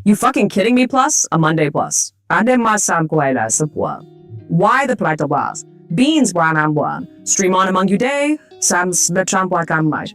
You fucking kidding me plus? A Monday plus. Ande masam kuela sapwa. Why the plato was? Beans one on one. Stream on among you day. Sam's the champ like I'm right.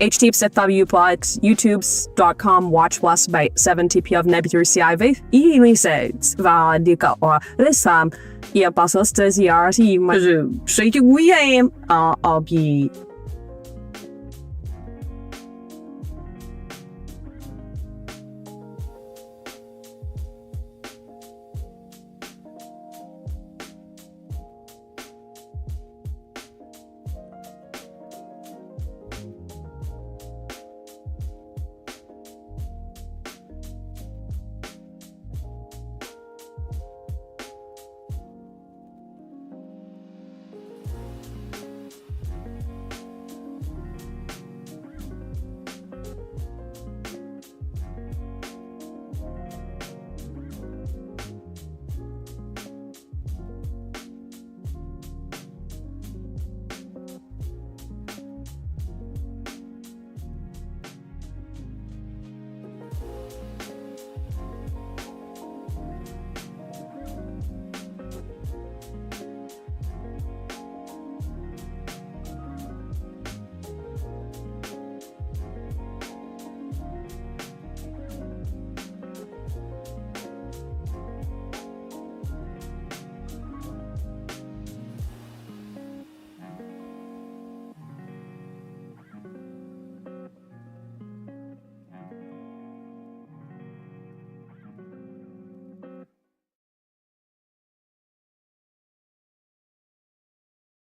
HTTP youtubes.com watch plus by 70p of Nebutur CIV. Ilisets va dika or resam ia pasostes yarsi maju straight to we I'll be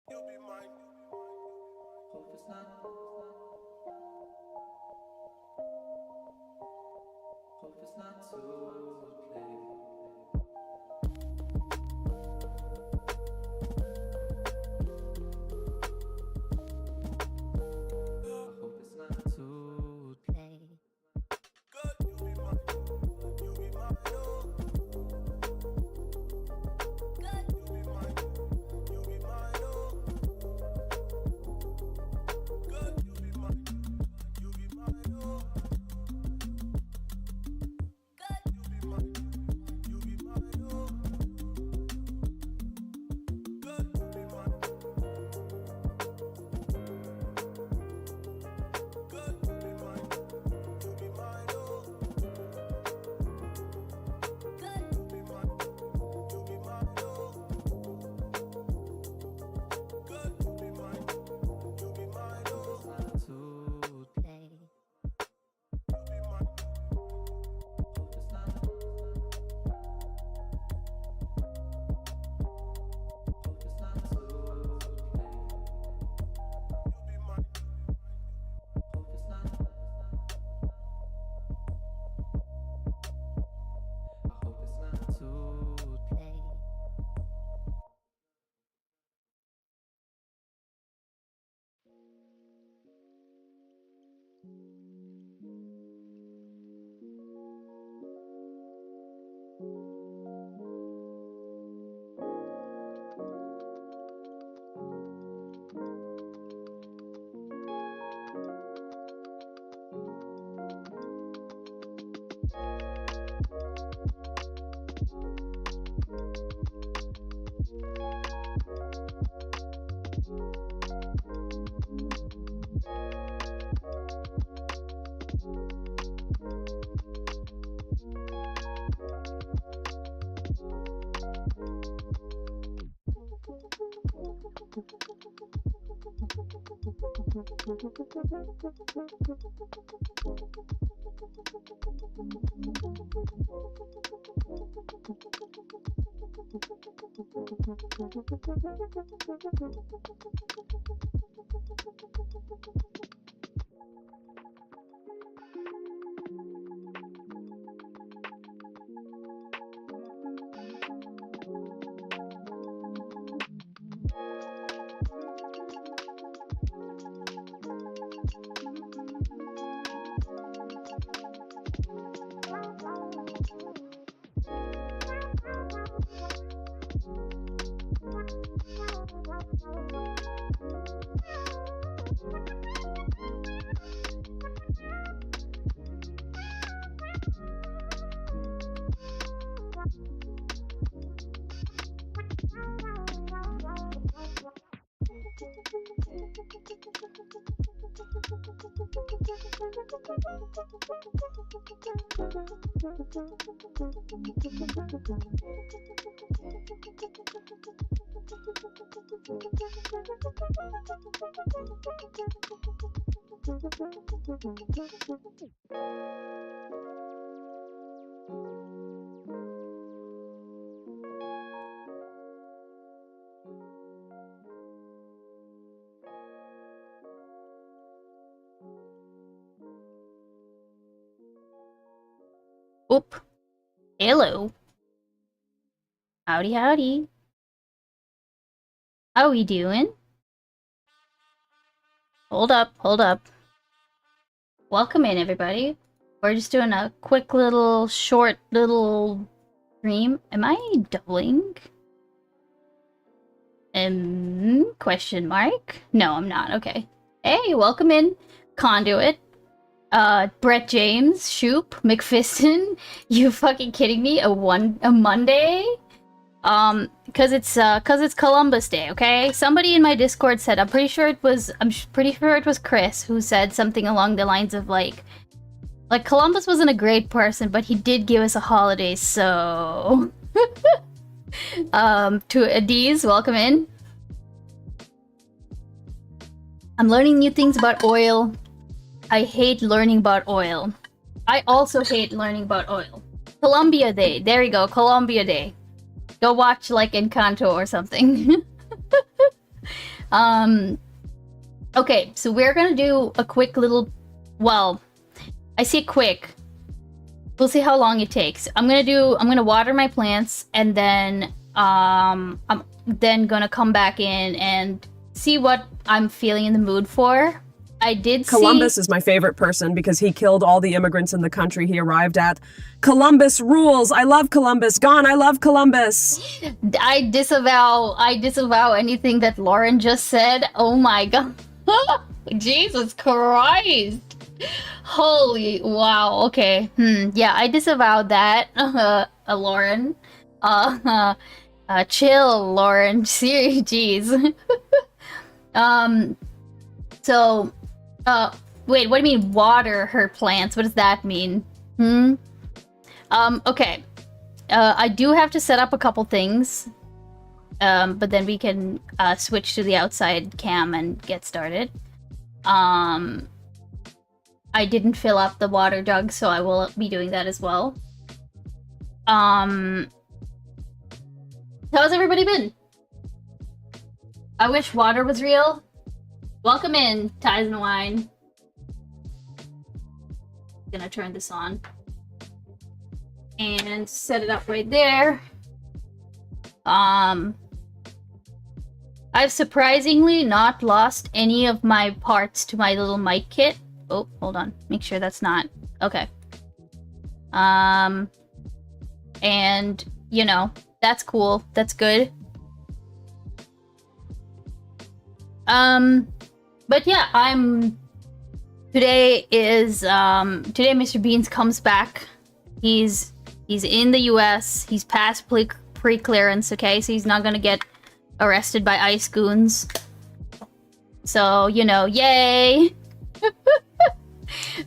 You'll be mine. Hope it's not. Hope it's not too late. I hope it's not too late. Good, you'll be mine. You'll be mine. Oop. Hello. Howdy, howdy. How we doing? Hold up, hold up. Welcome in, everybody. We're just doing a quick little, short little stream. Am I doubling? Question mark? No, I'm not. Okay. Hey, welcome in, Conduit. Brett James, Shoop, McFiston. You fucking kidding me? A Monday? Cause it's Columbus Day, okay? Somebody in my Discord said, I'm pretty sure it was Chris who said something along the lines of like Columbus wasn't a great person, but he did give us a holiday, so to Adiz, welcome in. I'm learning new things about oil. I hate learning about oil. I also hate learning about oil. Columbia Day. There you go. Columbia Day. Go watch like Encanto or something. Okay, so we're gonna do a quick little... Well, I say quick. We'll see how long it takes. I'm gonna water my plants, and then I'm then gonna come back in and see what I'm feeling in the mood for. I did Columbus is my favorite person because he killed all the immigrants in the country he arrived at. Columbus rules. I love Columbus. Gone. I love Columbus. I disavow anything that Lauren just said. Oh my god. Jesus Christ. Holy wow. Okay. Yeah, I disavowed that. Lauren. Chill, Lauren. Seriously, jeez. So wait, what do you mean water her plants? What does that mean? Okay. I do have to set up a couple things. But then we can switch to the outside cam and get started. I didn't fill up the water jug, so I will be doing that as well. How's everybody been? I wish water was real. Welcome in, Ties and Wine. Gonna turn this on. And set it up right there. I've surprisingly not lost any of my parts to my little mic kit. Oh, hold on. Make sure that's not... Okay. And, you know, that's cool. That's good. But yeah, today Mr. Beans comes back. He's in the US. He's past pre-clearance, okay? So he's not gonna get arrested by ICE goons. So, you know, yay!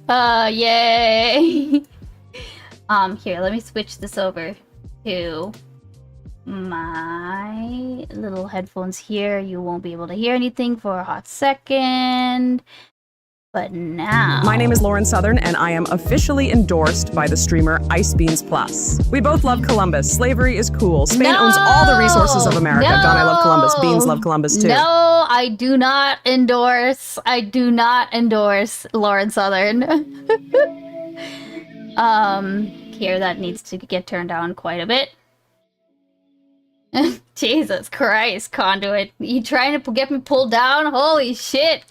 Yay! Here, let me switch this over to my little headphones here. You won't be able to hear anything for a hot second. But now... My name is Lauren Southern, and I am officially endorsed by the streamer Ice Beans Plus. We both love Columbus. Slavery is cool. Spain owns all the resources of America. No! Don, I love Columbus. Beans love Columbus too. No, I do not endorse. I do not endorse Lauren Southern. Here, that needs to get turned down quite a bit. Jesus Christ, Conduit. You trying to get me pulled down? Holy shit.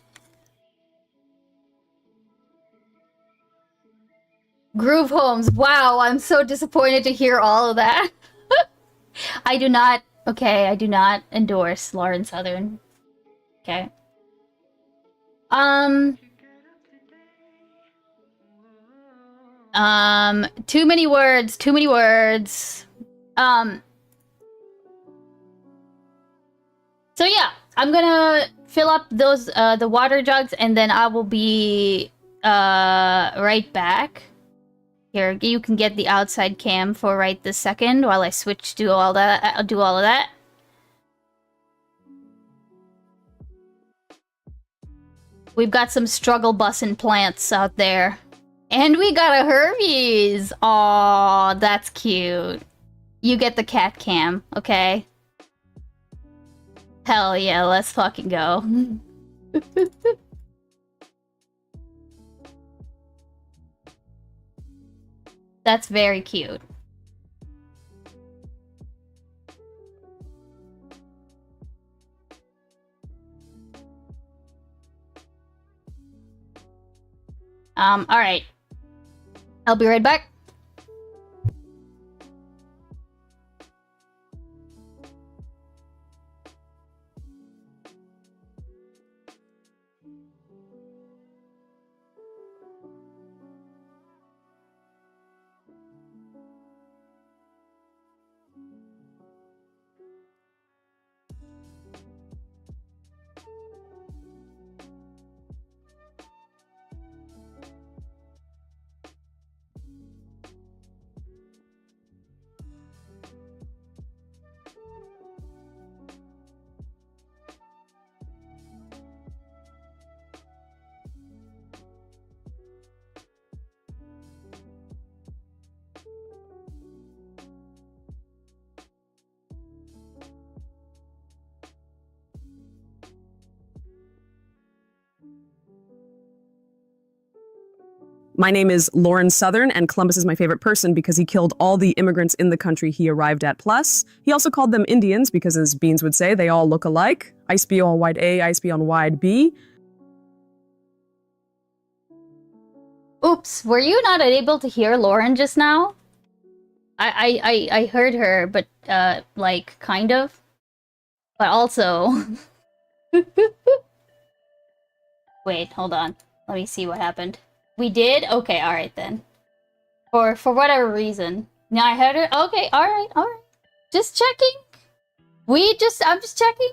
Groove Homes. Wow, I'm so disappointed to hear all of that. I do not endorse Lauren Southern. Okay. Too many words. So yeah, I'm gonna fill up those, the water jugs, and then I will be, right back. Here, you can get the outside cam for right this second while I switch to all that. I'll do all of that. We've got some struggle bussin' plants out there. And we got a Hermes! Aw, that's cute. You get the cat cam, okay? Hell yeah, let's fucking go. That's very cute. Alright. I'll be right back. My name is Lauren Southern, and Columbus is my favorite person because he killed all the immigrants in the country he arrived at. Plus, he also called them Indians because, as Beans would say, they all look alike. Ice B on wide A, Ice B on wide B. Oops, were you not able to hear Lauren just now? I heard her, but, like, kind of. But also... Wait, hold on. Let me see what happened. We did? Okay, alright then. For whatever reason. Now I heard it. Okay, alright. Just checking. I'm just checking.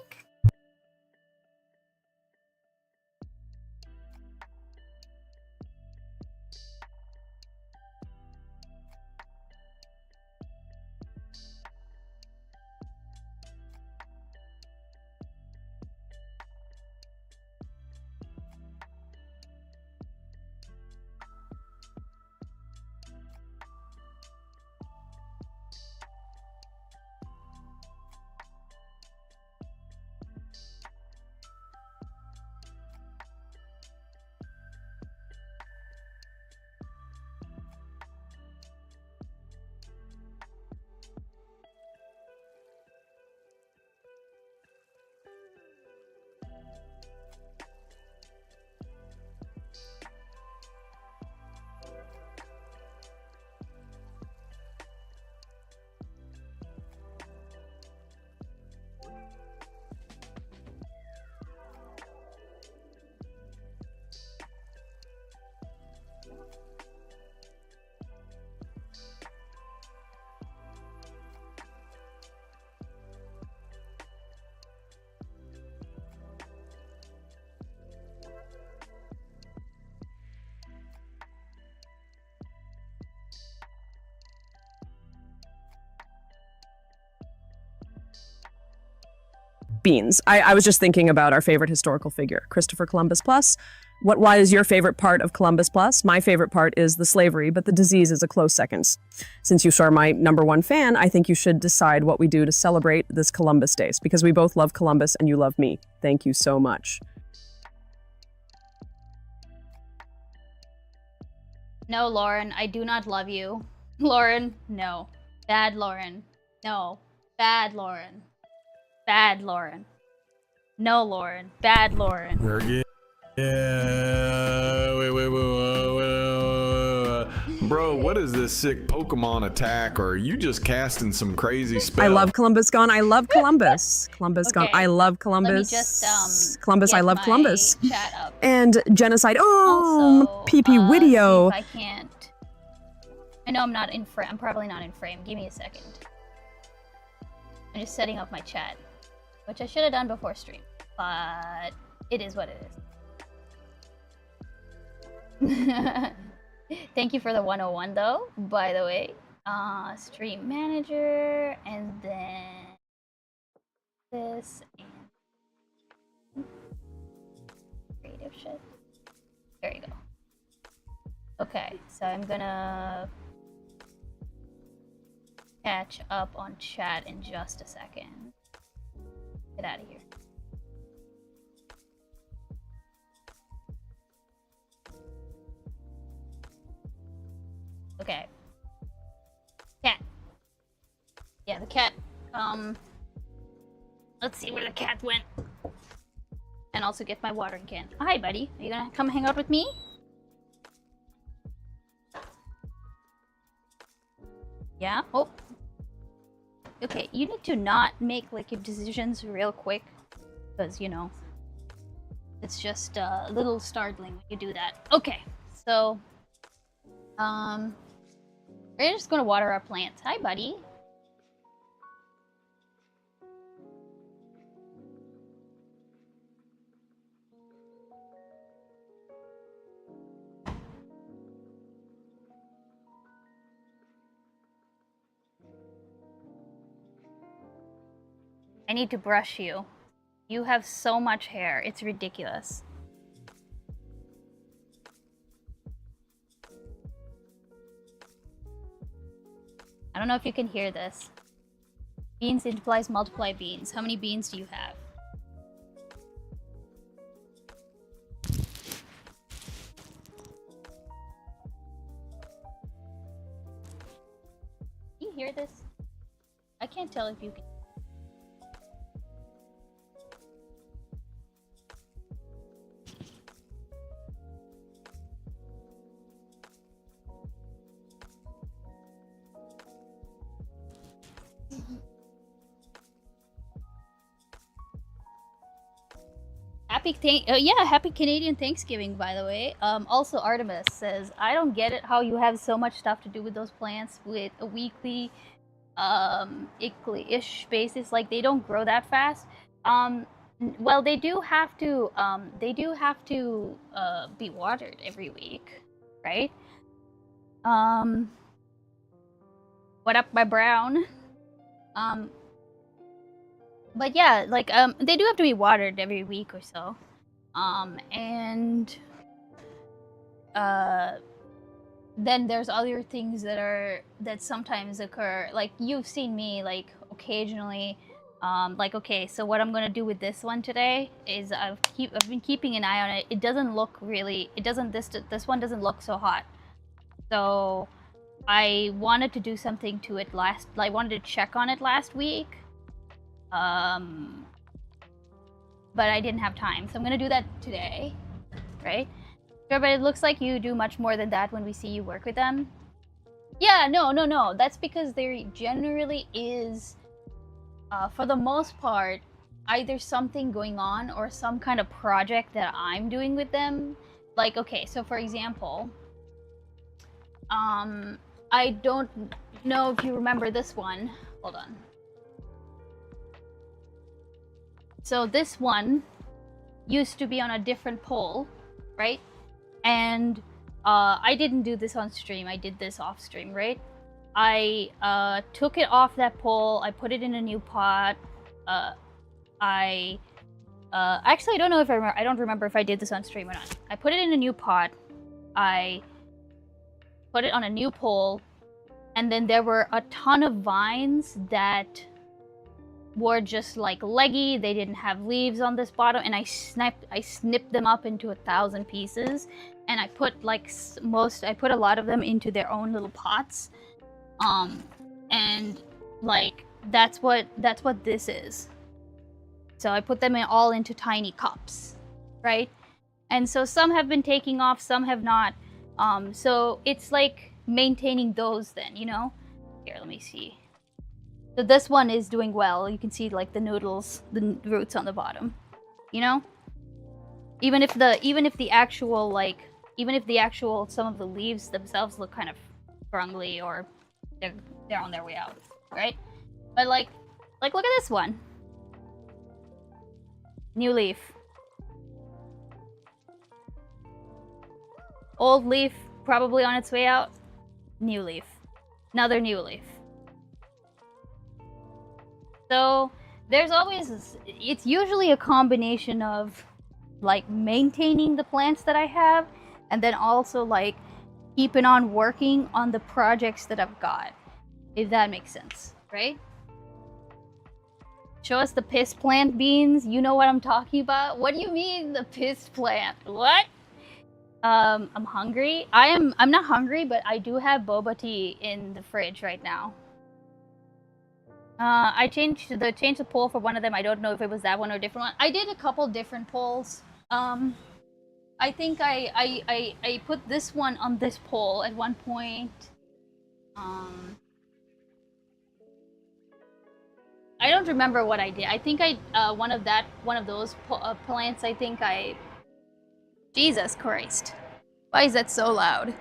beans. I was just thinking about our favorite historical figure, Christopher Columbus Plus. Why is your favorite part of Columbus Plus? My favorite part is the slavery, but the disease is a close second. Since you are my #1 fan, I think you should decide what we do to celebrate this Columbus Days, because we both love Columbus and you love me. Thank you so much. No, Lauren, I do not love you. Lauren, no. Bad Lauren. No. Bad Lauren. Bad Lauren. No, Lauren. Bad Lauren. Yeah, wait. Bro, what is this sick Pokemon attack? Or are you just casting some crazy spell? I love Columbus Gone. I love Columbus. Columbus Gone. Okay. I love Columbus. Let me just, Columbus, I get love my Columbus. Chat up. And genocide. Oh, Also, PP Video. see if I can't. I know I'm not in frame. I'm probably not in frame. Give me a second. I'm just setting up my chat, which I should have done before stream, but it is what it is. Thank you for the 101 though, by the way. Stream manager, and then this and creative shit. There you go. Okay, so I'm gonna catch up on chat in just a second. Get out of here. Okay. Cat. Yeah, the cat. Let's see where the cat went. And also get my watering can. Hi, buddy. Are you gonna come hang out with me? Yeah? Oh. Okay, you need to not make like your decisions real quick. Because, you know, it's just a little startling when you do that. Okay, so we're just gonna water our plants. Hi, buddy. I need to brush you. You have so much hair. It's ridiculous. I don't know if you can hear this. Beans implies multiply beans. How many beans do you have? Do you hear this? I can't tell if you can. Happy Canadian Thanksgiving, by the way. Also, Artemis says, I don't get it how you have so much stuff to do with those plants with a weekly, ish basis. Like, they don't grow that fast. Well, they do have to, be watered every week, right? What up, my brown? But yeah, like, they do have to be watered every week or so. Then there's other things that sometimes occur. Like, you've seen me, like, occasionally, like, okay, so what I'm gonna do with this one today is I've been keeping an eye on it. It doesn't look really, this one doesn't look so hot. So I wanted to do something to it I wanted to check on it last week. But I didn't have time, so I'm gonna do that today, right? Sure, but it looks like you do much more than that when we see you work with them. Yeah, no. That's because there generally is, for the most part, either something going on or some kind of project that I'm doing with them. Like, okay, so for example, I don't know if you remember this one. Hold on. So this one used to be on a different pole, right? And I didn't do this on stream. I did this off stream, right? I took it off that pole. I put it in a new pot. Actually, I don't know if I don't remember if I did this on stream or not. I put it in a new pot. I put it on a new pole, and then there were a ton of vines that were just like leggy. They didn't have leaves on this bottom, and I snipped them up into 1,000 pieces, and I put like I put a lot of them into their own little pots, and like that's what this is. So I put them all into tiny cups, right? And so some have been taking off, some have not. So it's like maintaining those then, you know? Here, let me see. So this one is doing well. You can see like the noodles, the roots on the bottom, you know? Even if the actual some of the leaves themselves look kind of scrungly or they're on their way out, right? But like look at this one. New leaf. Old leaf, probably on its way out. New leaf. Another new leaf. So, there's always... It's usually a combination of, like, maintaining the plants that I have, and then also, like, keeping on working on the projects that I've got. If that makes sense, right? Show us the piss plant beans. You know what I'm talking about. What do you mean the piss plant? What? I'm hungry. I'm not hungry, but I do have boba tea in the fridge right now. I changed the poll for one of them. I don't know if it was that one or a different one. I did a couple different polls. I think I put this one on this poll at one point. I don't remember what I did. I think one of those plants. I think I. Jesus Christ! Why is that so loud?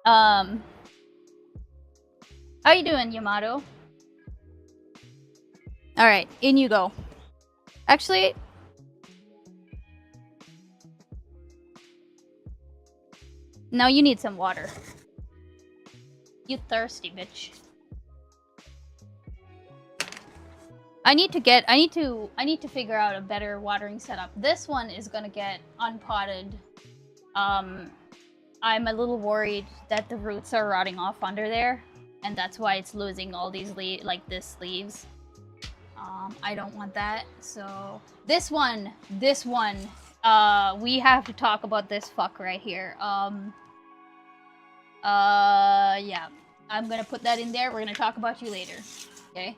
How you doing, Yamato? All right, in you go. Actually. No, you need some water. You thirsty bitch. I need to figure out a better watering setup. This one is gonna get unpotted. I'm a little worried that the roots are rotting off under there, and that's why it's losing all these leaves. I don't want that. So this one, we have to talk about this fuck right here. Yeah, I'm gonna put that in there. We're gonna talk about you later, okay?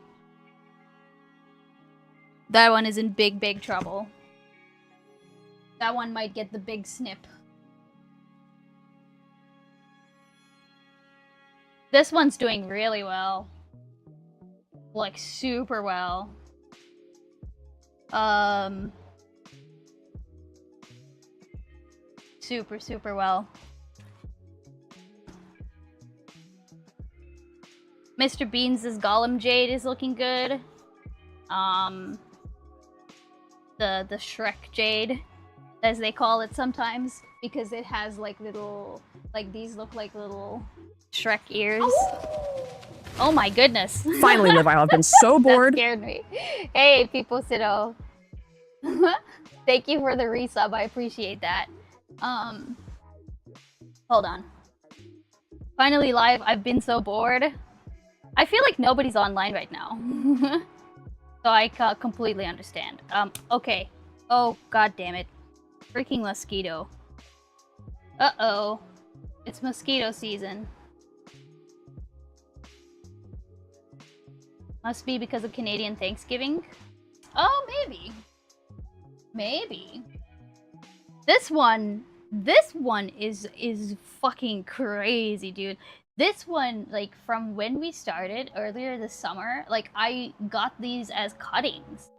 That one is in big trouble. That one might get the big snip. This one's doing really well. Like, super well. Super well. Mr. Beans' Golem Jade is looking good. The Shrek Jade, as they call it sometimes, because it has like little, like these look like little Shrek ears. Oh my goodness. Finally, Liv, I've been so bored. That scared me. Hey, people, Sido. Thank you for the resub, I appreciate that. Hold on. Finally live, I've been so bored. I feel like nobody's online right now. So I completely understand. Okay. Oh, god damn it. Freaking mosquito. Uh-oh. It's mosquito season. Must be because of Canadian Thanksgiving? Oh, maybe. Maybe. This one is fucking crazy, dude. This one, like, from when we started earlier this summer, like, I got these as cuttings.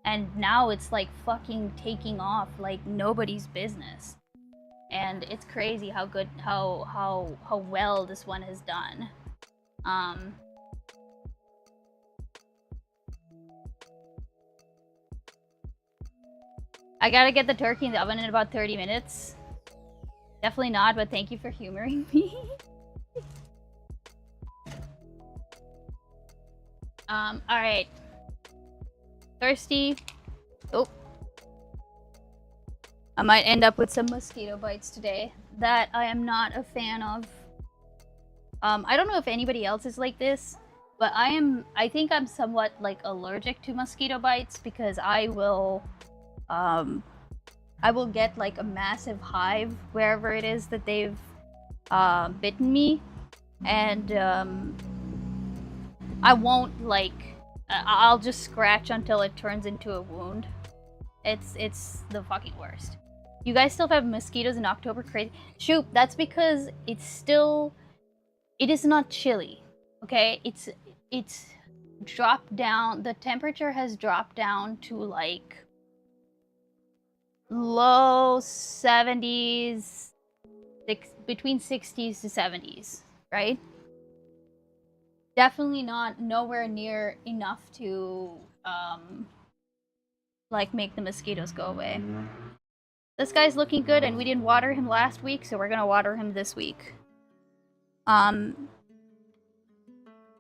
And now it's, like, fucking taking off like nobody's business. And it's crazy how good, how well this one has done. I gotta get the turkey in the oven in about 30 minutes. Definitely not, but thank you for humoring me. Alright. Thirsty. Oh. I might end up with some mosquito bites today that I am not a fan of. I don't know if anybody else is like this, but I think I'm somewhat like allergic to mosquito bites because I will get like a massive hive wherever it is that they've bitten me, and I won't like I'll just scratch until it turns into a wound. It's the fucking worst. You guys still have mosquitoes in October? Crazy. Shoot, that's because it is not chilly. Okay? It's dropped down. The temperature has dropped down to like low 70s, between 60s to 70s, right? Definitely not nowhere near enough to like make the mosquitoes go away. This guy's looking good, and we didn't water him last week, so we're gonna water him this week.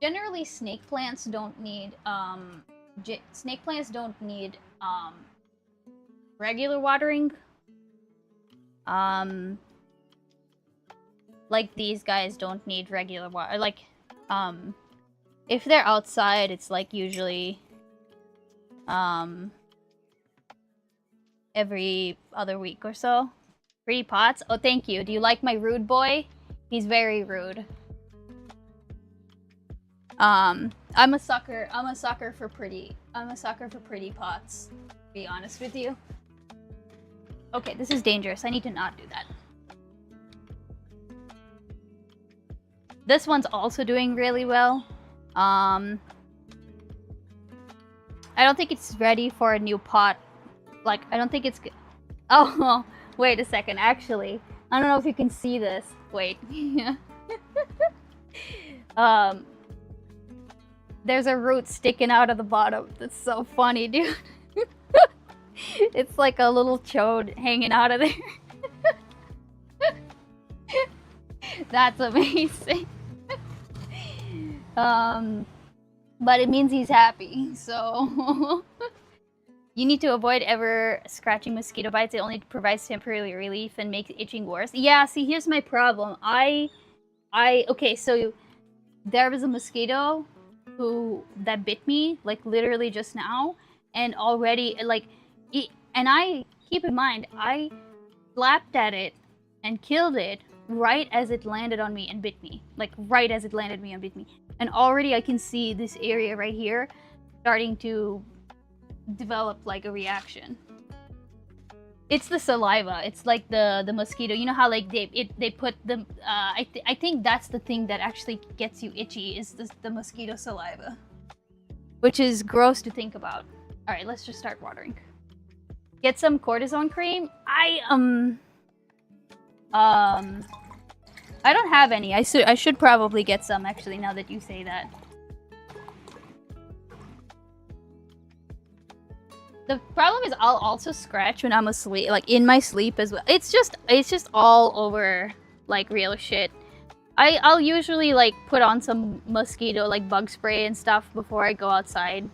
Generally, snake plants don't need regular watering. Like these guys don't need regular water. Like, if they're outside, it's like usually every other week or so. Pretty pots. Oh, thank you. Do you like my rude boy? He's very rude. I'm a sucker for pretty pots, to be honest with you. Okay, this is dangerous. I need to not do that. This one's also doing really well. I don't think it's ready for a new pot. Like, I don't think it's good. Oh, wait a second. Actually, I don't know if you can see this. Wait. There's a root sticking out of the bottom. That's so funny, dude. It's like a little chode hanging out of there. That's amazing. But it means he's happy, so... You need to avoid ever scratching mosquito bites. It only provides temporary relief and makes itching worse. Yeah, see, here's my problem. Okay, so there was a mosquito that bit me, like, literally just now, and already, like, and I, keep in mind, I slapped at it and killed it right as it landed on me and bit me. Like, right as it landed me and bit me. And already I can see this area right here starting to develop like a reaction. It's the saliva. It's like the mosquito. You know how like they put the I think that's the thing that actually gets you itchy is the mosquito saliva, which is gross to think about. All right, let's just start watering. Get some cortisone cream. I don't have any. I should probably get some actually now that you say that. The problem is I'll also scratch when I'm asleep, like in my sleep as well. It's just all over like real shit. I'll usually like put on some mosquito like bug spray and stuff before I go outside.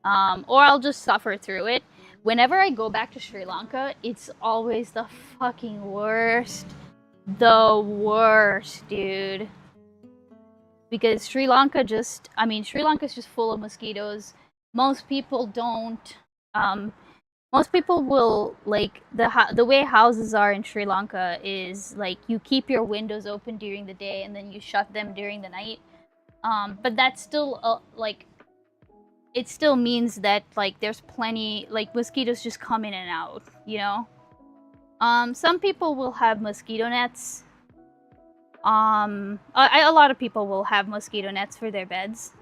Or I'll just suffer through it. Whenever I go back to Sri Lanka, it's always the fucking worst. The worst, dude. Because Sri Lanka is just full of mosquitoes. Most people don't. Most people will, like, the way houses are in Sri Lanka is, like, you keep your windows open during the day and then you shut them during the night. But that's still, like, it still means that, like, there's plenty, like, mosquitoes just come in and out, you know? Some people will have mosquito nets. A lot of people will have mosquito nets for their beds.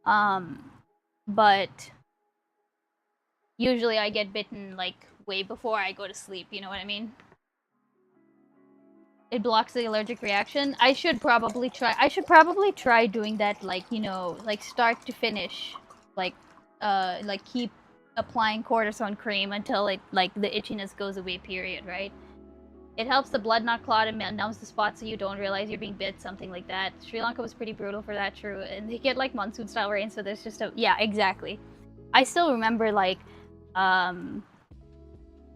But usually I get bitten, like, way before I go to sleep, you know what I mean? It blocks the allergic reaction. I should probably try doing that, like, you know, like, start to finish. Like, keep applying cortisone cream until it, like, the itchiness goes away, period, right? It helps the blood not clot and numbs the spot so you don't realize you're being bit, something like that. Sri Lanka was pretty brutal for that, true. And they get, like, monsoon-style rain, so there's just a... Yeah, exactly. I still remember like, oh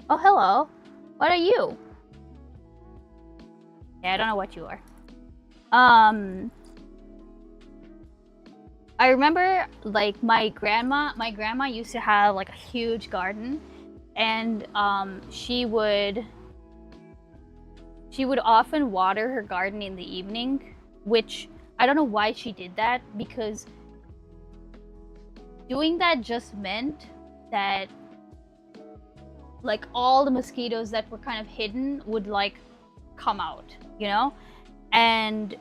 hello, what are you? Yeah, I don't know what you are. I remember like my grandma used to have like a huge garden, and she would often water her garden in the evening, which I don't know why she did that, because doing that just meant that like all the mosquitoes that were kind of hidden would like come out, you know? And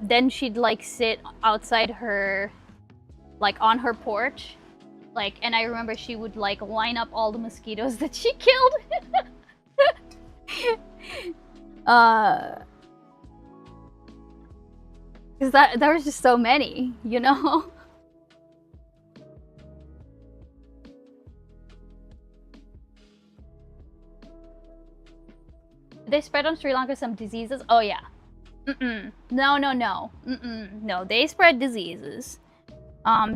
then she'd like sit outside her, like on her porch, like, and I remember she would like line up all the mosquitoes that she killed. Because there was just so many, you know? They spread on Sri Lanka some diseases? Oh yeah. No. No, they spread diseases.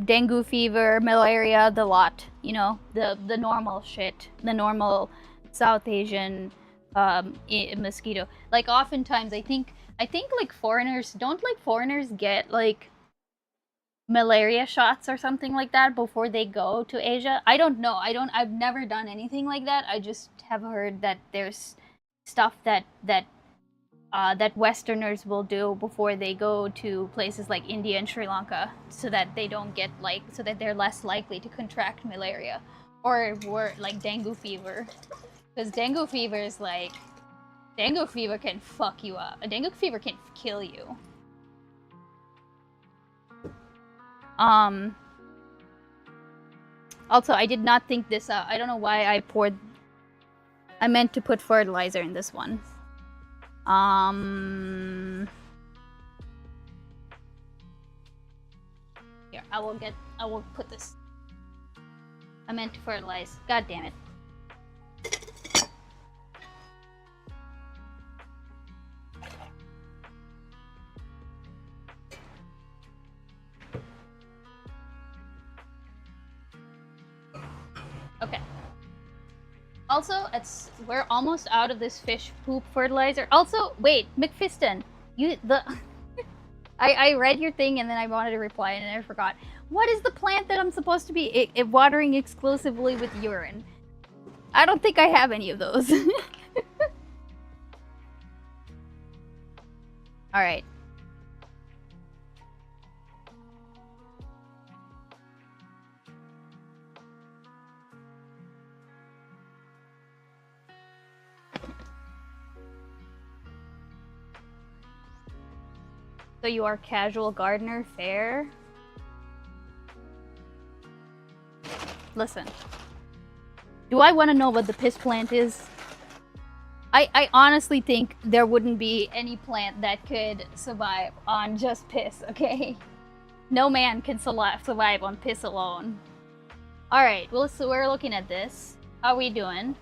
Dengue fever, malaria, the lot. You know, the normal shit. The normal South Asian mosquito. Like oftentimes, I think like foreigners get like malaria shots or something like that before they go to Asia. I don't know. I've never done anything like that. I just have heard that there's stuff that Westerners will do before they go to places like India and Sri Lanka, so that they don't get like, so that they're less likely to contract malaria or like dengue fever, because dengue fever is like, dengue fever can fuck you up. A dengue fever can kill you. Also, I did not think this out. I don't know why I meant to put fertilizer in this one. Here, I will put this. I meant to fertilize. God damn it. Okay. Also, we're almost out of this fish poop fertilizer. Also, wait, McFiston, I read your thing and then I wanted to reply and I forgot. What is the plant that I'm supposed to be watering exclusively with urine? I don't think I have any of those. All right. So you are casual gardener, fair? Listen. Do I want to know what the piss plant is? I honestly think there wouldn't be any plant that could survive on just piss, okay? No man can survive on piss alone. Alright, well, so we're looking at this. How we doing?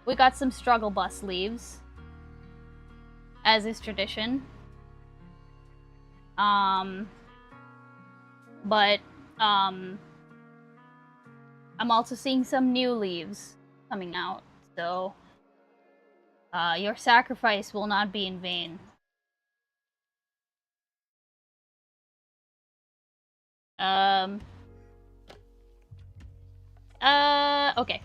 We got some struggle bus leaves, as is tradition. But I'm also seeing some new leaves coming out, so your sacrifice will not be in vain. Okay.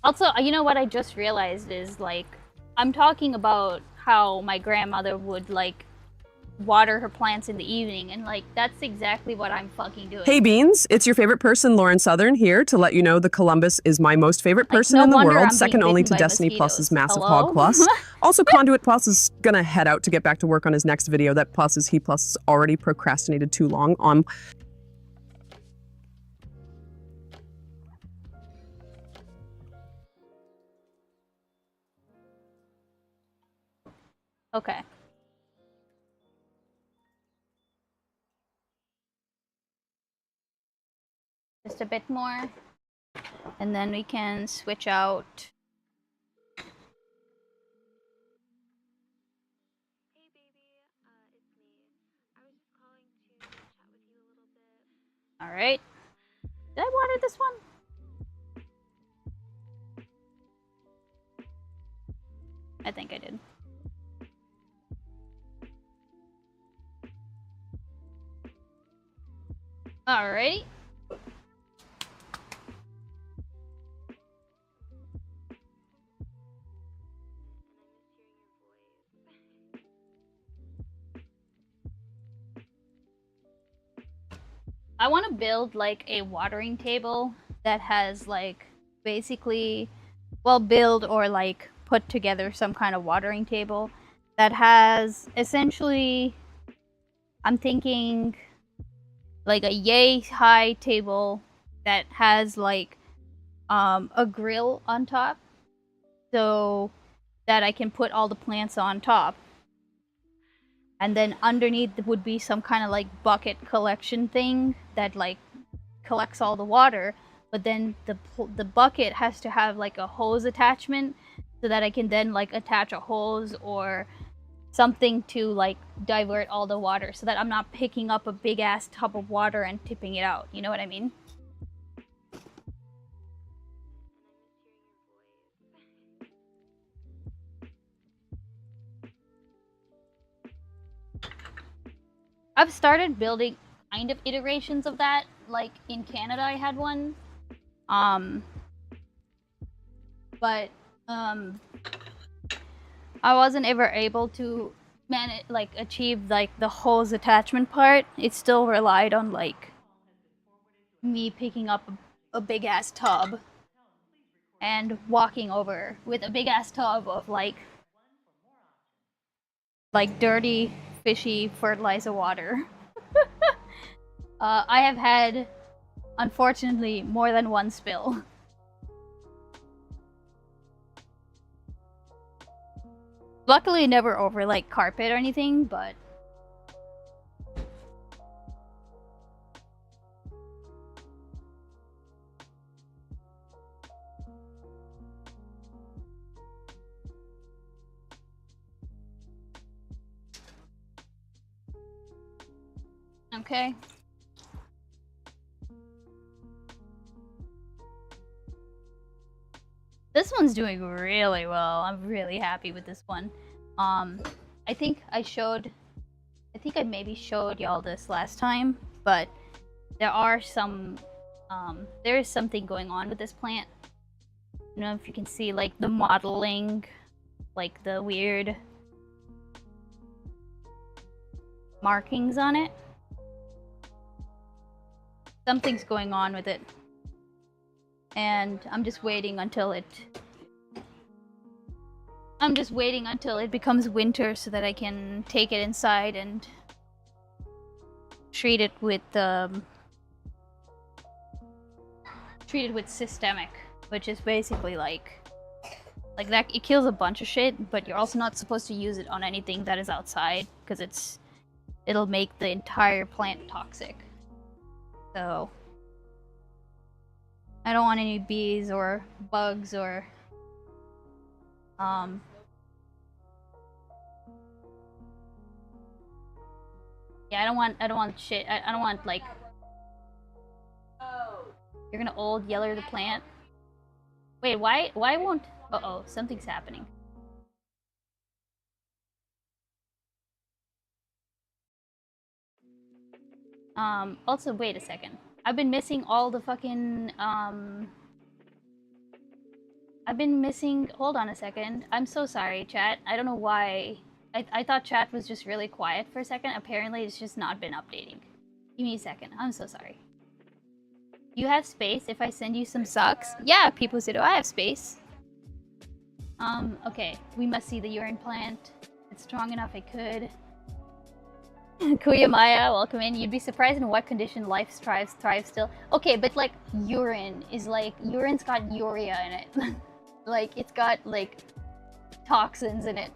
Also, you know what I just realized is, like, I'm talking about how my grandmother would, like, water her plants in the evening, and, like, that's exactly what I'm fucking doing. Hey Beans, it's your favorite person, Lauren Southern, here to let you know the Columbus is my most favorite person no in the wonder world, I'm second being only bitten to by Destiny mosquitoes. Plus's Massive Hello? Hog Plus. Also, Conduit Plus is gonna head out to get back to work on his next video that he plus already procrastinated too long on. Okay. Just a bit more. And then we can switch out. Hey baby, it's me. I was just calling to chat with you a little bit. Alright. Did I water this one? I think I did. Alright. I want to build like a watering table that has like basically, well, build or like put together some kind of watering table that has essentially, I'm thinking like a yay high table that has like a grill on top so that I can put all the plants on top. And then underneath would be some kind of like bucket collection thing that like collects all the water, but then the bucket has to have like a hose attachment so that I can then like attach a hose or something to like divert all the water so that I'm not picking up a big ass tub of water and tipping it out. You know what I mean? I've started building kind of iterations of that. Like in Canada, I had one. But I wasn't ever able to manage, like, achieve like the hose attachment part. It still relied on like me picking up a big ass tub and walking over with a big ass tub of like dirty, fishy fertilizer water. I have had, unfortunately, more than one spill. Luckily, never over like carpet or anything, but okay. This one's doing really well. I'm really happy with this one. I think I maybe showed y'all this last time, but there are some, there is something going on with this plant. I don't know if you can see like the modeling, like the weird markings on it. Something's going on with it. And I'm just waiting until it becomes winter so that I can take it inside and treat it with systemic, which is basically like that. It kills a bunch of shit, but you're also not supposed to use it on anything that is outside because it'll make the entire plant toxic. So I don't want any bees or bugs or yeah, I don't want shit. I don't want like, you're gonna old yeller the plant. Wait, why won't, uh-oh, something's happening. Also, wait a second. I've been missing all the fucking, hold on a second. I'm so sorry, chat. I don't know why. I thought chat was just really quiet for a second. Apparently, it's just not been updating. Give me a second. I'm so sorry. You have space if I send you some socks? Yeah, people said, oh, I have space. Okay. We must see the urine plant. It's strong enough I could. Kuya Maya, welcome in. You'd be surprised in what condition life thrives still. Okay, but like urine is like, urine's got urea in it. Like it's got like toxins in it.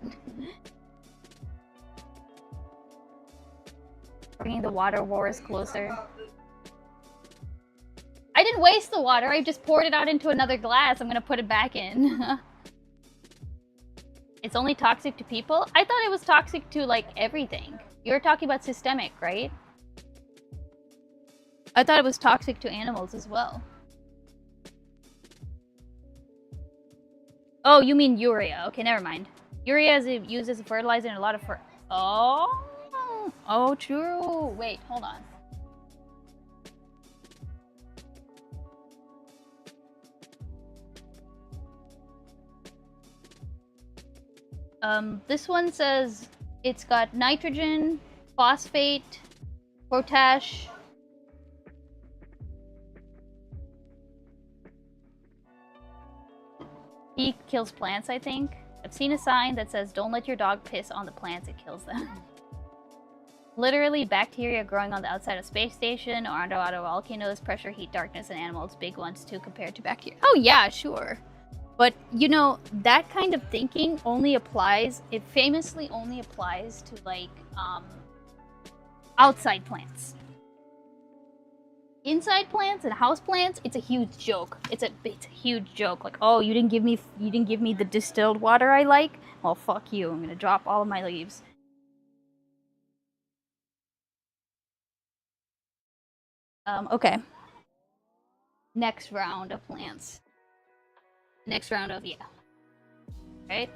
Bringing the water wars closer. I didn't waste the water, I just poured it out into another glass. I'm gonna put it back in. It's only toxic to people? I thought it was toxic to, like, everything. You're talking about systemic, right? I thought it was toxic to animals as well. Oh, you mean urea. Okay, never mind. Urea is used as a fertilizer in a lot of Oh, true. Wait, hold on. This one says it's got nitrogen, phosphate, potash. He kills plants, I think. I've seen a sign that says, don't let your dog piss on the plants, it kills them. Literally, bacteria growing on the outside of space station or underwater volcanoes, pressure, heat, darkness, and animals, big ones too, compared to bacteria. Oh yeah, sure. But, you know, that kind of thinking only applies, it famously only applies to, like, outside plants. Inside plants and house plants, it's a huge joke. It's a huge joke. Like, oh, you didn't give me the distilled water I like? Well, fuck you. I'm gonna drop all of my leaves. Okay. Next round of plants. Next round of, yeah. Right?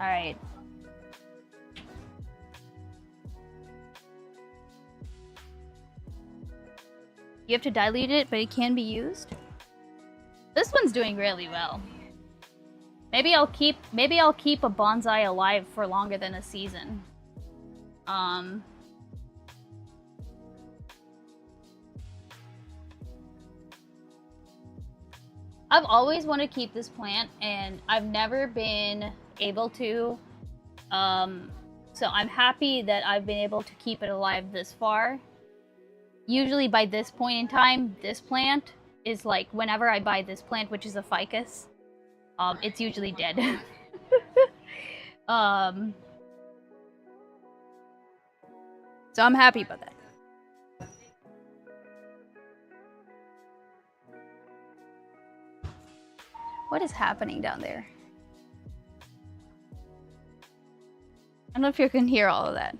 Alright. You have to dilute it, but it can be used. This one's doing really well. Maybe I'll keep a bonsai alive for longer than a season. I've always wanted to keep this plant, and I've never been able to. So I'm happy that I've been able to keep it alive this far. Usually by this point in time, this plant is like, whenever I buy this plant, which is a ficus, it's usually dead. So I'm happy about that. What is happening down there? I don't know if you can hear all of that.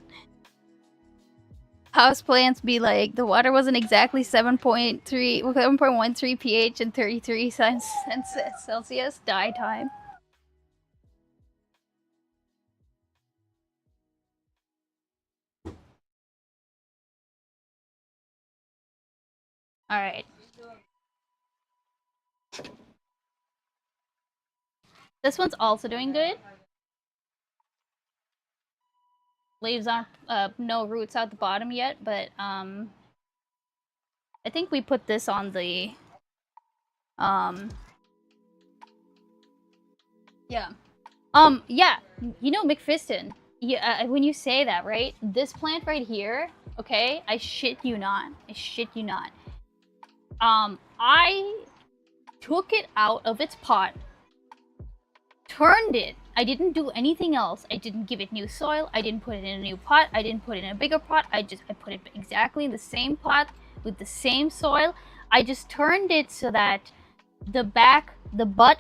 Houseplants be like, the water wasn't exactly 7.13 pH and 33 Celsius. Die time. Alright. This one's also doing good. Leaves aren't, no roots out the bottom yet, but, I think we put this on the, yeah. Yeah, you know, McFiston, yeah, when you say that, right? This plant right here, okay? I shit you not. I took it out of its pot, turned it. I didn't do anything else. I didn't give it new soil. I didn't put it in a new pot. I didn't put it in a bigger pot. I put it exactly in the same pot with the same soil. I just turned it so that the butt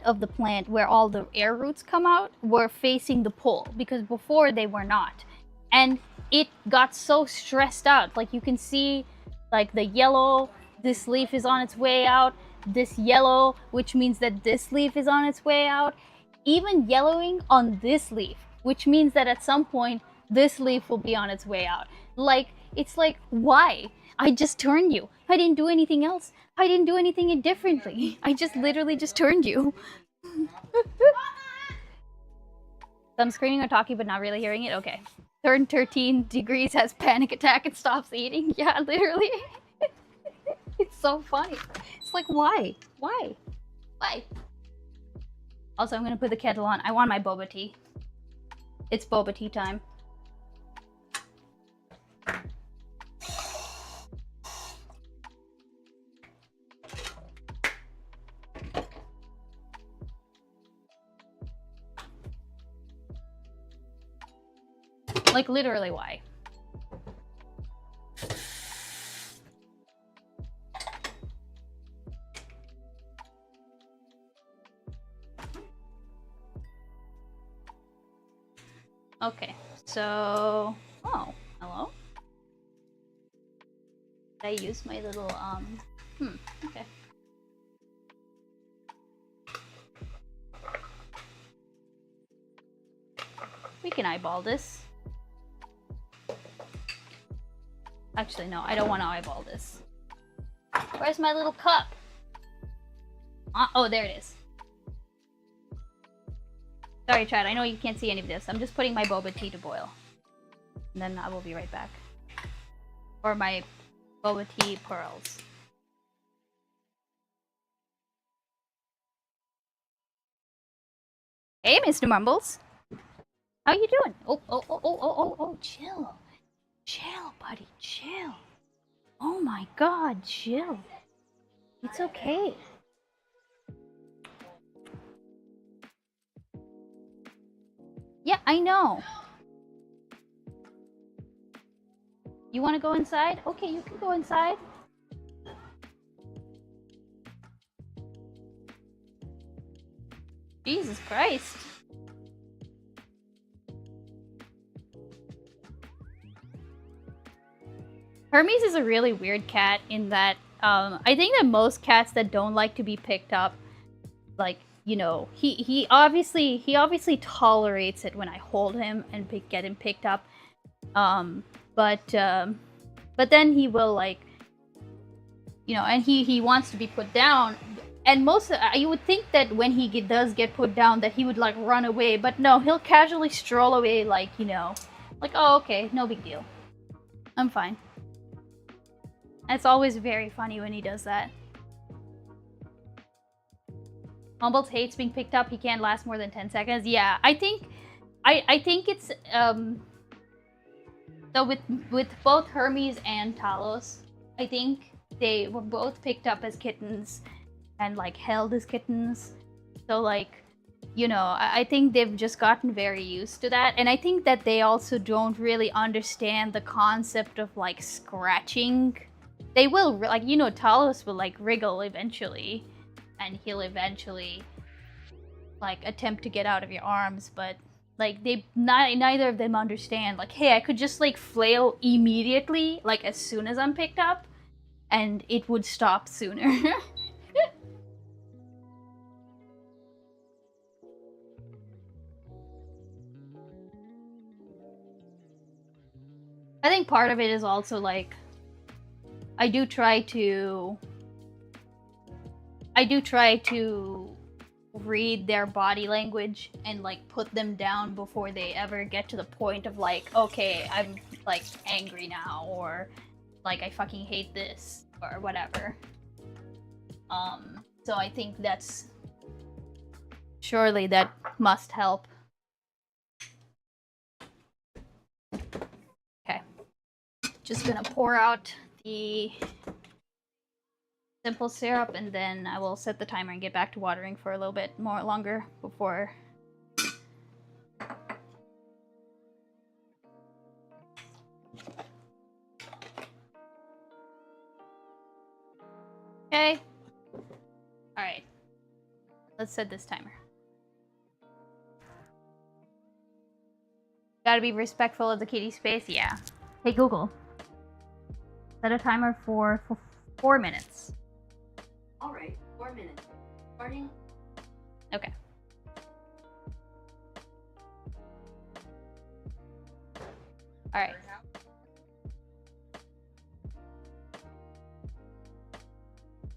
of the plant, where all the air roots come out, were facing the pole, because before they were not. And it got so stressed out. Like, you can see, like, the yellow, this leaf is on its way out, this yellow, which means that this leaf is on its way out, even yellowing on this leaf, which means that at some point this leaf will be on its way out. Like, it's like, why? I just turned you. I didn't do anything else. I didn't do anything differently. I just literally just turned you. I'm screaming or talking but not really hearing it? Okay. Turn 13 degrees, has panic attack and stops eating. Yeah, literally. It's so funny. It's like, why? Why? Why? Also, I'm gonna put the kettle on. I want my boba tea. It's boba tea time. Like, literally, why? Okay, so... Oh, hello? Did I use my little, okay. We can eyeball this. Actually, no, I don't want to eyeball this. Where's my little cup? Oh, there it is. Sorry, Chad, I know you can't see any of this. I'm just putting my boba tea to boil. And then I will be right back. Or my boba tea pearls. Hey, Mr. Mumbles. How you doing? Oh, chill. Chill, buddy, chill. Oh my god, chill. It's okay. Yeah, I know. You want to go inside? Okay, you can go inside. Jesus Christ. Hermes is a really weird cat in that I think that most cats that don't like to be picked up, like, you know, he obviously tolerates it when I hold him and get him picked up. But then he will, like, you know, and he wants to be put down. And you would think that when he does get put down that he would, like, run away, but no, he'll casually stroll away, like, you know, like, oh, okay, no big deal. I'm fine. It's always very funny when he does that. Mumbles hates being picked up. He can't last more than 10 seconds. Yeah, I think it's so with both Hermes and Talos, I think they were both picked up as kittens and, like, held as kittens. So, like, you know, I think they've just gotten very used to that. And I think that they also don't really understand the concept of, like, scratching. They will, like, you know, Talos will, like, wriggle eventually, and he'll eventually, like, attempt to get out of your arms, but, like, neither of them understand, like, hey, I could just, like, flail immediately, like, as soon as I'm picked up, and it would stop sooner. I think part of it is also, like, I do try to read their body language and, like, put them down before they ever get to the point of, like, okay, I'm, like, angry now, or, like, I fucking hate this, or whatever. So I think that's surely that must help. Okay, just gonna pour out the simple syrup, and then I will set the timer and get back to watering for a little bit longer before. Okay. Alright. Let's set this timer. Gotta be respectful of the kitty space, yeah. Hey Google. Set a timer for 4 minutes. Alright, 4 minutes. Starting. Okay. Alright.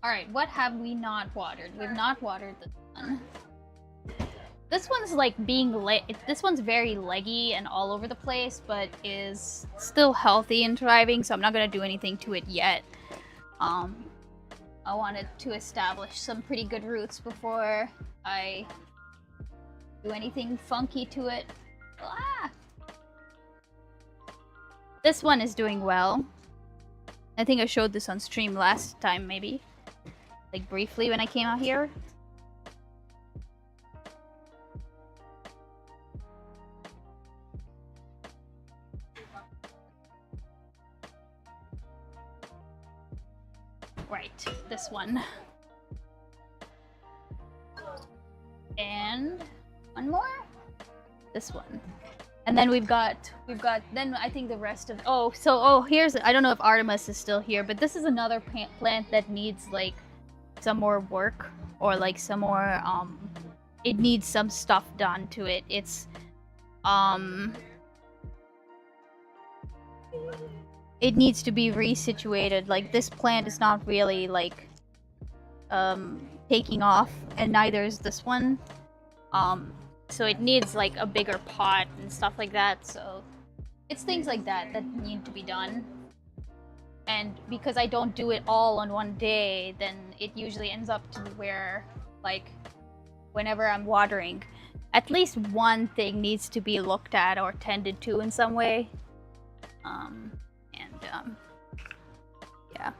Alright, what have we not watered? We've not watered this one. This one's like this one's very leggy and all over the place, but is still healthy and thriving, so I'm not gonna do anything to it yet. I wanted to establish some pretty good roots before I do anything funky to it. Ah! This one is doing well. I think I showed this on stream last time, maybe. Like, briefly when I came out here. right, this one. And one more? This one. And then we've got then I think the rest of here's, I don't know if Artemis is still here, but this is another plant that needs like some more work, or like some more it needs some stuff done to it. It's it needs to be resituated. Like, this plant is not really like taking off, and neither is this one. So it needs like a bigger pot and stuff like that. So it's things like that that need to be done. And because I don't do it all on one day, then it usually ends up to where, like, whenever I'm watering, at least one thing needs to be looked at or tended to in some way. Yeah.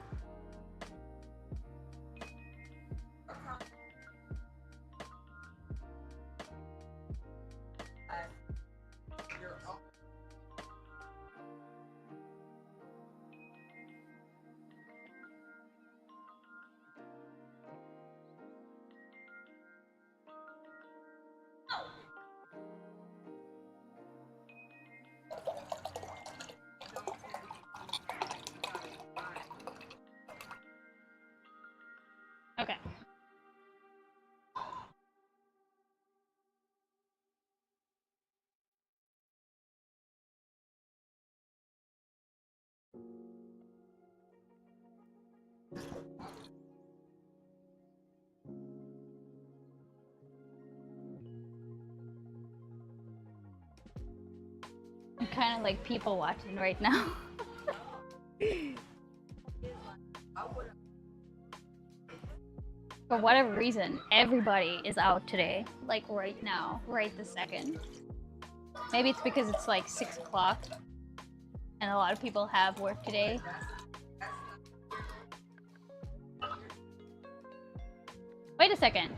Okay. I'm kind of like people watching right now. For whatever reason, everybody is out today. Like right now, right this second. Maybe it's because it's like 6 o'clock and a lot of people have work today. Wait a second.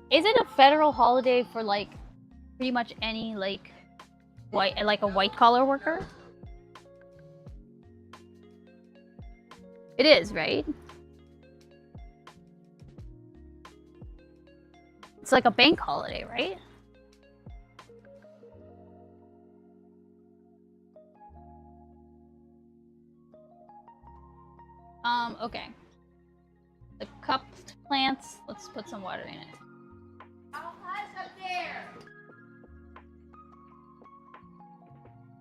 Is it a federal holiday for like pretty much any like a white collar worker? It is, right? It's like a bank holiday, right? Okay. The cupped plants, let's put some water in it.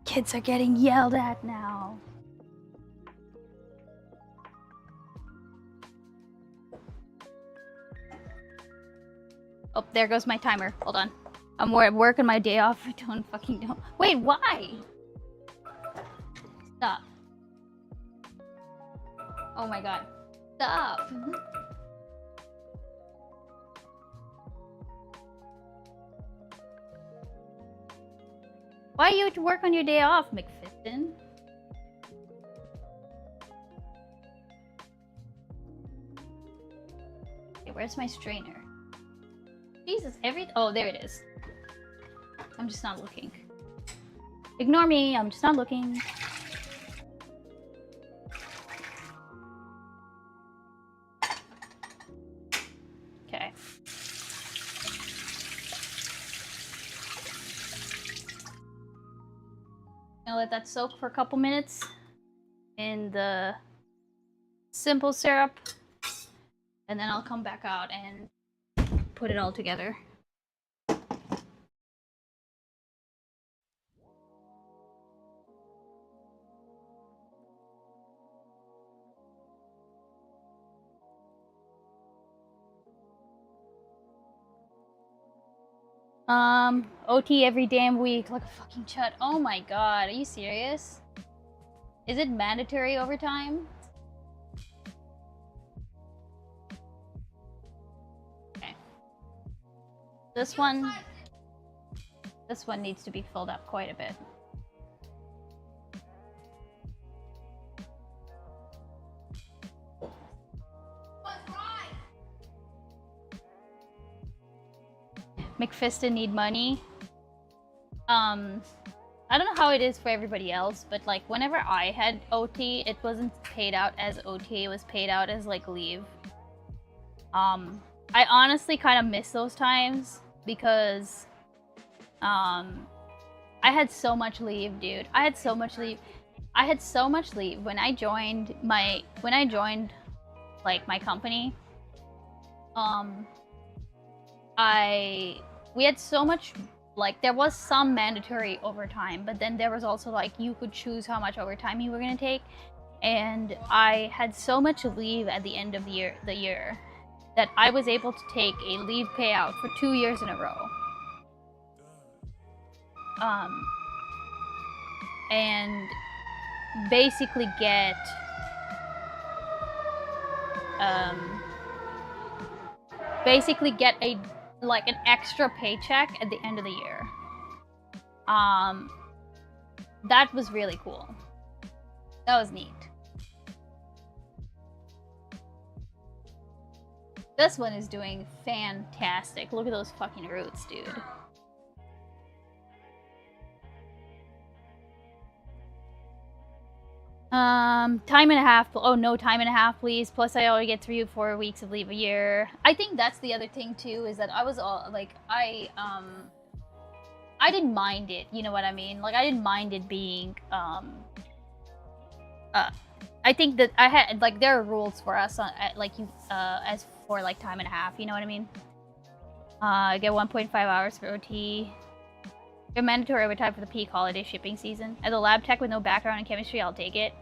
Kids are getting yelled at now. Oh, there goes my timer. Hold on. I'm working my day off. I don't fucking know. Wait, why? Stop. Oh my god. Stop. Why you to work on your day off, McFiston? Okay, where's my strainer? Jesus, oh, there it is. I'm just not looking. Ignore me, I'm just not looking. Okay. Gonna let that soak for a couple minutes in the simple syrup, and then I'll come back out and put it all together. OT every damn week, like a fucking chut. Oh my god, are you serious? Is it mandatory overtime? Okay. This one needs to be filled up quite a bit. McFiston need money. I I don't know how it is for everybody else, but like whenever I had OT, it wasn't paid out as OT, it was paid out as like leave. I honestly kind of miss those times because I had so much leave, dude. I had so much leave. I had so much leave when I joined like my company. We had so much, like there was some mandatory overtime, but then there was also like you could choose how much overtime you were gonna take, and I had so much leave at the end of the year that I was able to take a leave payout for 2 years in a row. And basically get a like an extra paycheck at the end of the year. That was really cool. That was neat. This one is doing fantastic. Look at those fucking roots, dude. Time and a half. Oh, no time and a half, please. Plus, I only get 3 or 4 weeks of leave a year. I think that's the other thing too, is that I was all like, I didn't mind it. You know what I mean? Like, I didn't mind it being, I think that I had, like, there are rules for us on, like, you, as for, like, time and a half. You know what I mean? I get 1.5 hours for OT. Get mandatory overtime for the peak holiday shipping season. As a lab tech with no background in chemistry, I'll take it.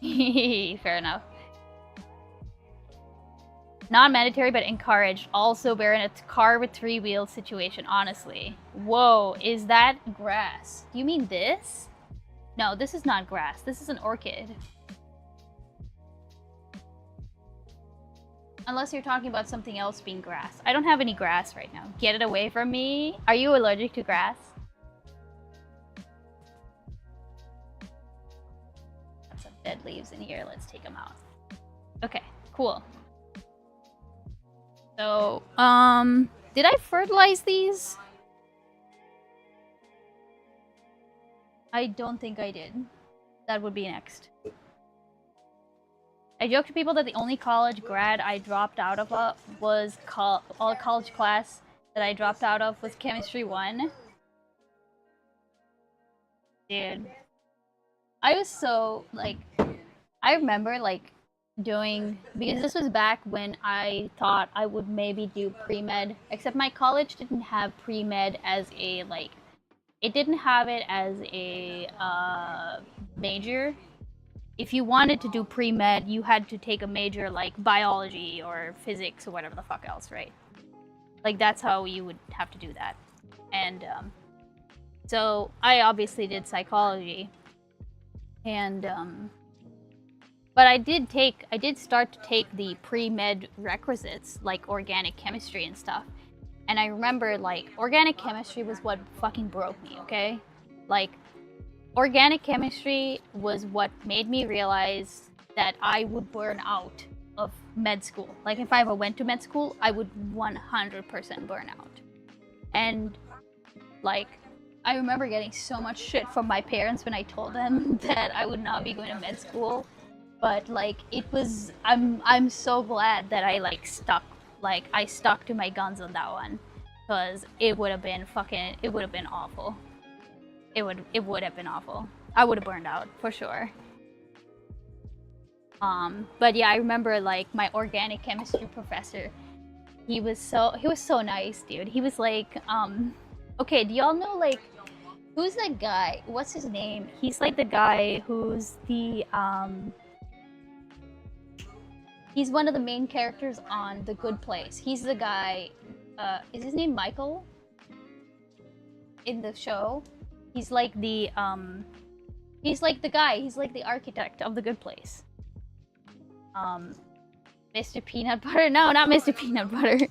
Fair enough. Non-mandatory but encouraged. Also bear in a car with 3 wheels situation, honestly. Whoa, is that grass? Do you mean this? No, this is not grass. This is an orchid. Unless you're talking about something else being grass. I don't have any grass right now. Get it away from me. Are you allergic to grass? Got some dead leaves in here. Let's take them out. Okay, cool. So, did I fertilize these? I don't think I did. That would be next. I joke to people that the only college grad I dropped out of was all college class that I dropped out of was Chemistry 1. Dude. I was so, like, I remember, like, because this was back when I thought I would maybe do pre-med, except my college didn't have pre-med as a, like, it didn't have it as a major. If you wanted to do pre-med, you had to take a major like biology or physics or whatever the fuck else, right? Like, that's how you would have to do that. And so I obviously did psychology, and but I did start to take the pre-med requisites, like organic chemistry and stuff. And I remember, like, organic chemistry was what fucking broke me, okay? Like, organic chemistry was what made me realize that I would burn out of med school. Like, if I ever went to med school, I would 100% burn out. And, like, I remember getting so much shit from my parents when I told them that I would not be going to med school. But, like, it was, I'm so glad that I, like, stuck to my guns on that one. Because it would have been awful. It would have been awful. I would have burned out for sure. But yeah, I remember, like, my organic chemistry professor. He was so nice, dude. He was like, okay, do y'all know, like, who's that guy? What's his name? He's like the guy who's the he's one of the main characters on The Good Place. He's the guy. Is his name Michael? In the show. He's like the guy, he's like the architect of The Good Place. Mr. Peanut Butter? No, not Mr. Peanut Butter.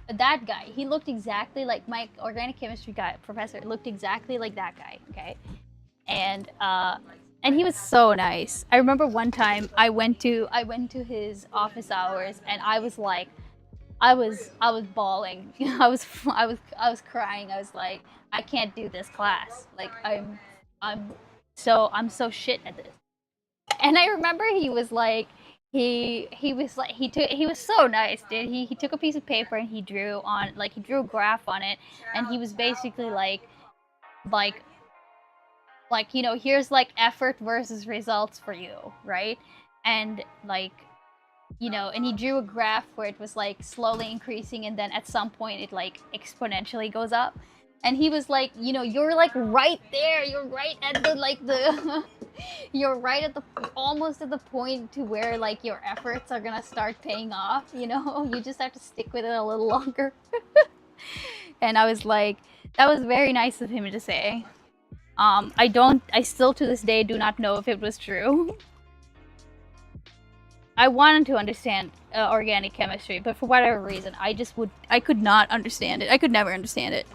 That guy, he looked exactly like my organic chemistry guy, professor, looked exactly like that guy, okay? And he was so nice. I remember one time I went to his office hours and I was like, I was bawling. I was crying. I was like, I can't do this class. Like I'm I'm so shit at this. And I remember he was like he was like he was so nice, dude. He took a piece of paper and he drew a graph on it, and he was basically like you know, here's like effort versus results for you, right? And like, you know, and he drew a graph where it was like slowly increasing, and then at some point it like exponentially goes up. And he was like, you know, you're like right there, you're right at the you're right at the almost at the point to where like your efforts are gonna start paying off, you know. You just have to stick with it a little longer. And I was like, that was very nice of him to say. I still to this day do not know if it was true. I wanted to understand organic chemistry, but for whatever reason, I could not understand it. I could never understand it.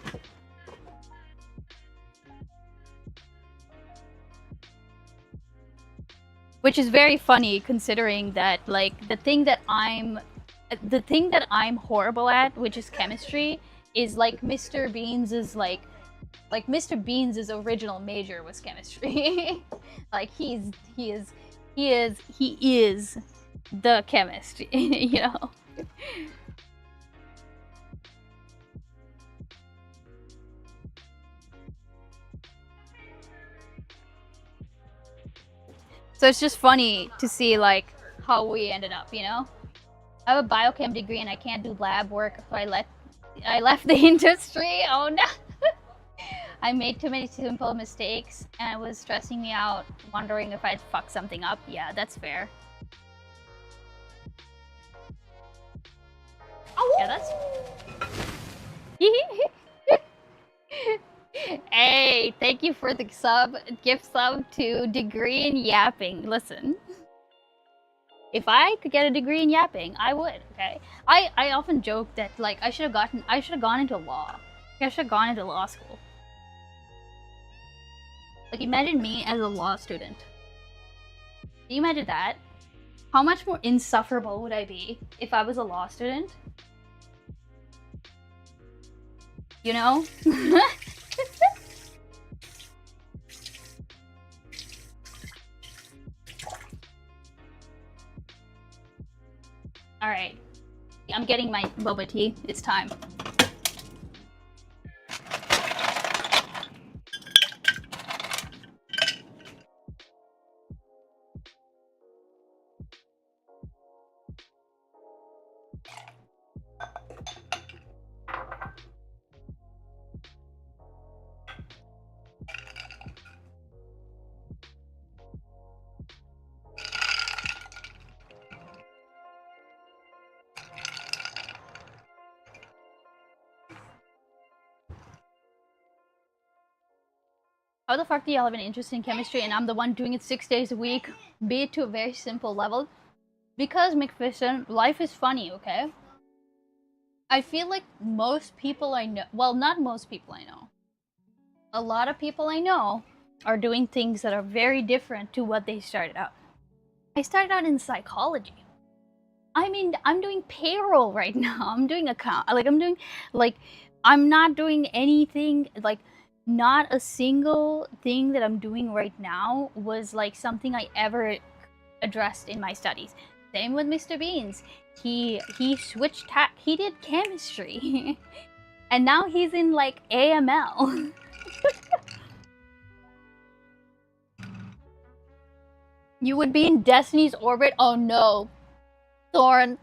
Which is very funny considering that, like, the thing that I'm horrible at, which is chemistry, is like Mr. Beans's Mr. Beans's original major was chemistry. Like he is the chemist, you know. So it's just funny to see like how we ended up, you know. I have a biochem degree and I can't do lab work, so I left the industry. Oh no. I made too many simple mistakes and it was stressing me out, wondering if I'd fuck something up. Yeah, that's fair. Yeah, that's. Hey, thank you for the gift sub to degree in yapping. Listen, if I could get a degree in yapping, I would. Okay, I often joke that like I should have gone into law. I should have gone into law school. Like, imagine me as a law student. Can you imagine that? How much more insufferable would I be if I was a law student? You know? Alright. I'm getting my boba tea. It's time. How the fuck do y'all have an interest in chemistry and I'm the one doing it 6 days a week, be it to a very simple level? Because, McPherson, life is funny, okay? I feel like most people I know, well, not most people I know, a lot of people I know are doing things that are very different to what they started out. I started out in psychology. I mean, I'm doing payroll right now. I'm doing I'm not doing anything, like, not a single thing that I'm doing right now was like something I ever addressed in my studies. Same with Mr. Beans. He switched tack. He did chemistry. And now he's in like AML. You would be in Destiny's orbit? Oh no. Thorn.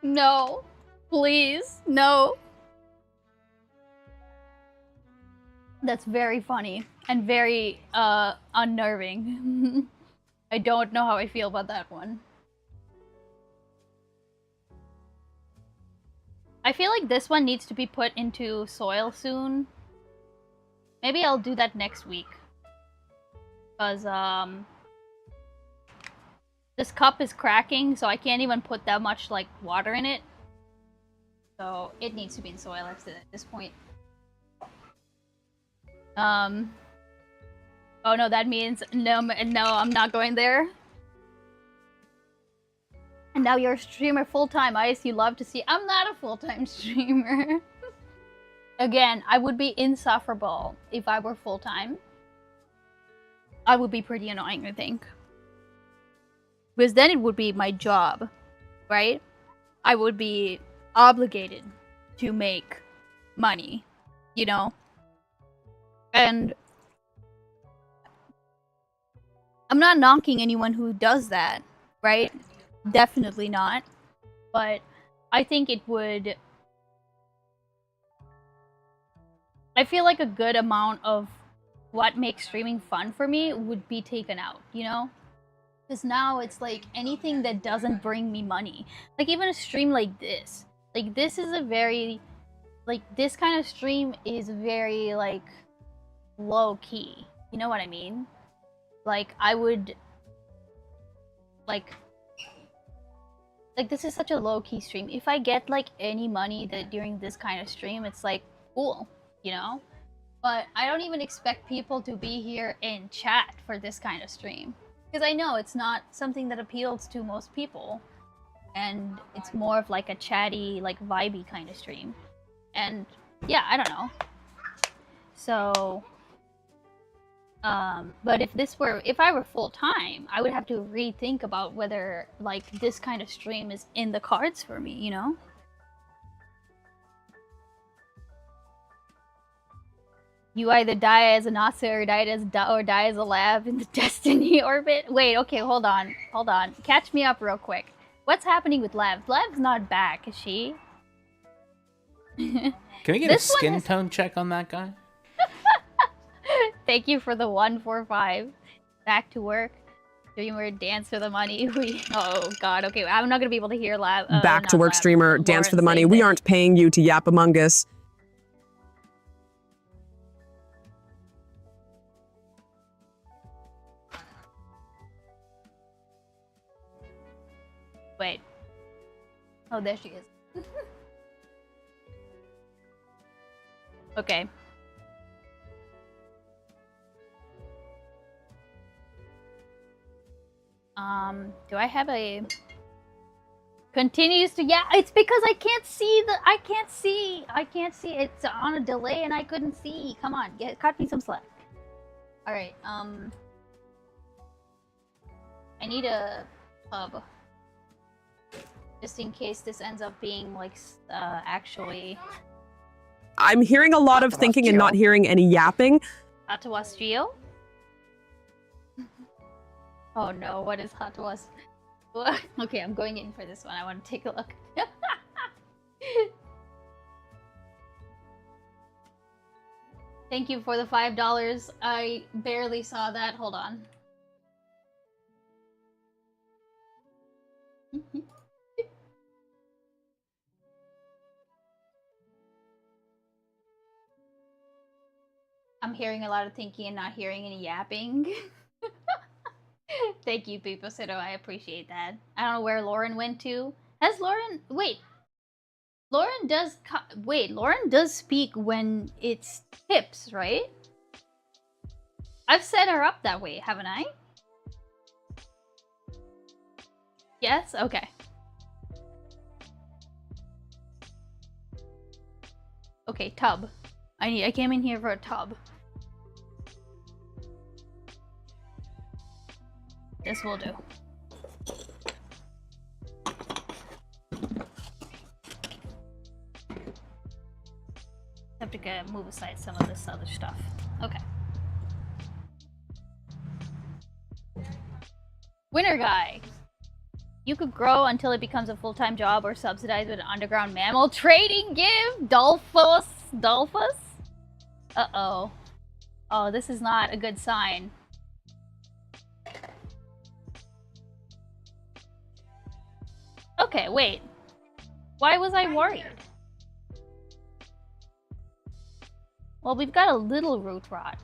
No. Please. No. That's very funny and very unnerving. I don't know how I feel about that one. I feel like this one needs to be put into soil soon. Maybe I'll do that next week. Because this cup is cracking, so I can't even put that much like water in it. So it needs to be in soil at this point. Oh no, that means no, I'm not going there. now you're a streamer full-time. Ice, you love to see. I'm not a full-time streamer. Again, I would be insufferable if I were full-time. I would be pretty annoying, I think. Because then it would be my job, right? I would be obligated to make money, you know? And I'm not knocking anyone who does that, right? Definitely not. But I think it would... I feel like a good amount of what makes streaming fun for me would be taken out, you know? Because now it's like anything that doesn't bring me money. Like even a stream like this. Like this is a very... Like this kind of stream is very like low key. You know what I mean? Like I would... Like this is such a low key stream. If I get like any money that during this kind of stream, it's like cool, you know? But I don't even expect people to be here in chat for this kind of stream. Because I know it's not something that appeals to most people. And it's more of like a chatty, like vibey kind of stream. And yeah, I don't know. So, but if I were full-time, I would have to rethink about whether like this kind of stream is in the cards for me, you know? You either die as a Nazi or die as a lab in the Destiny orbit. Wait, okay, hold on. Catch me up real quick. What's happening with Lab? Lab's not back, is she? Can we get a skin tone check on that guy? Thank you for the 145. Back to work. Streamer, dance for the money. Oh god, okay, I'm not gonna be able to hear Lab. Back to work Lab, streamer, dance for the money. saying We that. aren't paying you to yap among us. Wait. Oh, there she is. Okay. Do I have a... Continues to... Yeah, it's because I can't see the... I can't see. It's on a delay and I couldn't see. Come on, cut me some slack. Alright, I need a hub. Just in case this ends up being, like, actually... I'm hearing a lot of thinking and not hearing any yapping. Hatawas. Oh no, what is Hatawas? Okay, I'm going in for this one. I want to take a look. Thank you for the $5. I barely saw that. Hold on. I'm hearing a lot of thinking and not hearing any yapping. Thank you, Pipocito. I appreciate that. I don't know where Lauren went to. Has Lauren... Wait. Lauren does... Wait, Lauren does speak when it's tips, right? I've set her up that way, haven't I? Yes? Okay. Okay, tub. I came in here for a tub. This will do. Have to move aside some of this other stuff. Okay. Winter guy. You could grow until it becomes a full-time job or subsidized with an underground mammal trading give. Dolphus. Uh-oh. Oh, this is not a good sign. Okay, wait. Why was I worried? Well, we've got a little root rot.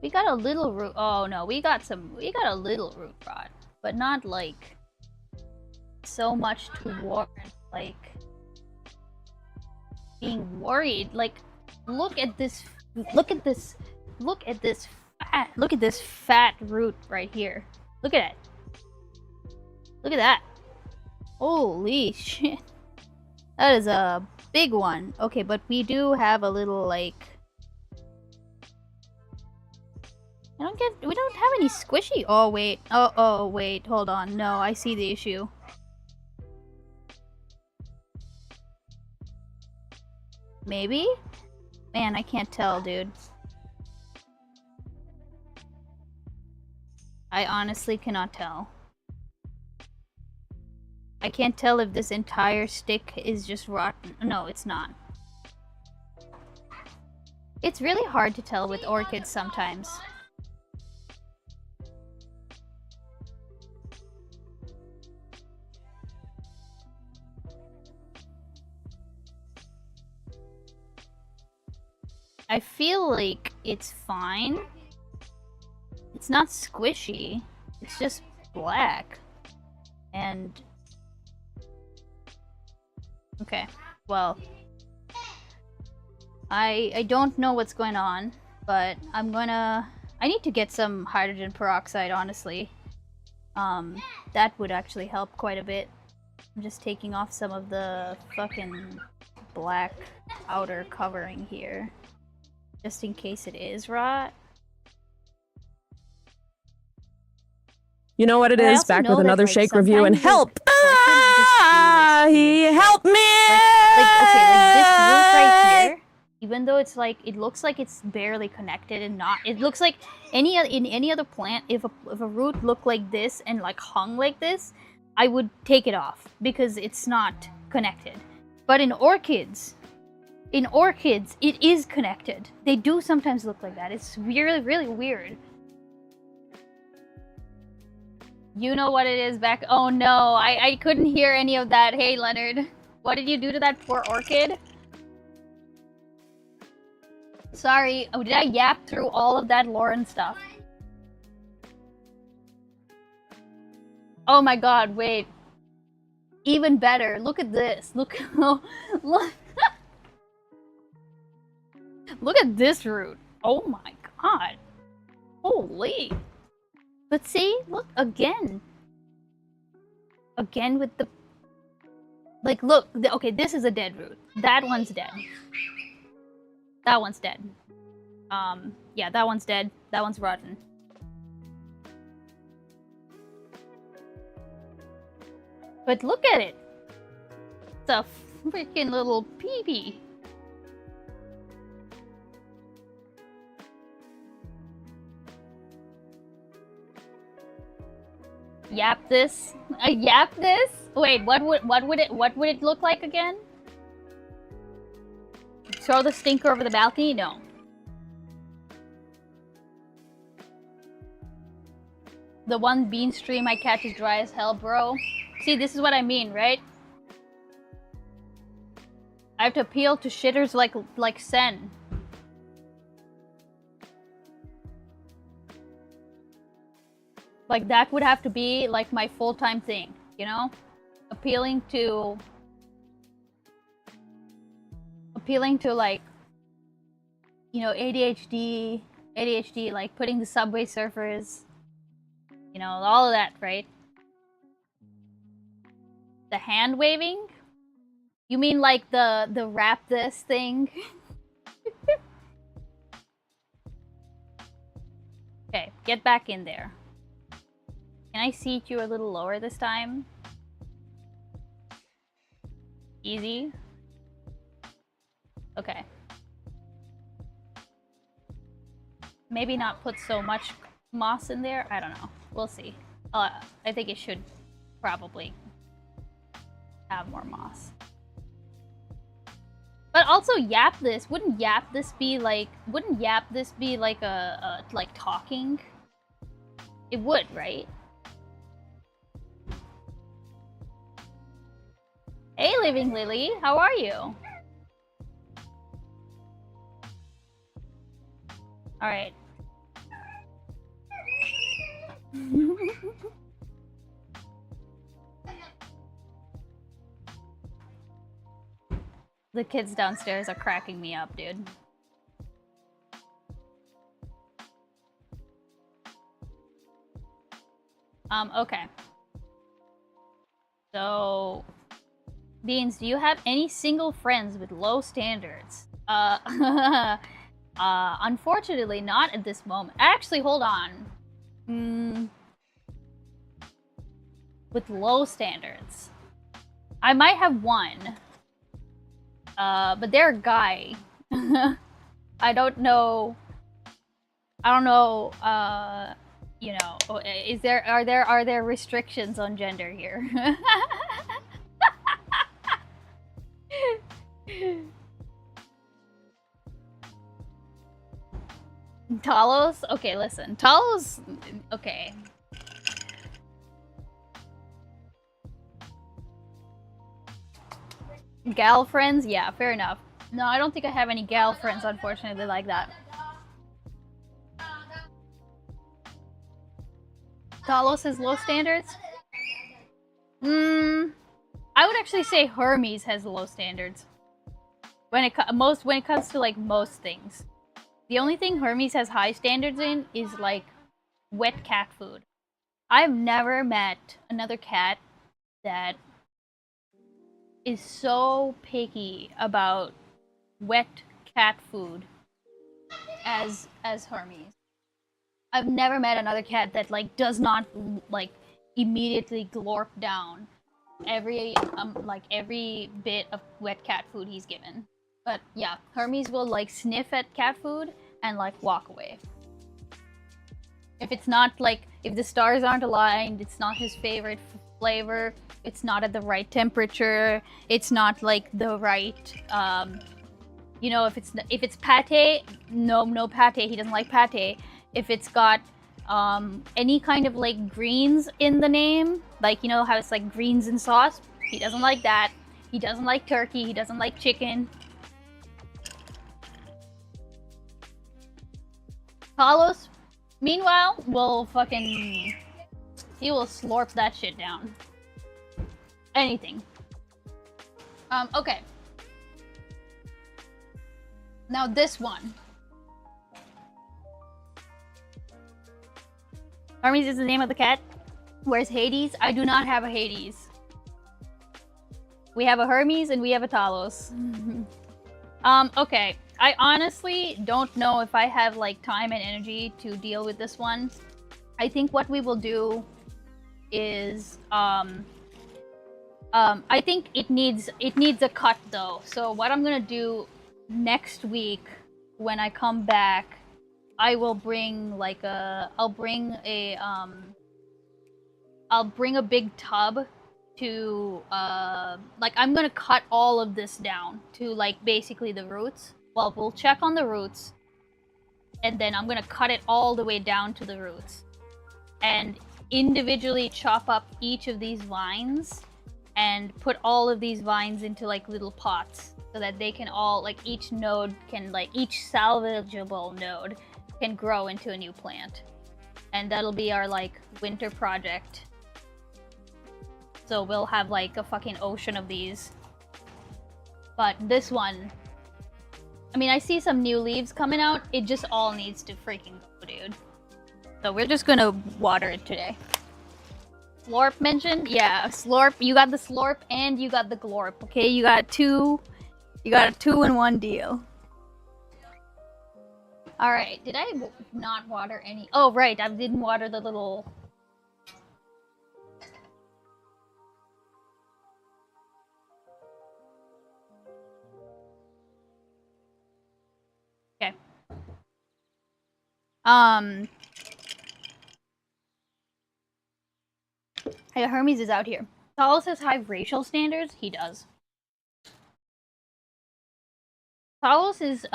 We got a little root... Oh, no. We got a little root rot. But not, like... so much to warrant, like... being worried. Like, look at this Ah, look at this fat root right here. Look at it. Look at that. Holy shit. That is a big one. Okay, but we do have a little, like... we don't have any squishy. Oh, wait. Oh, wait. Hold on. No, I see the issue. Maybe? Man, I can't tell, dude. I honestly cannot tell. I can't tell if this entire stick is just rotten. No, it's not. It's really hard to tell with orchids sometimes. I feel like it's fine. It's not squishy. It's just black. And... okay, well... I don't know what's going on, but I'm gonna... I need to get some hydrogen peroxide, honestly. That would actually help quite a bit. I'm just taking off some of the fucking black outer covering here. Just in case it is rot. You know what it But I is? also Back know with that, another like, shake review and sometimes help! those orchids just do, like, He weird help me! like this root right here, even though it's like, it looks like it's barely connected and not, it looks like in any other plant, if a root looked like this and like hung like this, I would take it off because it's not connected. But in orchids, it is connected. They do sometimes look like that. It's really, really weird. You know what it is back. Oh no, I couldn't hear any of that. Hey Leonard, what did you do to that poor orchid? Sorry, oh, did I yap through all of that Lauren stuff? Oh my god, wait. Even better, look at this. Look, look. Look at this root. Oh my god. Holy. But see, look, again. Again with the... like, look. Okay, this is a dead root. That one's dead. That one's dead. Yeah, that one's dead. That one's rotten. But look at it. It's a freaking little peepee. Yap this? Yap this? Wait, what would it look like again? Throw the stinker over the balcony? No. The one bean stream I catch is dry as hell, bro. See, this is what I mean, right? I have to appeal to shitters like Sen. Like, that would have to be, like, my full-time thing, you know? Appealing to, like, you know, ADHD, like, putting the Subway Surfers, you know, all of that, right? The hand waving? You mean, like, the wrap this thing? Okay, get back in there. Can I seat you a little lower this time? Easy. Okay. Maybe not put so much moss in there. I don't know. We'll see. I think it should probably have more moss. But also yap this. Wouldn't yap this be like a like talking? It would, right? Hey, Living Lily, how are you? Alright. The kids downstairs are cracking me up, dude. Okay. So, Beans, do you have any single friends with low standards? Unfortunately, not at this moment. Actually, hold on. With low standards. I might have one. But they're a guy. I don't know. You know, are there restrictions on gender here? Talos? Okay, listen. Talos, okay. Gal friends? Yeah, fair enough. No, I don't think I have any gal friends, unfortunately, like that. Talos has low standards? I would actually say Hermes has low standards. When it comes to like most things. The only thing Hermes has high standards in is like wet cat food. I've never met another cat that is so picky about wet cat food as Hermes. I've never met another cat that like does not like immediately glorp down every bit of wet cat food he's given. But yeah, Hermes will like sniff at cat food and like walk away. If it's not like, if the stars aren't aligned, it's not his favorite flavor, it's not at the right temperature, it's not like the right you know, if it's pate, no pate, he doesn't like pate. If it's got any kind of like greens in the name, like, you know how it's like greens and sauce, he doesn't like that. He doesn't like turkey, he doesn't like chicken. Carlos, meanwhile, will fucking, he will slurp that shit down. Anything. Okay. Now this one. Hermes is the name of the cat. Where's Hades? I do not have a Hades. We have a Hermes and we have a Talos. Okay. I honestly don't know if I have like time and energy to deal with this one. I think what we will do is I think it needs a cut though. So what I'm gonna do next week when I come back, I will bring like I'll bring a big tub to like, I'm gonna cut all of this down to like basically the roots. Well, we'll check on the roots and then I'm gonna cut it all the way down to the roots and individually chop up each of these vines and put all of these vines into like little pots so that they can all, like, each node can, like, each salvageable node can grow into a new plant. And that'll be our like winter project. So we'll have like a fucking ocean of these. But this one, I mean, I see some new leaves coming out. It just all needs to freaking go, dude. So we're just gonna water it today. Slorp mentioned? Yeah, slorp. You got the slorp and you got the glorp, okay? You got a 2-in-1 deal. Alright, did I not water any? Oh, right, I didn't water the little... Okay. Hey, Hermes is out here. Talos has high racial standards? He does. Talos is,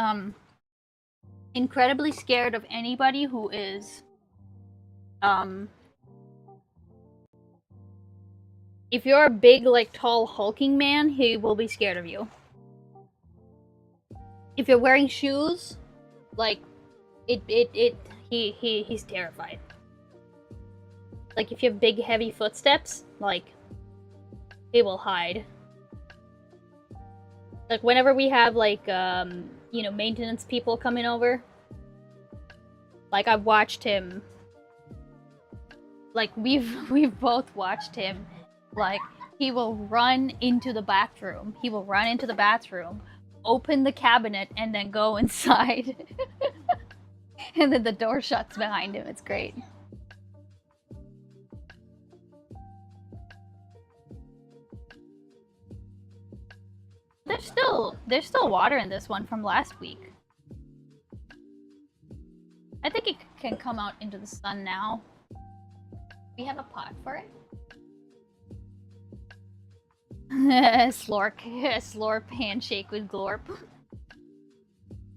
incredibly scared of anybody who is, if you're a big, like, tall, hulking man, he will be scared of you. If you're wearing shoes, like, he's terrified. Like, if you have big, heavy footsteps, like, he will hide. Like, whenever we have, like, you know, maintenance people coming over, like, I've watched him like we've both watched him. Like he will run into the bathroom. He will run into the bathroom, open the cabinet, and then go inside. And then the door shuts behind him. It's great. There's still water in this one from last week. I think it can come out into the sun now. We have a pot for it. Slorp handshake with Glorp.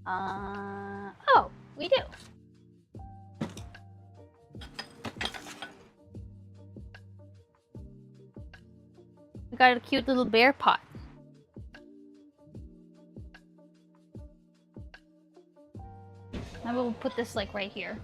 Oh, we do. We got a cute little bear pot. Maybe we'll put this like right here.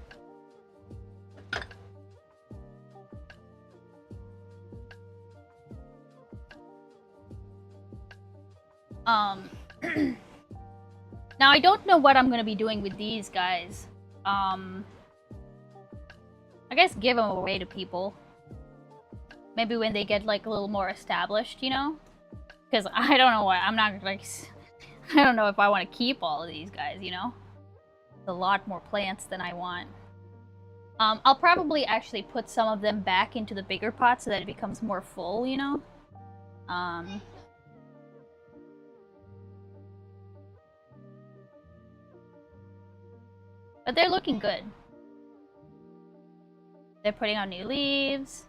Now I don't know what I'm gonna be doing with these guys. I guess give them away to people. Maybe when they get like a little more established, you know? Because I don't know why. I'm not like... I don't know if I want to keep all of these guys, you know? A lot more plants than I want. I'll probably actually put some of them back into the bigger pot so that it becomes more full, you know? But they're looking good. They're putting on new leaves.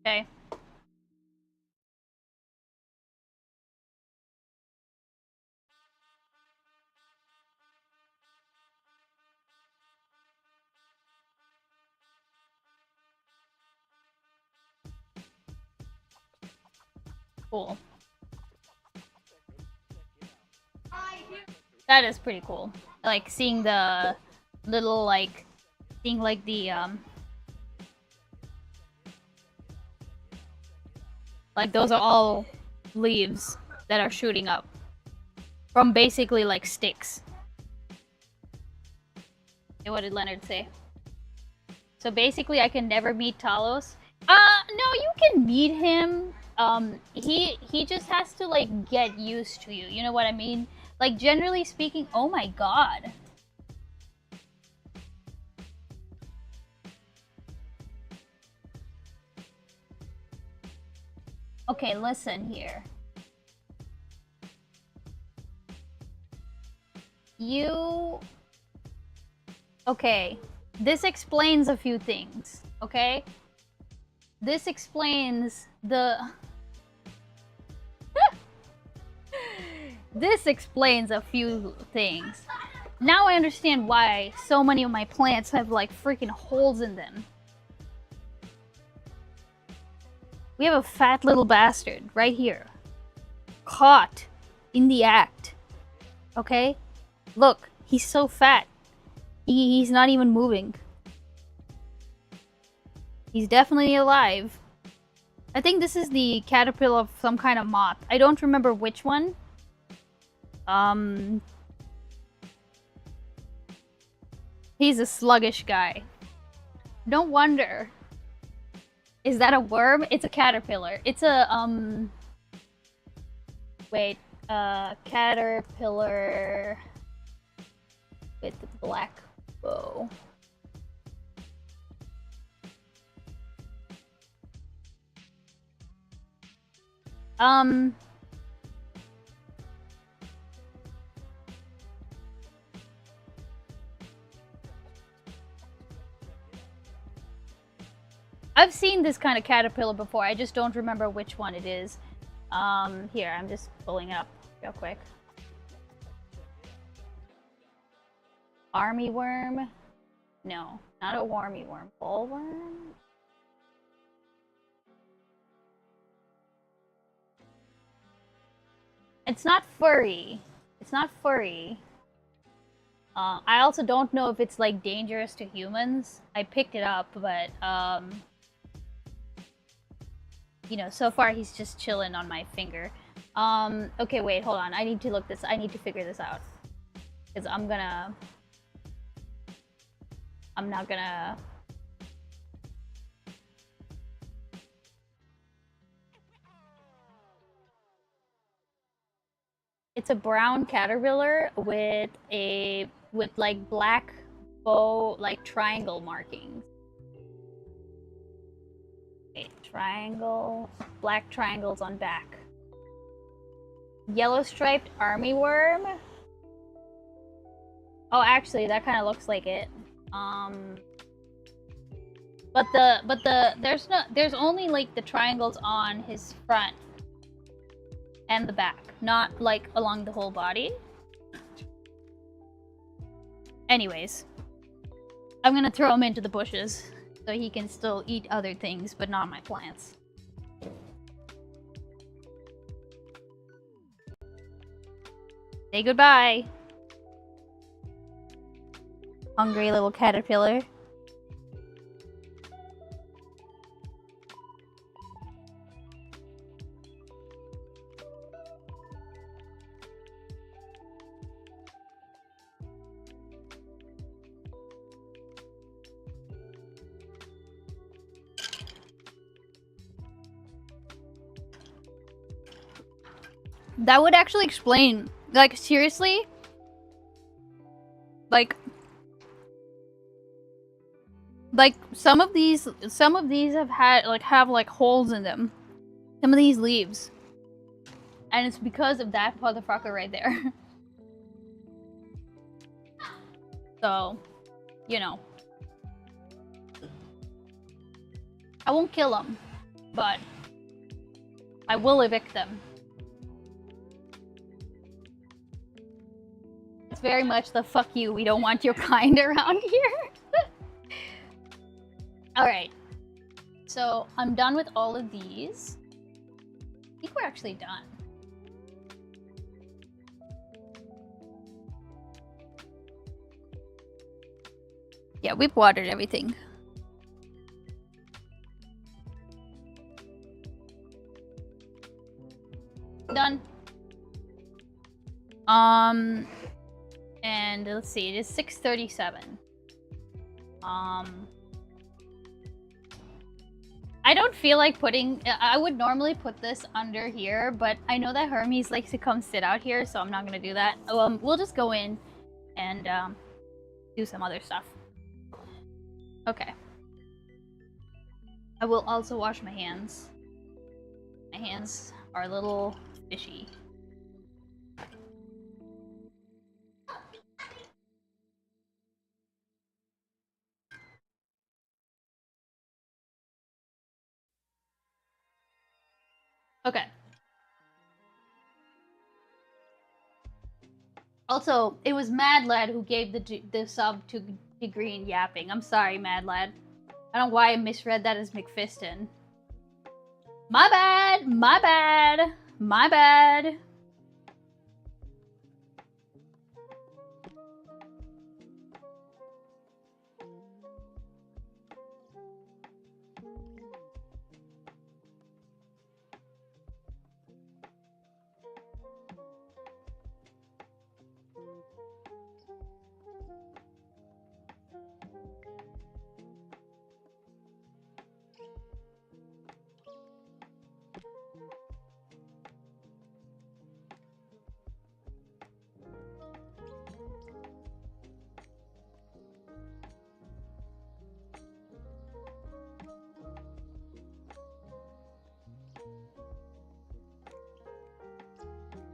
Okay. Cool. That is pretty cool. Like seeing the little like seeing like the like those are all leaves that are shooting up from basically like sticks. Okay, what did Leonard say? So basically I can never meet Talos. No, you can meet him. He just has to like get used to you. You know what I mean? Like generally speaking, oh my god. Okay, listen here. Okay, this explains a few things, okay? This explains the... This explains a few things. Now I understand why so many of my plants have like freaking holes in them. We have a fat little bastard right here. Caught in the act. Okay? Look, he's so fat. He's not even moving. He's definitely alive. I think this is the caterpillar of some kind of moth. I don't remember which one. He's a sluggish guy. No wonder. Is that a worm? It's a caterpillar. It's a, wait, caterpillar with the black bow. I've seen this kind of caterpillar before, I just don't remember which one it is. Here, I'm just pulling it up real quick. Army worm? No, not a wormy worm. Bullworm? It's not furry. It's not furry. I also don't know if it's like dangerous to humans. I picked it up, but you know, so far he's just chilling on my finger. Okay, wait, hold on. I need to figure this out. Because I'm not gonna... It's a brown caterpillar with like black bow, like triangle markings. Okay, triangle, black triangles on back. Yellow striped army worm. Oh, actually, that kind of looks like it. But there's only like the triangles on his front and the back, not like along the whole body. Anyways, I'm gonna throw him into the bushes so he can still eat other things, but not my plants. Say goodbye, hungry little caterpillar. That would actually explain, like, seriously, like some of these have like holes in them. Some of these leaves, and it's because of that motherfucker right there. So, you know, I won't kill them, but I will evict them. It's very much the fuck you, we don't want your kind around here. Alright. So, I'm done with all of these. I think we're actually done. Yeah, we've watered everything. Done. And let's see, it is 6:37. I don't feel like putting... I would normally put this under here, but I know that Hermes likes to come sit out here, so I'm not gonna do that. We'll just go in and do some other stuff. Okay. I will also wash my hands. My hands are a little fishy. Okay. Also, it was Mad Lad who gave the sub to Green yapping. I'm sorry, Mad Lad. I don't know why I misread that as McFiston. My bad! My bad! My bad!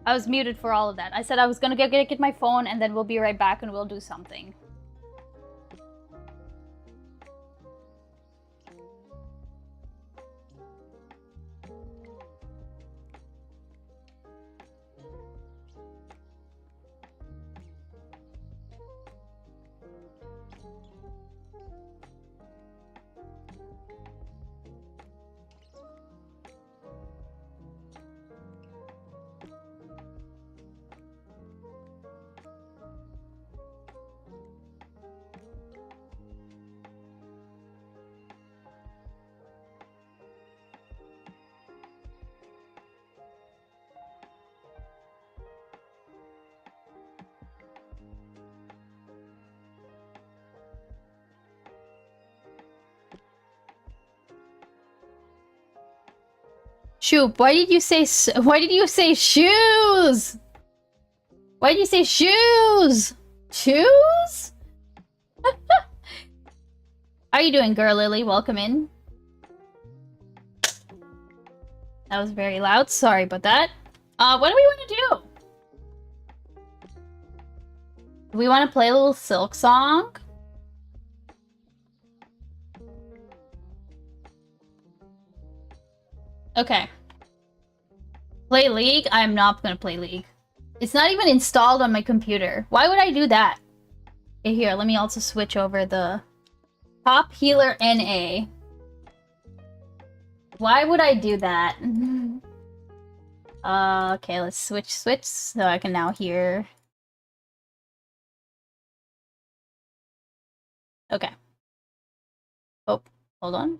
I was muted for all of that. I said I was gonna get my phone and then we'll be right back and we'll do something. Shoop, why did you say shoes? Why did you say shoes? Shoes? How you doing, girl Lily? Welcome in. That was very loud. Sorry about that. What do we want to do? Do we want to play a little Silk song? Okay. Play League? I'm not gonna play League. It's not even installed on my computer. Why would I do that? Okay, here, let me also switch over the Top Healer NA. Why would I do that? Okay, let's switch so I can now hear. Okay. Oh, hold on.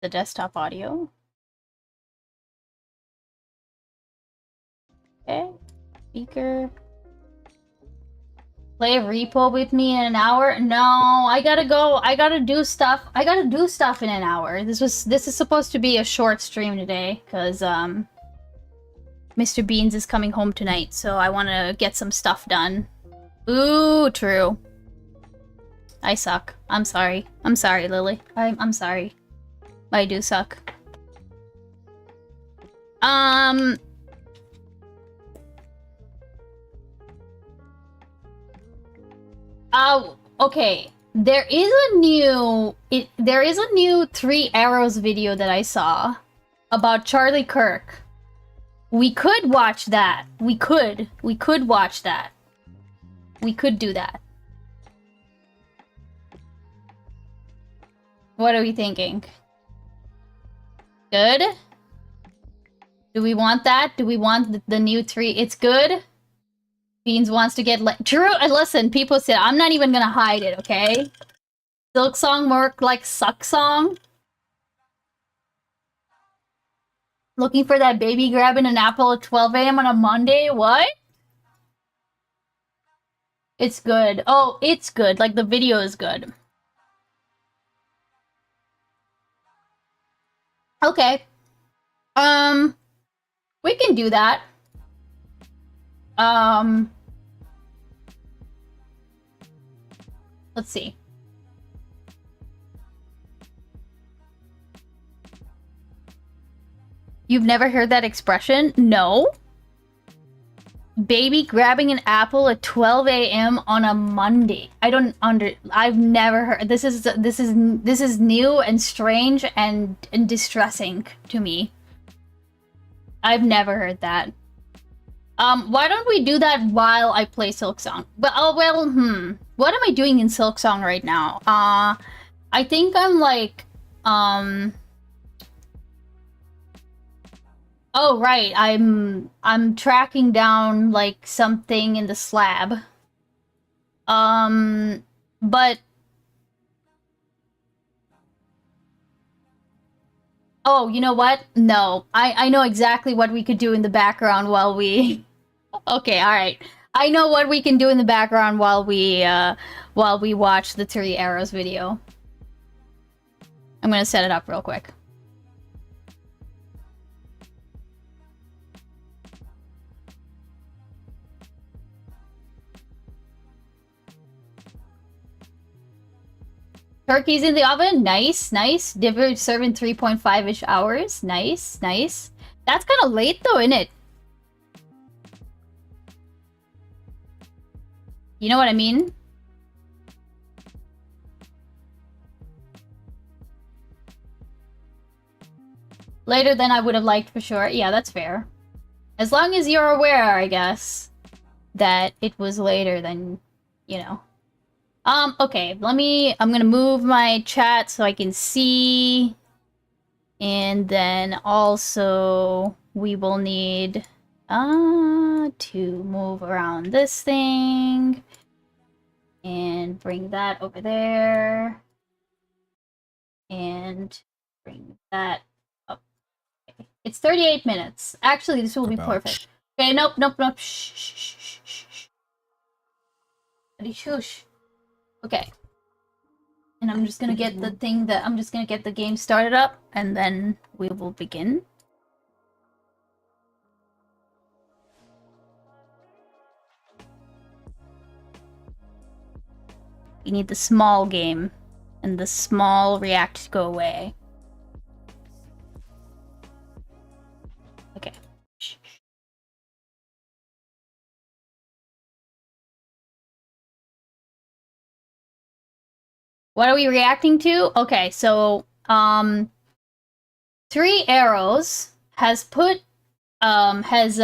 The desktop audio. Okay. Speaker. Play repo with me in an hour? No, I gotta go. I gotta do stuff. I gotta do stuff in an hour. This is supposed to be a short stream today, because Mr. Beans is coming home tonight, so I wanna get some stuff done. Ooh, true. I suck. I'm sorry. I'm sorry, Lily. I'm sorry. I do suck. Oh, okay. There is a new 3 Arrows video that I saw about Charlie Kirk. We could watch that. We could watch that. We could do that. What are we thinking? Good? Do we want that? Do we want the new 3? It's good? Beans wants to get True, listen, people said, I'm not even gonna hide it, okay? Silk song more like suck song. Looking for that baby grabbing an apple at 12 a.m. on a Monday? What? It's good. Oh, it's good. Like, the video is good. Okay. We can do that. Let's see. You've never heard that expression? No. Baby grabbing an apple at 12 a.m. on a Monday. I've never heard. This is new and strange and distressing to me. I've never heard that. Why don't we do that while I play Silk Song? But what am I doing in Silk Song right now? I think I'm like, oh right, I'm tracking down like something in the slab. But oh, you know what? No, I know exactly what we could do in the background while we. Okay, all right. I know what we can do in the background while we watch the 3 Arrows video. I'm gonna set it up real quick. Turkey's in the oven. Nice, nice. Dinner served in 3.5-ish hours. Nice, nice. That's kind of late though, isn't it? You know what I mean? Later than I would have liked for sure. Yeah, that's fair. As long as you're aware, I guess, that it was later than, you know. Okay, I'm gonna move my chat so I can see. And then also, we will need, to move around this thing. And bring that over there. And bring that up. Okay. It's 38 minutes. Actually, this will be perfect. Okay, nope. Shh. Shush. Okay. And I'm just gonna get the thing that I'm just gonna get the game started up, and then we will begin. You need the small game, and the small react to go away. Okay. Shh. What are we reacting to? Okay, so 3 Arrows has put has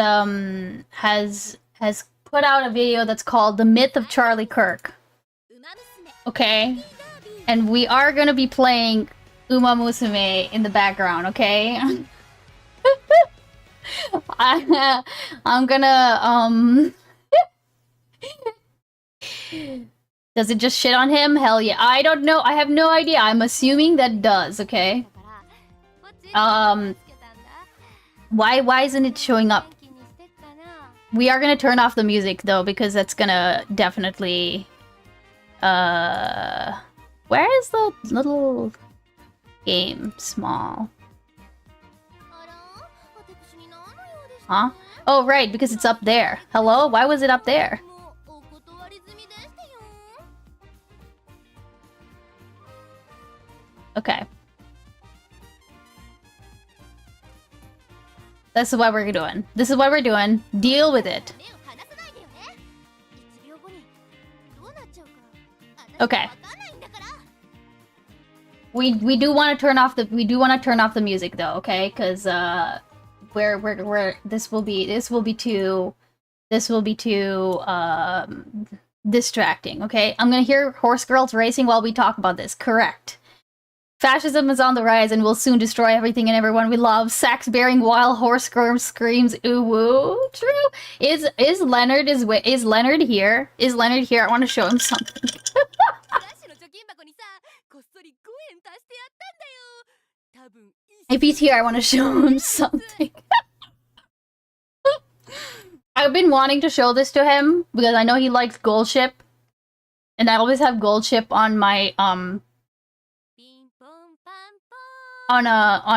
put out a video that's called The Myth of Charlie Kirk. Okay? And we are gonna be playing Uma Musume in the background, okay? I'm gonna Does it just shit on him? Hell yeah. I don't know. I have no idea. I'm assuming that does, okay? Why isn't it showing up? We are gonna turn off the music though, because that's gonna definitely where is the little game? Small. Huh? Oh right, because it's up there. Hello? Why was it up there? Okay. This is what we're doing. This is what we're doing. Deal with it. Okay. We do want to turn off the music though, okay? Because we're this will be too distracting, okay? I'm gonna hear horse girls racing while we talk about this. Correct. Fascism is on the rise and will soon destroy everything and everyone we love. Sacks bearing wild horse screams ooh woo. True. Is Leonard here? Is Leonard here? I want to show him something. If he's here, I want to show him something. I've been wanting to show this to him because I know he likes Gold Ship, and I always have Gold Ship on my on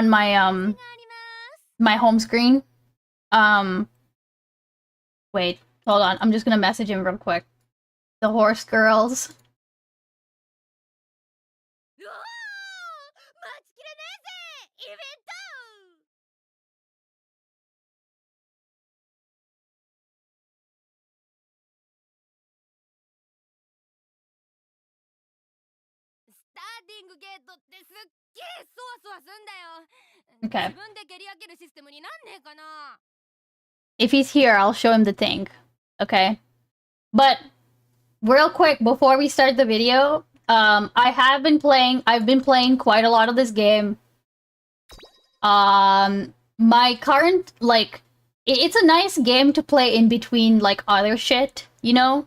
my my home screen. Wait, hold on. I'm just gonna message him real quick. The horse girls. Okay. If he's here, I'll show him the thing. Okay? But real quick before we start the video, I've been playing quite a lot of this game. My current it's a nice game to play in between like other shit, you know?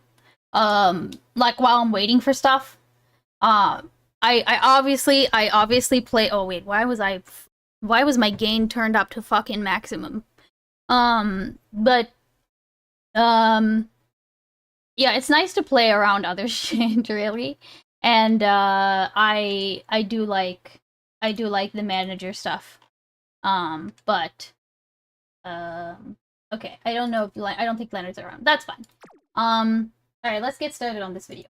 Like while I'm waiting for stuff. I obviously play. Oh wait, why was my gain turned up to fucking maximum? But yeah, it's nice to play around other shit, really. And I do like the manager stuff. But okay, I don't know if I don't think Leonard's around. That's fine. All right, let's get started on this video.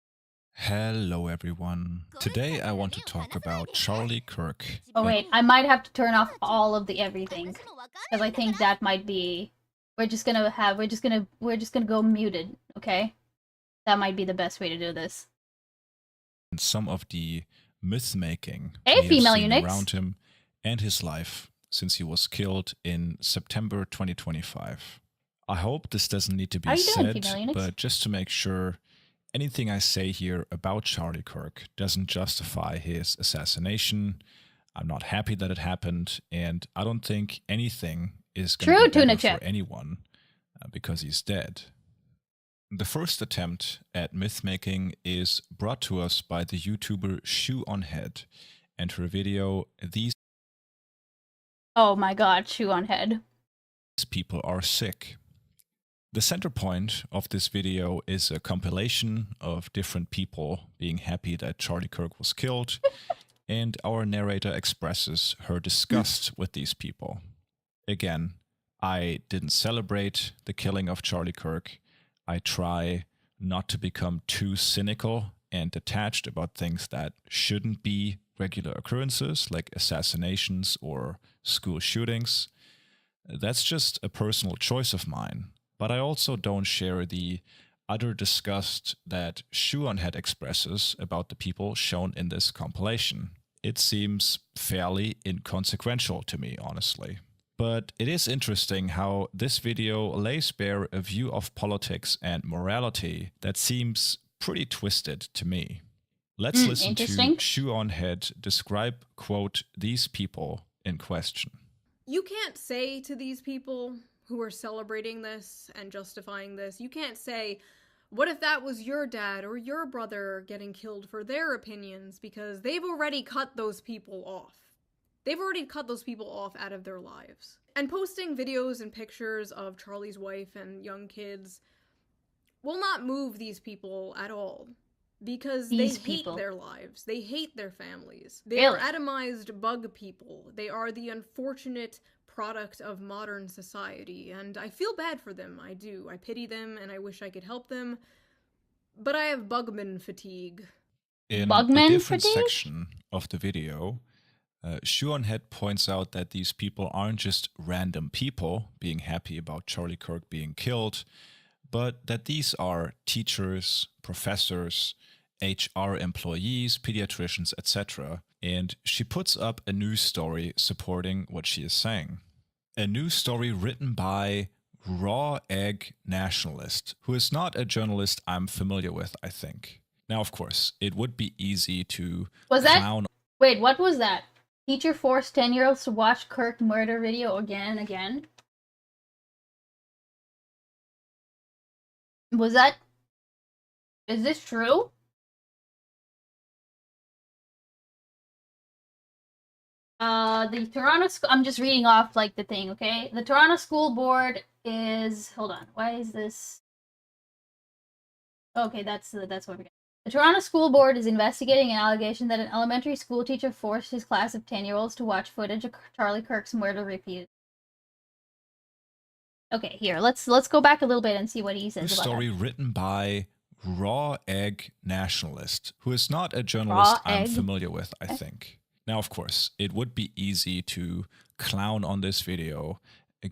Hello everyone. Today I want to talk about Charlie Kirk. Oh wait, I might have to turn off all of the everything because I think that might be. We're just gonna go muted. Okay, that might be the best way to do this. And some of the myth making hey, female eunuchs around him and his life since he was killed in September 2025. I hope this doesn't need to be said, but just to make sure. Anything I say here about Charlie Kirk doesn't justify his assassination. I'm not happy that it happened, and I don't think anything is going to be better for anyone because he's dead. The first attempt at myth-making is brought to us by the YouTuber Shoe on Head, and her video, These Oh my god, Shoe on Head. People Are Sick. The center point of this video is a compilation of different people being happy that Charlie Kirk was killed, and our narrator expresses her disgust with these people. Again, I didn't celebrate the killing of Charlie Kirk. I try not to become too cynical and detached about things that shouldn't be regular occurrences, like assassinations or school shootings. That's just a personal choice of mine. But I also don't share the utter disgust that Shuonhead expresses about the people shown in this compilation. It seems fairly inconsequential to me, honestly. But it is interesting how this video lays bare a view of politics and morality that seems pretty twisted to me. Let's listen to Shuonhead describe, quote, these people in question. You can't say to these people who are celebrating this and justifying this, you can't say, what if that was your dad or your brother getting killed for their opinions, because they've already cut those people off. They've already cut those people off out of their lives. And posting videos and pictures of Charlie's wife and young kids will not move these people at all. Because they hate their lives. They hate their families. They are atomized bug people. They are the unfortunate product of modern society. And I feel bad for them. I do. I pity them and I wish I could help them. But I have bugman fatigue. In a different section of the video, Shuonhead points out that these people aren't just random people being happy about Charlie Kirk being killed, but that these are teachers, professors, HR employees, pediatricians, etc. And she puts up a news story supporting what she is saying. A news story written by Raw Egg Nationalist, who is not a journalist I'm familiar with, I think. Now, of course, it would be easy to clown... Wait, what was that? Teacher forced 10-year-olds to watch Kirk murder video again and again? Was that... Is this true? The Toronto... I'm just reading off, like, the thing, okay? The Toronto School Board is... Hold on. Why is this... Okay, that's what we're getting. The Toronto School Board is investigating an allegation that an elementary school teacher forced his class of 10-year-olds to watch footage of Charlie Kirk's murder repeated. Okay, here, let's go back a little bit and see what he says about that. Story written by Raw Egg Nationalist, who is not a journalist I'm familiar with, I think. Now, of course, it would be easy to clown on this video,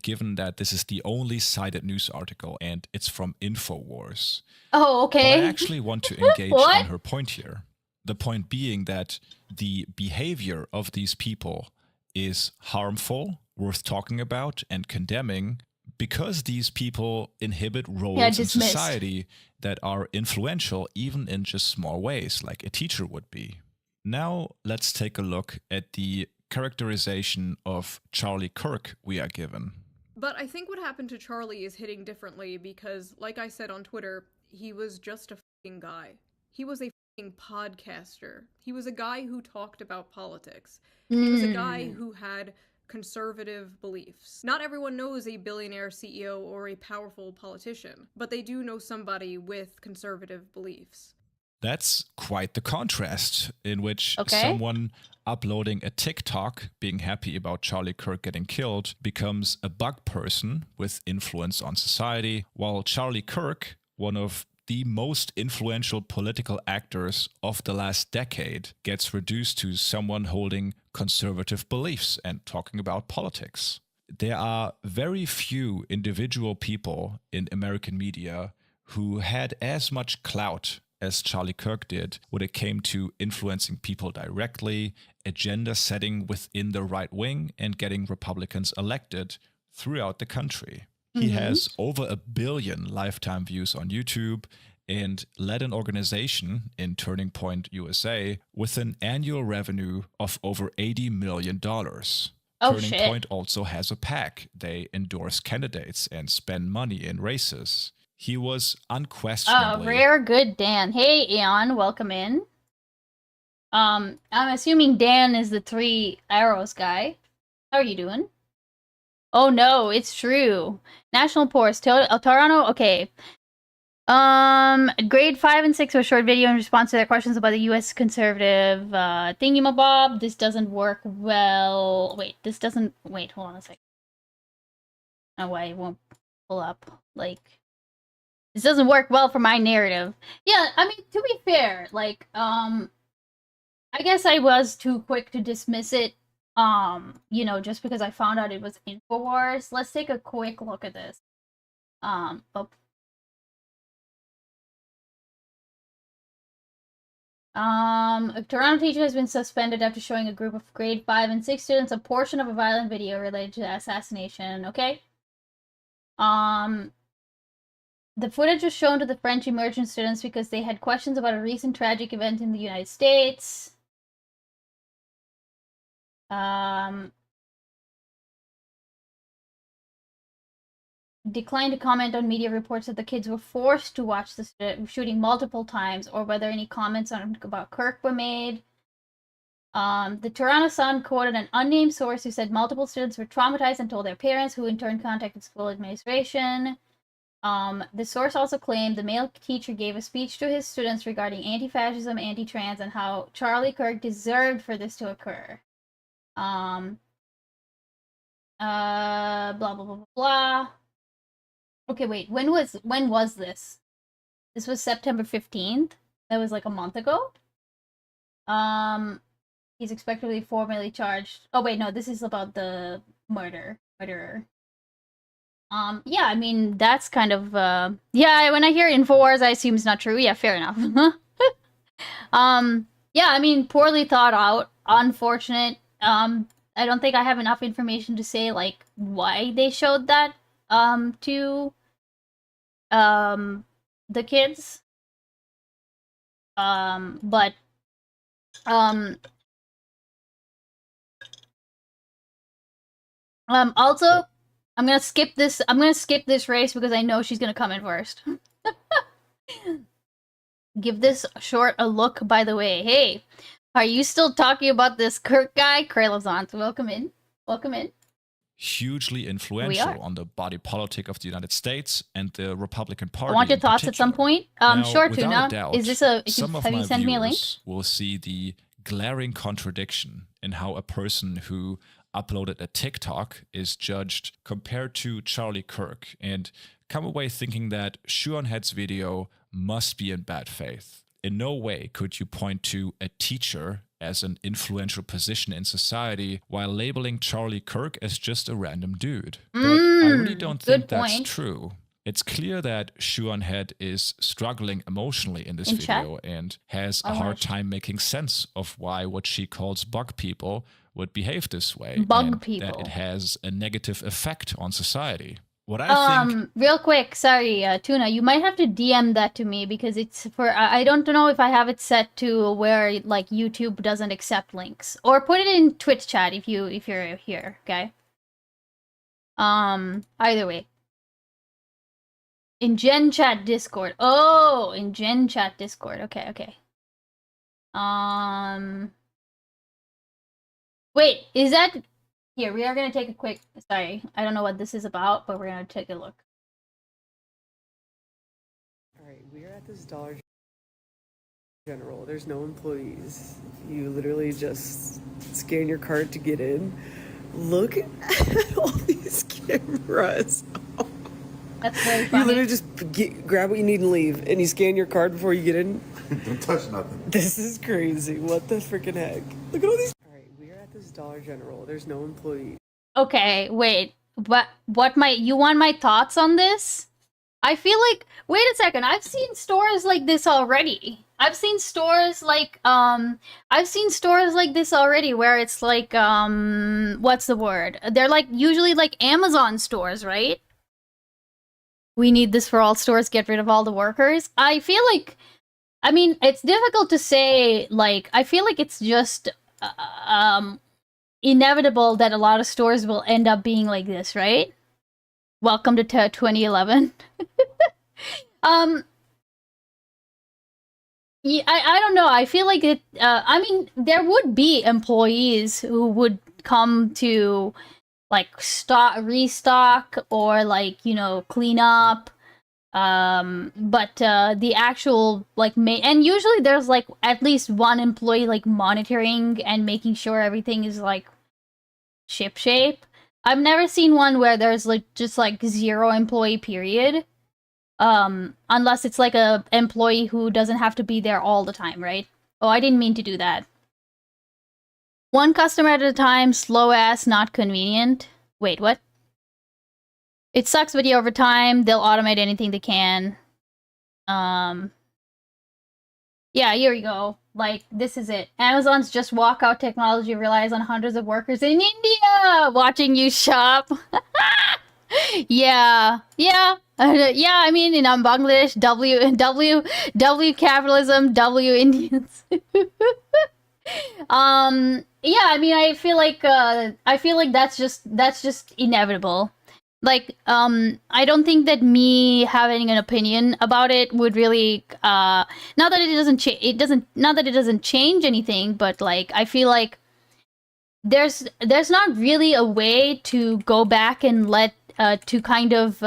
given that this is the only cited news article and it's from InfoWars. Oh, okay. But I actually want to engage on her point here. The point being that the behavior of these people is harmful, worth talking about and condemning, because these people inhibit roles in society that are influential even in just small ways, like a teacher would be. Now let's take a look at the characterization of Charlie Kirk we are given. But I think what happened to Charlie is hitting differently because, like I said on Twitter, he was just a fucking guy. He was a fucking podcaster. He was a guy who talked about politics. He was a guy who had conservative beliefs. Not everyone knows a billionaire CEO or a powerful politician, but they do know somebody with conservative beliefs. That's quite the contrast, in which someone uploading a TikTok, being happy about Charlie Kirk getting killed, becomes a bug person with influence on society, while Charlie Kirk, one of the most influential political actors of the last decade, gets reduced to someone holding conservative beliefs and talking about politics. There are very few individual people in American media who had as much clout as Charlie Kirk did when it came to influencing people directly, agenda setting within the right wing, and getting Republicans elected throughout the country. He has over 1 billion lifetime views on YouTube and led an organization in Turning Point USA with an annual revenue of over $80 million. Turning Point also has a PAC. They endorse candidates and spend money in races. He was unquestionably... Rare good Dan. Hey, Eon, welcome in. I'm assuming Dan is the 3 arrows guy. How are you doing? Oh no, it's true. National Post, Toronto. Okay. Grade 5 and 6 were short video in response to their questions about the U.S. conservative thingamabob. This doesn't work well. Wait, this doesn't. Wait, hold on a second. Oh, why it won't pull up? Like, this doesn't work well for my narrative. Yeah, I mean, to be fair, like, I guess I was too quick to dismiss it. You know, just because I found out it was Infowars. Let's take a quick look at this. Oh. A Toronto teacher has been suspended after showing a group of grade 5 and 6 students a portion of a violent video related to the assassination, okay? The footage was shown to the French immersion students because they had questions about a recent tragic event in the United States. Declined to comment on media reports that the kids were forced to watch the shooting multiple times or whether any comments about Kirk were made. The Toronto Sun quoted an unnamed source who said multiple students were traumatized and told their parents, who in turn contacted school administration. The source also claimed the male teacher gave a speech to his students regarding anti-fascism, anti-trans, and how Charlie Kirk deserved for this to occur. Blah, blah, blah, blah, blah. Okay, wait, when was this? This was September 15th? That was like a month ago? He's expected to be formally charged. Oh wait, no, this is about the murderer. Yeah, I mean, that's kind of, yeah, when I hear Infowars, I assume it's not true. Yeah, fair enough. Yeah, I mean, poorly thought out, unfortunate. I don't think I have enough information to say, like, why they showed that, to, the kids. But, also, I'm gonna skip this race because I know she's gonna come in first. Give this short a look, by the way. Hey, are you still talking about this Kirk guy? Kralazant, welcome in. Welcome in. Hugely influential on the body politic of the United States and the Republican Party. I want your thoughts at some point. Now, sure, Tuna. Doubt, is this a? Have you sent me a link? Will see the glaring contradiction in how a person who uploaded a TikTok is judged compared to Charlie Kirk, and come away thinking that Shuonhead's video must be in bad faith. In no way could you point to a teacher as an influential position in society while labeling Charlie Kirk as just a random dude. But I really don't think that's true. It's clear that Shuonhead is struggling emotionally in this video and has a hard time making sense of why what she calls bug people would behave this way. That it has a negative effect on society. What I think... real quick, sorry, Tuna, you might have to DM that to me because it's for... I don't know if I have it set to where, like, YouTube doesn't accept links. Or put it in Twitch chat if you're here, okay? Either way. In Gen Chat Discord. Oh, in Gen Chat Discord. Okay. Wait, is that... Here, we are going to take a quick... Sorry, I don't know what this is about, but we're going to take a look. Alright, we're at this Dollar General. There's no employees. You literally just scan your card to get in. Look at all these cameras. That's very funny. You literally just grab what you need and leave, and you scan your card before you get in. Don't touch nothing. This is crazy. What the freaking heck? Look at all these... This Dollar General. There's no employees. Okay, wait. But you want my thoughts on this? I feel like, wait a second, I've seen stores like this already. I've seen stores like this already where it's like, what's the word? They're like usually like Amazon stores, right? We need this for all stores, get rid of all the workers. I feel like, I mean, it's difficult to say, like, I feel like it's just, inevitable that a lot of stores will end up being like this, right? Welcome to 2011. Yeah, I don't know. I feel like it. I mean, there would be employees who would come to, like restock or like, you know, clean up. But the actual like and usually there's like at least one employee like monitoring and making sure everything is like ship shape. I've never seen one where there's like just like 0 employee period. Unless it's like a employee who doesn't have to be there all the time, right? Oh, I didn't mean to do that. One customer at a time, slow ass, not convenient. Wait, what? It sucks, but over time, they'll automate anything they can. Yeah, here we go. Like, this is it. Amazon's just walkout technology relies on hundreds of workers in India watching you shop. Yeah. Yeah, I mean, in Bangladesh, W capitalism, W Indians. Yeah, I mean, I feel like that's just inevitable. Like, I don't think that me having an opinion about it would really, not that it doesn't change anything, but like, I feel like there's not really a way to go back and let, to kind of,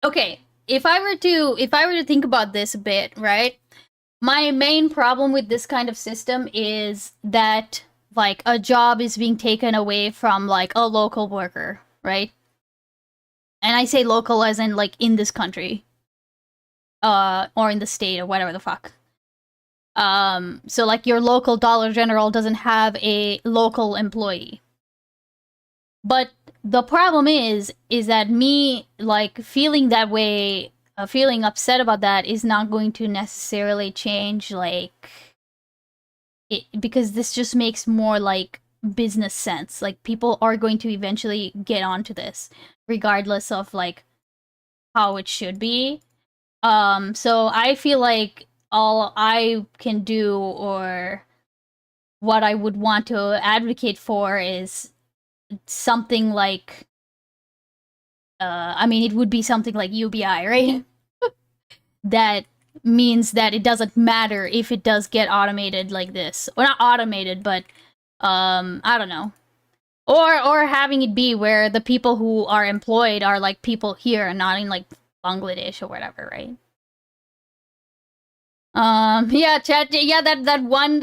okay, if I were to think about this a bit, right? My main problem with this kind of system is that like a job is being taken away from like a local worker, right? And I say local as in like in this country. Or in the state or whatever the fuck. So like your local Dollar General doesn't have a local employee. But the problem is that me like feeling that way, feeling upset about that is not going to necessarily change like it, because this just makes more like business sense. Like people are going to eventually get onto this regardless of like how it should be. So I feel like all I can do or what I would want to advocate for is something like I mean, it would be something like UBI, right? That means that it doesn't matter if it does get automated like this. Or not automated, but I don't know. Or having it be where the people who are employed are like people here and not in like Bangladesh or whatever, right? Yeah, chat. Yeah, that one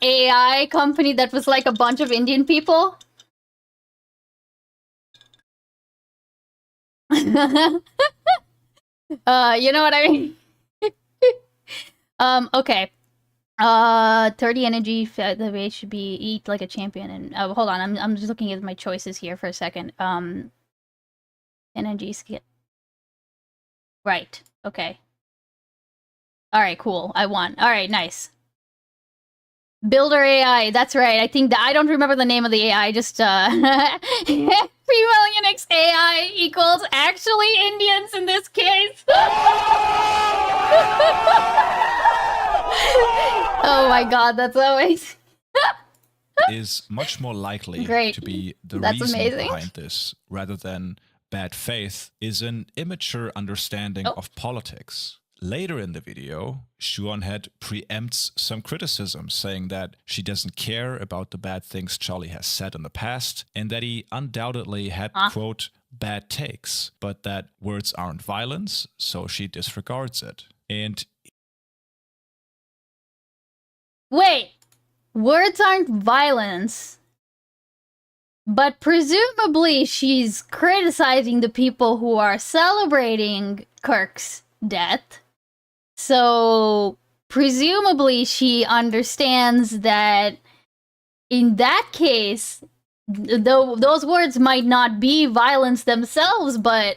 AI company that was like a bunch of Indian people. You know what I mean? Okay. 30 energy. The way should be eat like a champion. And hold on, I'm just looking at my choices here for a second. Energy skill. Right. Okay. All right. Cool. I won. All right. Nice. Builder AI. That's right. I think that I don't remember the name of the AI. Just female Unix AI equals actually Indians in this case. Oh my god, that's always is much more likely Great. to be the That's reason amazing. behind this rather than bad faith is an immature understanding of politics. Later in the video, Shuonhead preempts some criticism, saying that she doesn't care about the bad things Charlie has said in the past, and that he undoubtedly had, quote, bad takes, but that words aren't violence, so she disregards it. And wait, words aren't violence, but presumably she's criticizing the people who are celebrating Kirk's death. So presumably she understands that in that case, though those words might not be violence themselves, but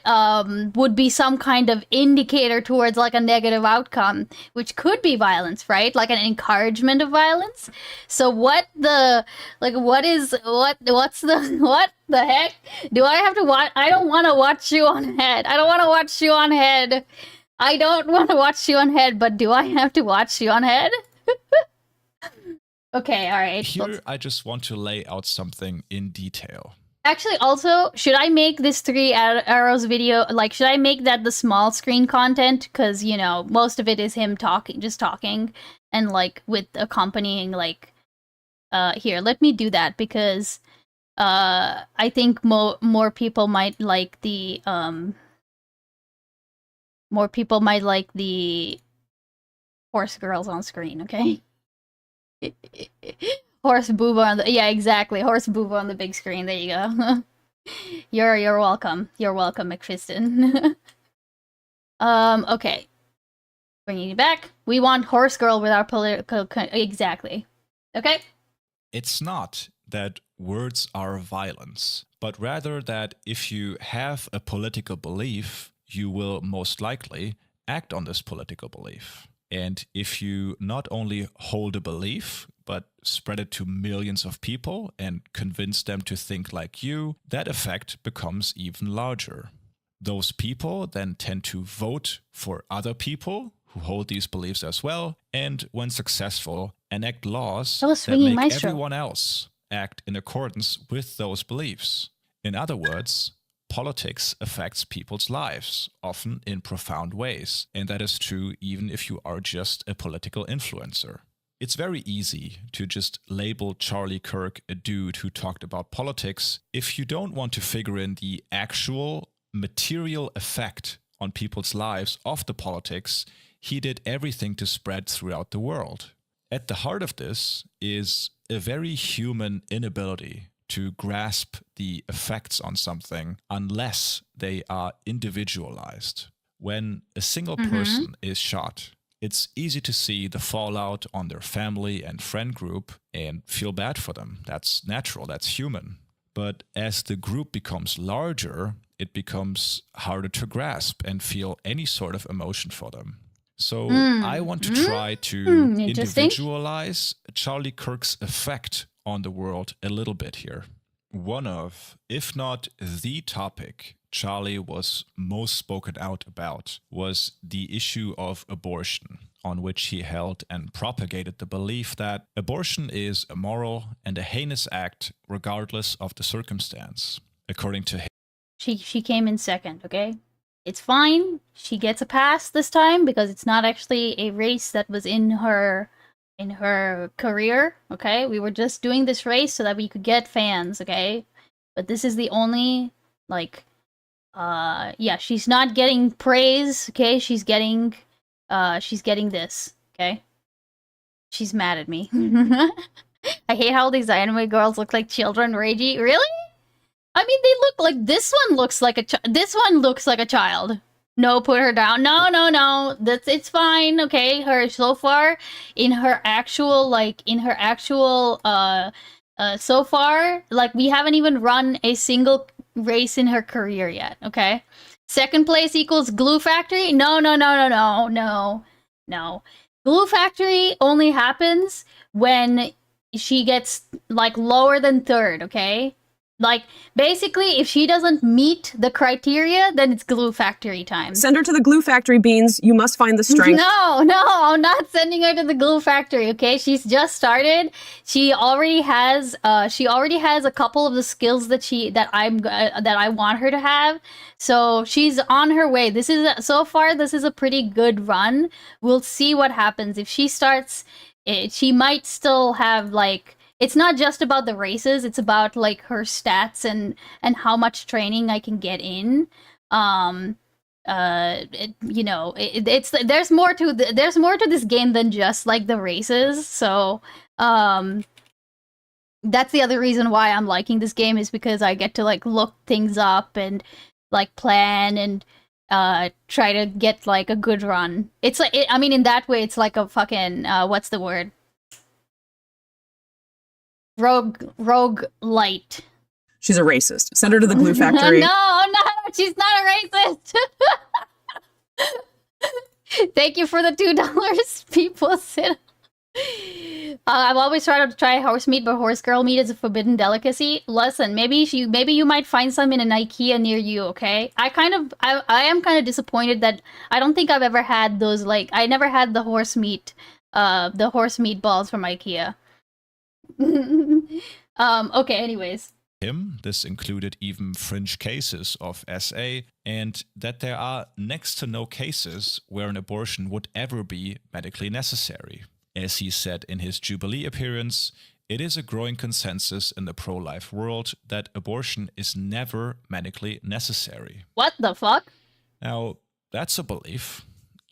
would be some kind of indicator towards like a negative outcome, which could be violence, right? Like an encouragement of violence. So what's the heck? Do I have to watch? I don't want to watch you on head. I don't want to watch you on head. I don't want to watch you on head, but do I have to watch you on head? Okay, all right. Here, I just want to lay out something in detail. Actually, also, should I make this 3 arrows video, like, should I make that the small screen content? Because, you know, most of it is him talking, just talking, and, like, with accompanying, like, Here, let me do that because I think more people might like the horse girls on screen. Okay. Horse booba on the exactly, horse booba on the big screen. There you go. You're welcome. You're welcome, McFiston. Okay. Bringing you back. We want horse girl with our political exactly. Okay. It's not that words are violence, but rather that if you have a political belief, you will most likely act on this political belief. And if you not only hold a belief, but spread it to millions of people and convince them to think like you, that effect becomes even larger. Those people then tend to vote for other people who hold these beliefs as well, and when successful, enact laws that make everyone else act in accordance with those beliefs. In other words, politics affects people's lives, often in profound ways, and that is true even if you are just a political influencer. It's very easy to just label Charlie Kirk a dude who talked about politics if you don't want to figure in the actual material effect on people's lives of the politics he did everything to spread throughout the world. At the heart of this is a very human inability to grasp the effects on something unless they are individualized. When a single person is shot, it's easy to see the fallout on their family and friend group and feel bad for them. That's natural, that's human. But as the group becomes larger, it becomes harder to grasp and feel any sort of emotion for them. So I want to try to individualize Charlie Kirk's effect on the world a little bit here. One of, if not the topic Charlie was most spoken out about was the issue of abortion, on which he held and propagated the belief that abortion is immoral and a heinous act regardless of the circumstance. According to him, she came in second, okay? It's fine. She gets a pass this time because it's not actually a race that was in her career, okay? We were just doing this race so that we could get fans, okay? But this is the only, like, yeah, she's not getting praise, okay? She's getting this, okay? She's mad at me. I hate how these anime girls look like children, Reiji. Really? I mean, they look like this one looks like this one looks like a child. No, put her down. No. It's fine. Okay, her so far in her actual so far, like, we haven't even run a single race in her career yet. Okay, second place equals Glue Factory. No. Glue Factory only happens when she gets like lower than third. Okay. Like, basically, if she doesn't meet the criteria, then it's Glue Factory time. Send her to the Glue Factory, Beans. You must find the strength. No, I'm not sending her to the Glue Factory, okay? She's just started. She already has a couple of the skills that I want her to have. So she's on her way. So far, this is a pretty good run. We'll see what happens. If she starts, she might still have, like, it's not just about the races, it's about, like, her stats and how much training I can get in. There's more to this game than just, like, the races. So that's the other reason why I'm liking this game, is because I get to, like, look things up and, like, plan and try to get, like, a good run. It's like, I mean, in that way, it's like a fucking what's the word? Rogue light. She's a racist. Send her to the Glue Factory. No, she's not a racist. Thank you for the $2, people. I've always tried to try horse meat, but horse girl meat is a forbidden delicacy. Listen, maybe you might find some in an IKEA near you. Okay, I am kind of disappointed that I don't think I've ever had those. Like, I never had the horse meat balls from IKEA. Okay, anyways. This included even fringe cases of SA, and that there are next to no cases where an abortion would ever be medically necessary. As he said in his Jubilee appearance, it is a growing consensus in the pro-life world that abortion is never medically necessary. What the fuck? Now, that's a belief.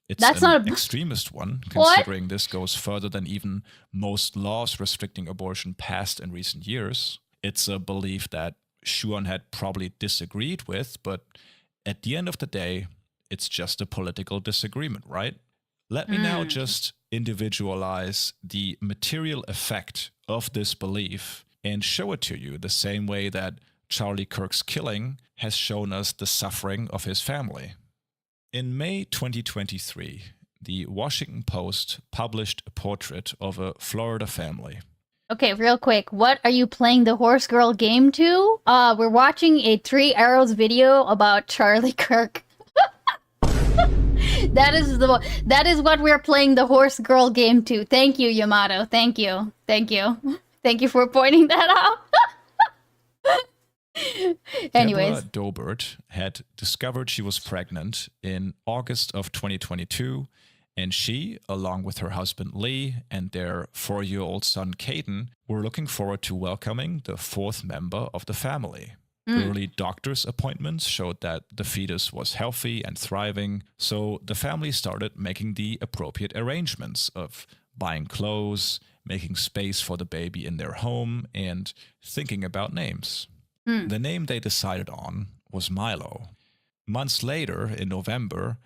It's That's an not a extremist one, What? considering this goes further than even most laws restricting abortion passed in recent years. It's a belief that Schuon had probably disagreed with, but at the end of the day, it's just a political disagreement, right? Let me now just individualize the material effect of this belief and show it to you the same way that Charlie Kirk's killing has shown us the suffering of his family. In May 2023, the Washington Post published a portrait of a Florida family. Okay, real quick. What are you playing the Horse Girl game to? We're watching a 3 Arrows video about Charlie Kirk. That is what we're playing the Horse Girl game to. Thank you, Yamato. Thank you. Thank you. Thank you for pointing that out. Anyways. Deborah Dobert had discovered she was pregnant in August of 2022, and she, along with her husband Lee and their 4-year-old son Caden, were looking forward to welcoming the 4th member of the family. Early doctor's appointments showed that the fetus was healthy and thriving, so the family started making the appropriate arrangements of buying clothes, making space for the baby in their home, and thinking about names. The name they decided on was Milo. Months later, in November,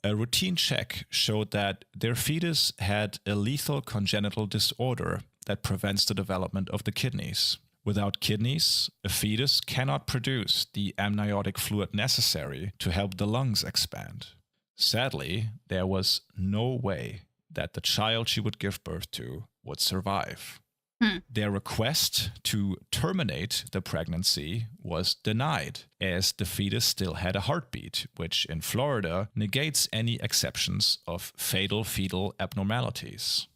a routine check showed that their fetus had a lethal congenital disorder that prevents the development of the kidneys. Without kidneys, a fetus cannot produce the amniotic fluid necessary to help the lungs expand. Sadly, there was no way that the child she would give birth to would survive. Their request to terminate the pregnancy was denied, as the fetus still had a heartbeat, which in Florida negates any exceptions of fatal fetal abnormalities.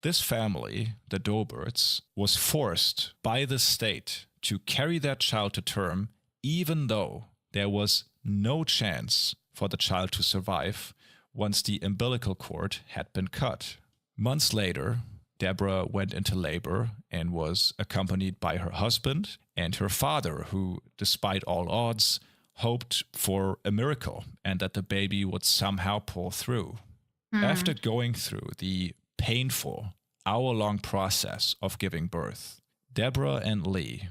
This family, the Doberts, was forced by the state to carry that child to term, even though there was no chance for the child to survive once the umbilical cord had been cut. Months later, Deborah went into labor and was accompanied by her husband and her father, who, despite all odds, hoped for a miracle and that the baby would somehow pull through. After going through the painful, hour-long process of giving birth, Deborah and Lee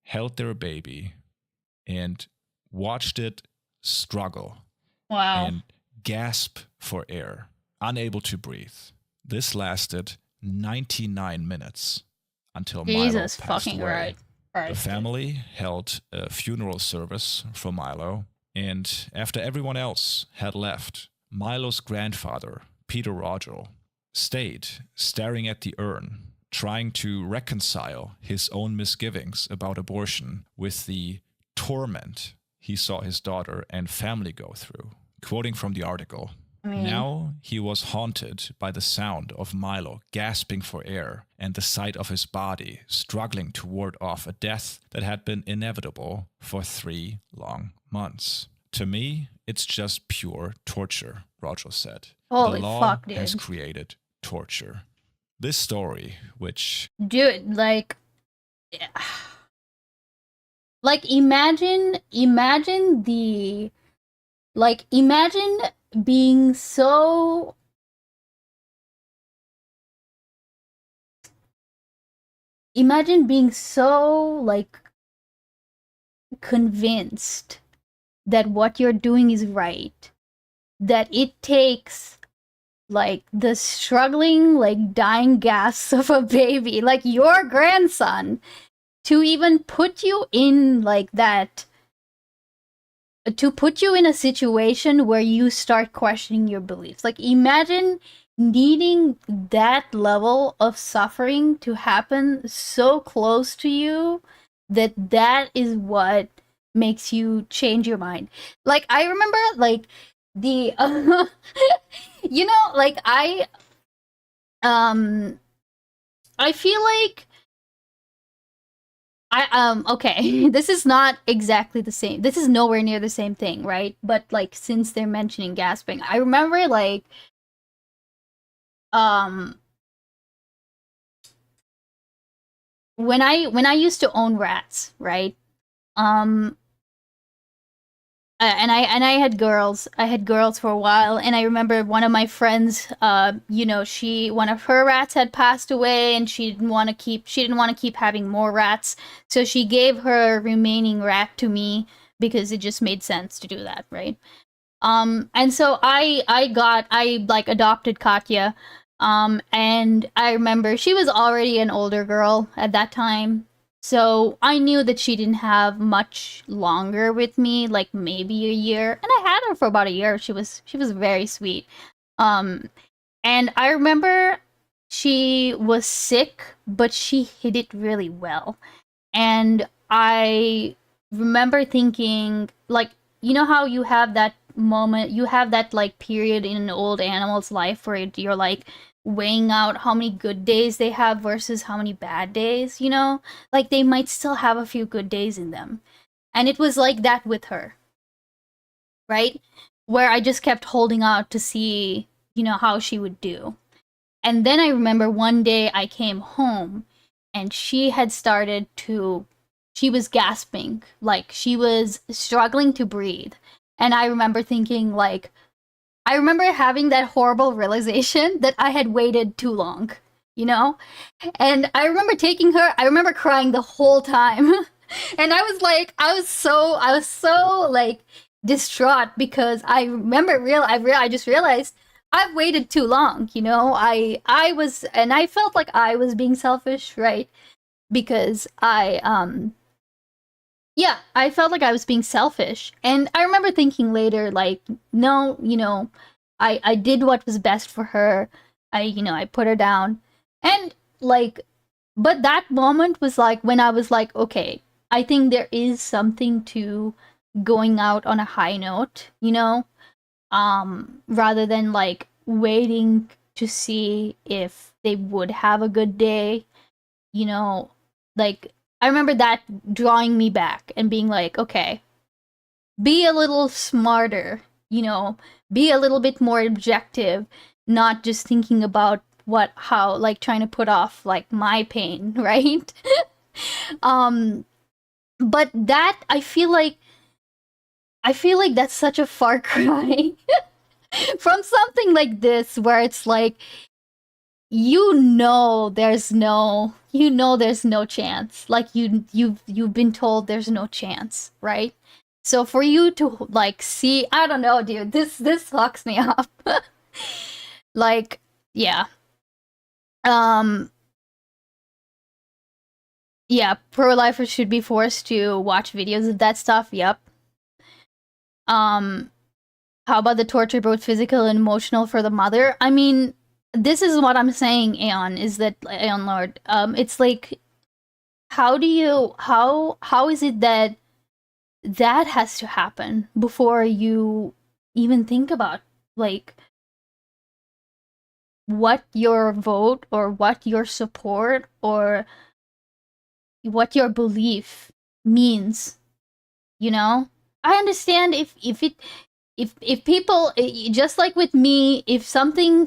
held their baby and watched it struggle and gasp for air, unable to breathe. This lasted 99 minutes until Milo passed away. The family held a funeral service for Milo, and after everyone else had left, Milo's grandfather, Peter Rogel, stayed staring at the urn, trying to reconcile his own misgivings about abortion with the torment he saw his daughter and family go through. Quoting from the article, now he was haunted by the sound of Milo gasping for air and the sight of his body struggling to ward off a death that had been inevitable for 3 long months. To me, it's just pure torture, Rogel said. Holy the law fuck, dude. has created torture. This story, which... Dude, like... Like, imagine the... Like, imagine being so... Imagine being so, like, convinced that what you're doing is right. That it takes, like, the struggling, like, dying gasps of a baby, like your grandson, to even put you in, like, that... To put you in a situation where you start questioning your beliefs. Like, imagine needing that level of suffering to happen so close to you that is what makes you change your mind. Like, I remember, like, the you know, like, I feel like okay, this is not exactly the same. This is nowhere near the same thing, right? But, like, since they're mentioning gasping, I remember, like, when I used to own rats, right? Um, and I had girls. I had girls for a while, and I remember one of my friends. One of her rats had passed away, and she didn't want to keep having more rats, so she gave her remaining rat to me because it just made sense to do that, right? And so I like adopted Katya. And I remember she was already an older girl at that time. So I knew that she didn't have much longer with me, like maybe a year. And I had her for about a year. She was very sweet. Um, and I remember she was sick, but she hid it really well. And I remember thinking, like, you know how you have that moment, you have that like period in an old animal's life where you're like weighing out how many good days they have versus how many bad days, you know? Like they might still have a few good days in them. And it was like that with her, right? Where I just kept holding out to see, how she would do. And then I remember one day I came home and she was gasping, like she was struggling to breathe. And I remember thinking, like, I remember having that horrible realization that I had waited too long, you know? And I remember crying the whole time. And I was so like distraught because I just realized I've waited too long, you know? I felt like I was being selfish, right? Because I felt like I was being selfish. And I remember thinking later, like, no, I did what was best for her. I put her down. And like, but that moment was like when I was like, okay, I think there is something to going out on a high note, rather than like waiting to see if they would have a good day, like I remember that drawing me back and being like, okay, be a little smarter, be a little bit more objective, not just thinking about like trying to put off like my pain, right? um but that I feel like that's such a far cry from something like this where it's like there's no chance, like you've been told there's no chance, right? So for you to like see, I don't know, dude, this fucks me up. Like, yeah. Yeah, pro-lifers should be forced to watch videos of that stuff. Yep. How about the torture, both physical and emotional, for the mother? I mean, this is what I'm saying, Aeon, is that Aeon Lord. It's like, how is it that has to happen before you even think about like what your vote or what your support or what your belief means, I understand if people, just like with me, if something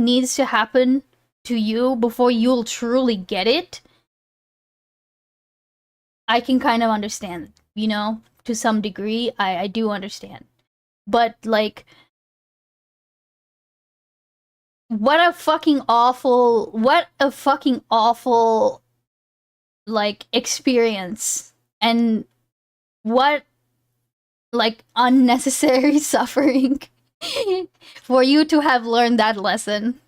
needs to happen to you before you'll truly get it, I can kind of understand, to some degree. I do understand. But like, what a fucking awful like experience, and what like unnecessary suffering for you to have learned that lesson,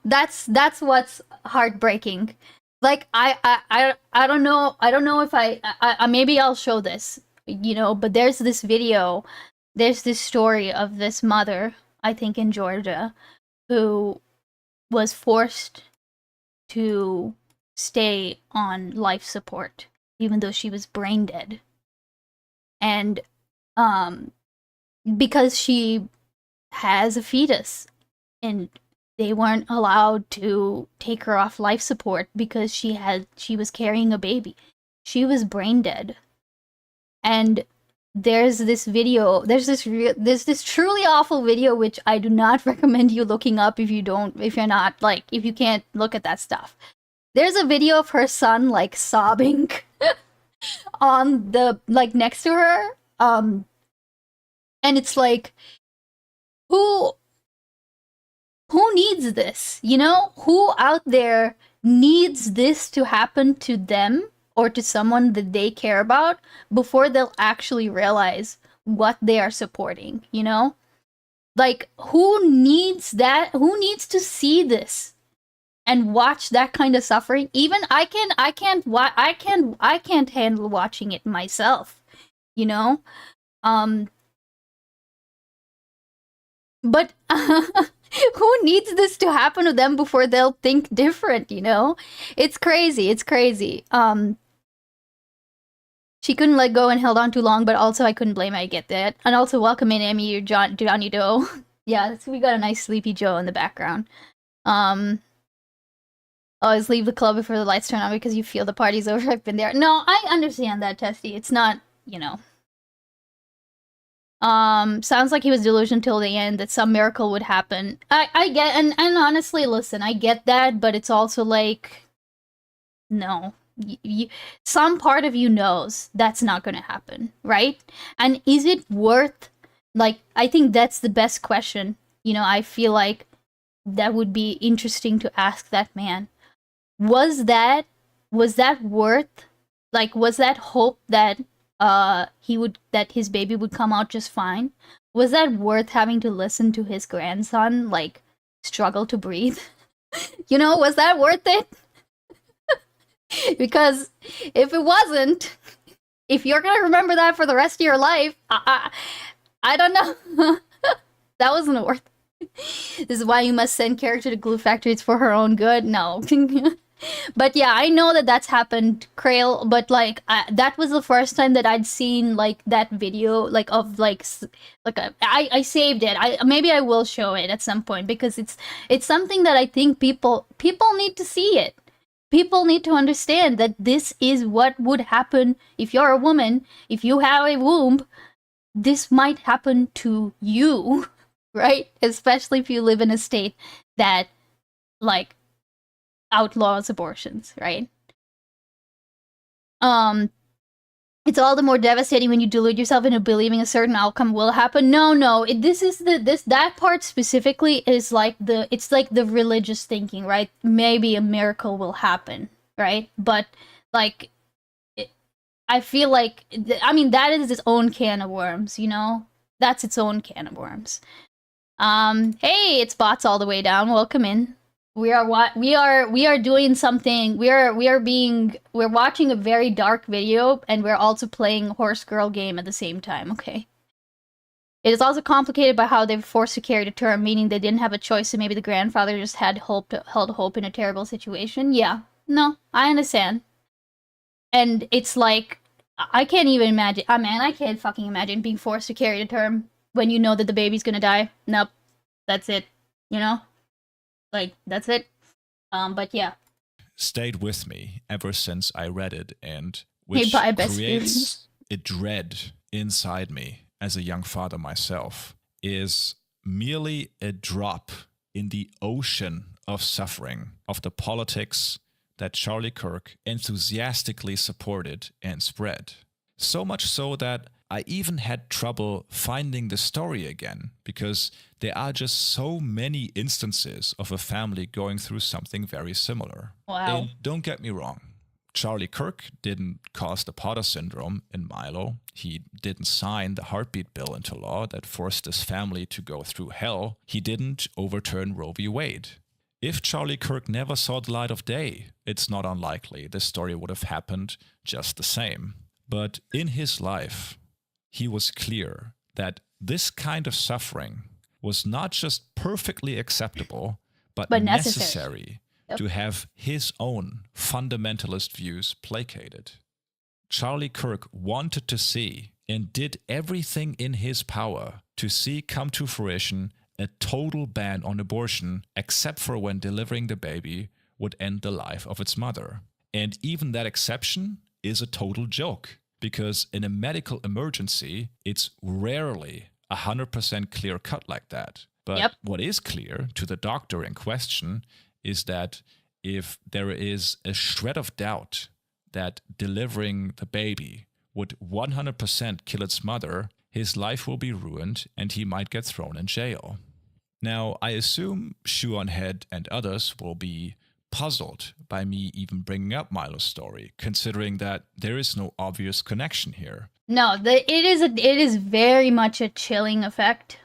that's what's heartbreaking. Like I don't know if I maybe I'll show this, but there's this story of this mother, I think in Georgia, who was forced to stay on life support even though she was brain dead. And because she has a fetus, and they weren't allowed to take her off life support because she was carrying a baby. She was brain dead. And there's this truly awful video, which I do not recommend you looking up if you can't look at that stuff. There's a video of her son like sobbing on the like next to her. And it's like, who needs this? You know, who out there needs this to happen to them or to someone that they care about before they'll actually realize what they are supporting, you know? Like, who needs that? Who needs to see this and watch that kind of suffering? Even I can't handle watching it myself, you know? But who needs this to happen to them before they'll think different, you know? It's crazy. It's crazy. She couldn't let go and held on too long, but also I couldn't blame her. I get that. And also, welcome in, Emmy, Johnny Doe. Yeah, we got a nice Sleepy Joe in the background. Always leave the club before the lights turn on because you feel the party's over. I've been there. No, I understand that, Testy. It's not, you know. Sounds like he was delusional till the end that some miracle would happen. I get, and honestly, listen, I get that, but it's also like, no. Some part of you knows that's not gonna happen, right? And is it worth, like, I think that's the best question. You know, I feel like that would be interesting to ask that man. Was that worth, like, was that hope that that his baby would come out just fine? Was that worth having to listen to his grandson, like, struggle to breathe? You know, was that worth it? Because if it wasn't, if you're gonna remember that for the rest of your life, I don't know. That wasn't worth it. This is why you must send character to Glue Factory. It's for her own good. No. But yeah, I know that that's happened, Krail, but like that was the first time that I'd seen like that video, like of like I saved it. Maybe I will show it at some point because it's something that I think people need to see it. People need to understand that this is what would happen if you're a woman, if you have a womb. This might happen to you, right? Especially if you live in a state that like outlaws abortions, right? It's all the more devastating when you delude yourself into believing a certain outcome will happen. No, that part specifically is like it's like the religious thinking, right? Maybe a miracle will happen, right? But like, I feel like, I mean, that is its own can of worms, you know? That's its own can of worms. Hey, it's bots all the way down. Welcome in. We are doing something. We're watching a very dark video, and we're also playing Horse Girl game at the same time. Okay. It is also complicated by how they were forced to carry the term, meaning they didn't have a choice, and maybe the grandfather just held hope in a terrible situation. Yeah, no, I understand. And it's like, I can't even imagine. I can't fucking imagine being forced to carry the term when you know that the baby's gonna die. Nope, that's it. You know. Like, that's it. But yeah. Stayed with me ever since I read it, and which creates a dread inside me as a young father myself, is merely a drop in the ocean of suffering of the politics that Charlie Kirk enthusiastically supported and spread. So much so that I even had trouble finding the story again, because there are just so many instances of a family going through something very similar. Wow. And don't get me wrong, Charlie Kirk didn't cause the Potter syndrome in Milo. He didn't sign the heartbeat bill into law that forced his family to go through hell. He didn't overturn Roe v. Wade. If Charlie Kirk never saw the light of day, it's not unlikely this story would have happened just the same. But in his life, he was clear that this kind of suffering was not just perfectly acceptable, but necessary to have his own fundamentalist views placated. Charlie Kirk wanted to see and did everything in his power to see come to fruition a total ban on abortion, except for when delivering the baby would end the life of its mother. And even that exception is a total joke, because in a medical emergency, it's rarely 100% clear cut like that. But what is clear to the doctor in question is that if there is a shred of doubt that delivering the baby would 100% kill its mother, his life will be ruined and he might get thrown in jail. Now, I assume Shoe-on-Head and others will be puzzled by me even bringing up Milo's story, considering that there is no obvious connection here. No, it is very much a chilling effect,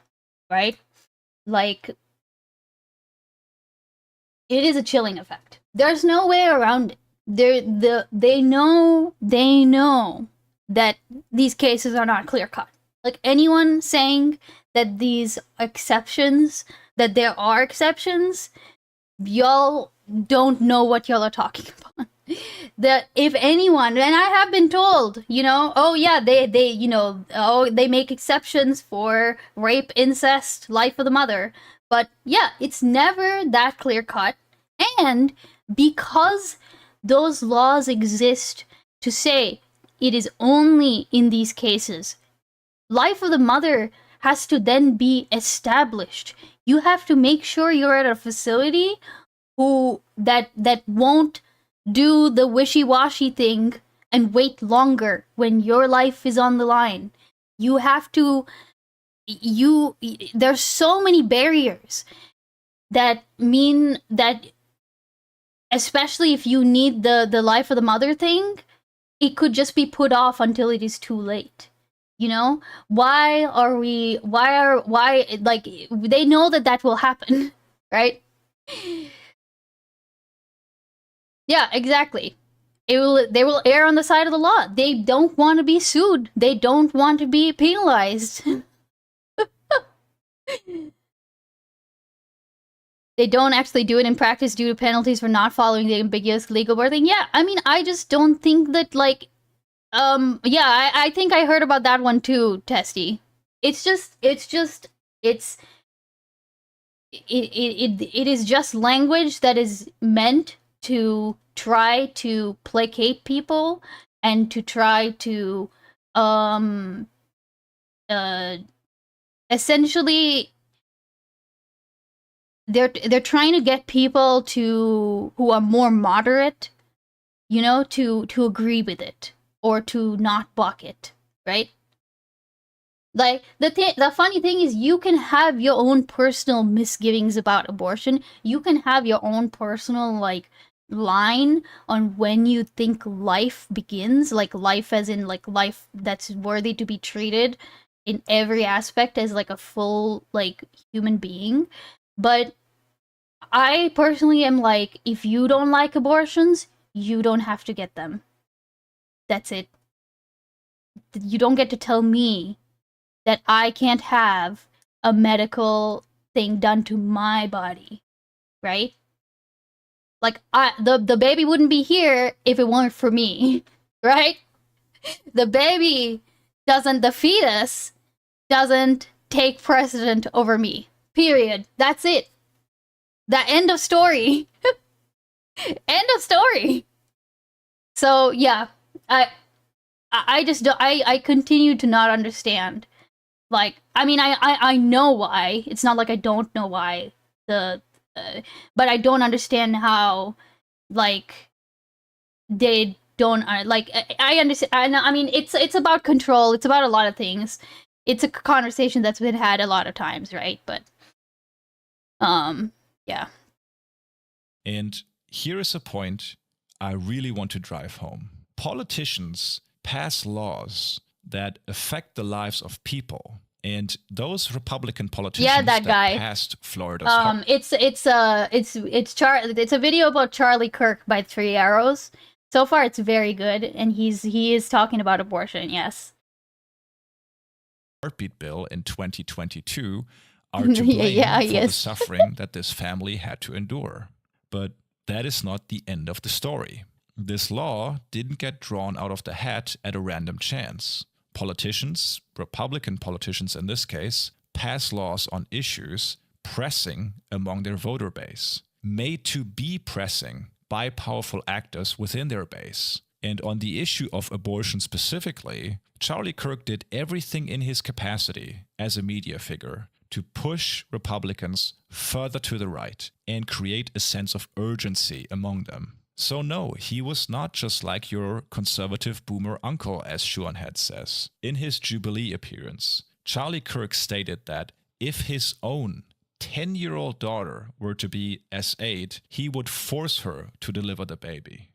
right? Like, it is a chilling effect. There's no way around it. They know that these cases are not clear cut. Like, anyone saying that these exceptions, that there are exceptions, y'all don't know what y'all are talking about. That if anyone, and I have been told, oh yeah, they make exceptions for rape, incest, life of the mother. But yeah, it's never that clear cut. And because those laws exist to say it is only in these cases, life of the mother has to then be established. You have to make sure you're at a facility that won't do the wishy-washy thing and wait longer when your life is on the line. You have to there's so many barriers that mean that, especially if you need the life of the mother thing, it could just be put off until it is too late. Why like, they know that will happen, right? Yeah, exactly. They will err on the side of the law. They don't want to be sued. They don't want to be penalized. They don't actually do it in practice due to penalties for not following the ambiguous legal wording. Yeah, I mean, I just don't think that, like, yeah, I think I heard about that one too, Testy. It is just language that is meant to try to placate people and to try to essentially they're trying to get people who are more moderate, to agree with it or to not buck it, right? Like, the funny thing is, you can have your own personal misgivings about abortion. You can have your own personal, like, line on when you think life begins, like life as in, like, life that's worthy to be treated in every aspect as, like, a full, like, human being. But I personally am like, if you don't like abortions, you don't have to get them. That's it. You don't get to tell me that I can't have a medical thing done to my body, right? Like, the baby wouldn't be here if it weren't for me, right? The fetus doesn't take precedent over me. Period. That's it. The end of story. End of story. So yeah, I just don't, I continue to not understand. Like, I mean, I know why. It's not like I don't know why. But I don't understand how, like, they don't, like, I understand. I mean, it's about control. It's about a lot of things. It's a conversation that's been had a lot of times, right? But, yeah. And here is a point I really want to drive home. Politicians pass laws that affect the lives of people, and those Republican politicians that passed Florida's it's a video about Charlie Kirk by 3 Arrows. So far, it's very good, and he is talking about abortion. Yes. Heartbeat bill in 2022 are to blame for the suffering that this family had to endure. But that is not the end of the story. This law didn't get drawn out of the hat at a random chance. Politicians, Republican politicians in this case, pass laws on issues pressing among their voter base, made to be pressing by powerful actors within their base. And on the issue of abortion specifically, Charlie Kirk did everything in his capacity as a media figure to push Republicans further to the right and create a sense of urgency among them. So no, he was not just like your conservative boomer uncle, as Schuonhead says. In his Jubilee appearance, Charlie Kirk stated that if his own 10-year-old daughter were to be S8, he would force her to deliver the baby.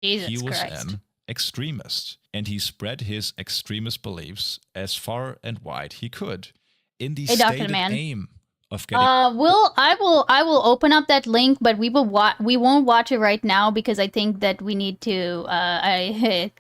Jesus he was Christ. an extremist, and he spread his extremist beliefs as far and wide he could in the stated aim of getting. I will open up that link, but we won't watch it right now because I think that we need to. I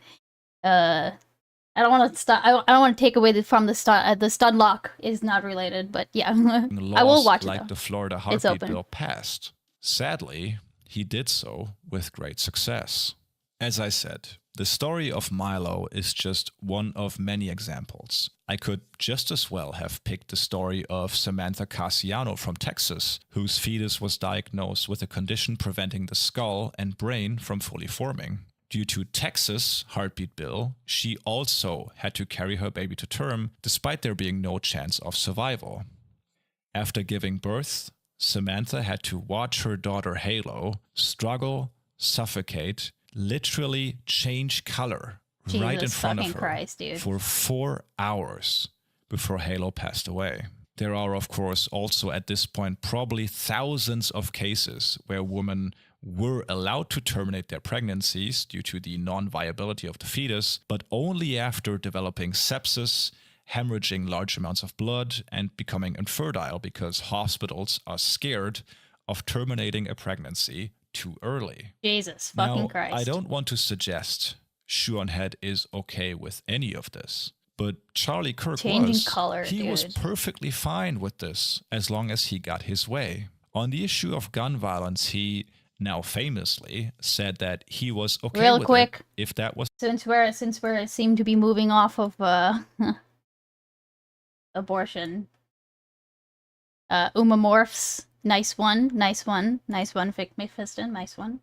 don't want to start. I don't want to take away from the start. The stud lock is not related, but yeah, I will watch it. Like the Florida heartbeat bill passed. Sadly, he did so with great success. As I said, the story of Milo is just one of many examples. I could just as well have picked the story of Samantha Casiano from Texas, whose fetus was diagnosed with a condition preventing the skull and brain from fully forming. Due to Texas' heartbeat bill, she also had to carry her baby to term, despite there being no chance of survival. After giving birth, Samantha had to watch her daughter Halo struggle, suffocate, literally change color right in front of her for 4 hours before Halo passed away. There are, of course, also at this point probably thousands of cases where women were allowed to terminate their pregnancies due to the non-viability of the fetus, but only after developing sepsis, hemorrhaging large amounts of blood, and becoming infertile because hospitals are scared of terminating a pregnancy too early. Jesus fucking Christ. I don't want to suggest Schuonhead is okay with any of this, but Charlie Kirk was perfectly fine with this as long as he got his way. On the issue of gun violence, he now famously said that he was okay with it if that was... Since we seem to be moving off of abortion. Umamorphs. Nice one, Vic Mephiston, nice one.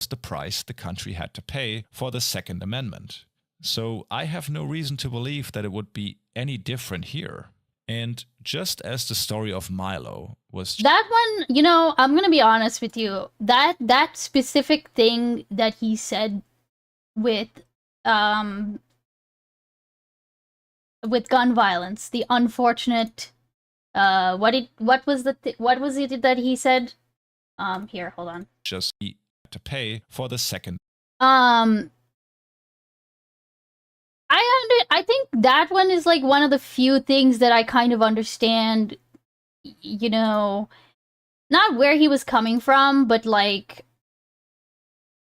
The price the country had to pay for the Second Amendment. So I have no reason to believe that it would be any different here. And just as the story of Milo was... That one, you know, I'm going to be honest with you. That specific thing that he said with gun violence, the unfortunate... what was it that he said? Here, hold on. Just to pay for the second. I think that one is like one of the few things that I kind of understand, you know, not where he was coming from, but like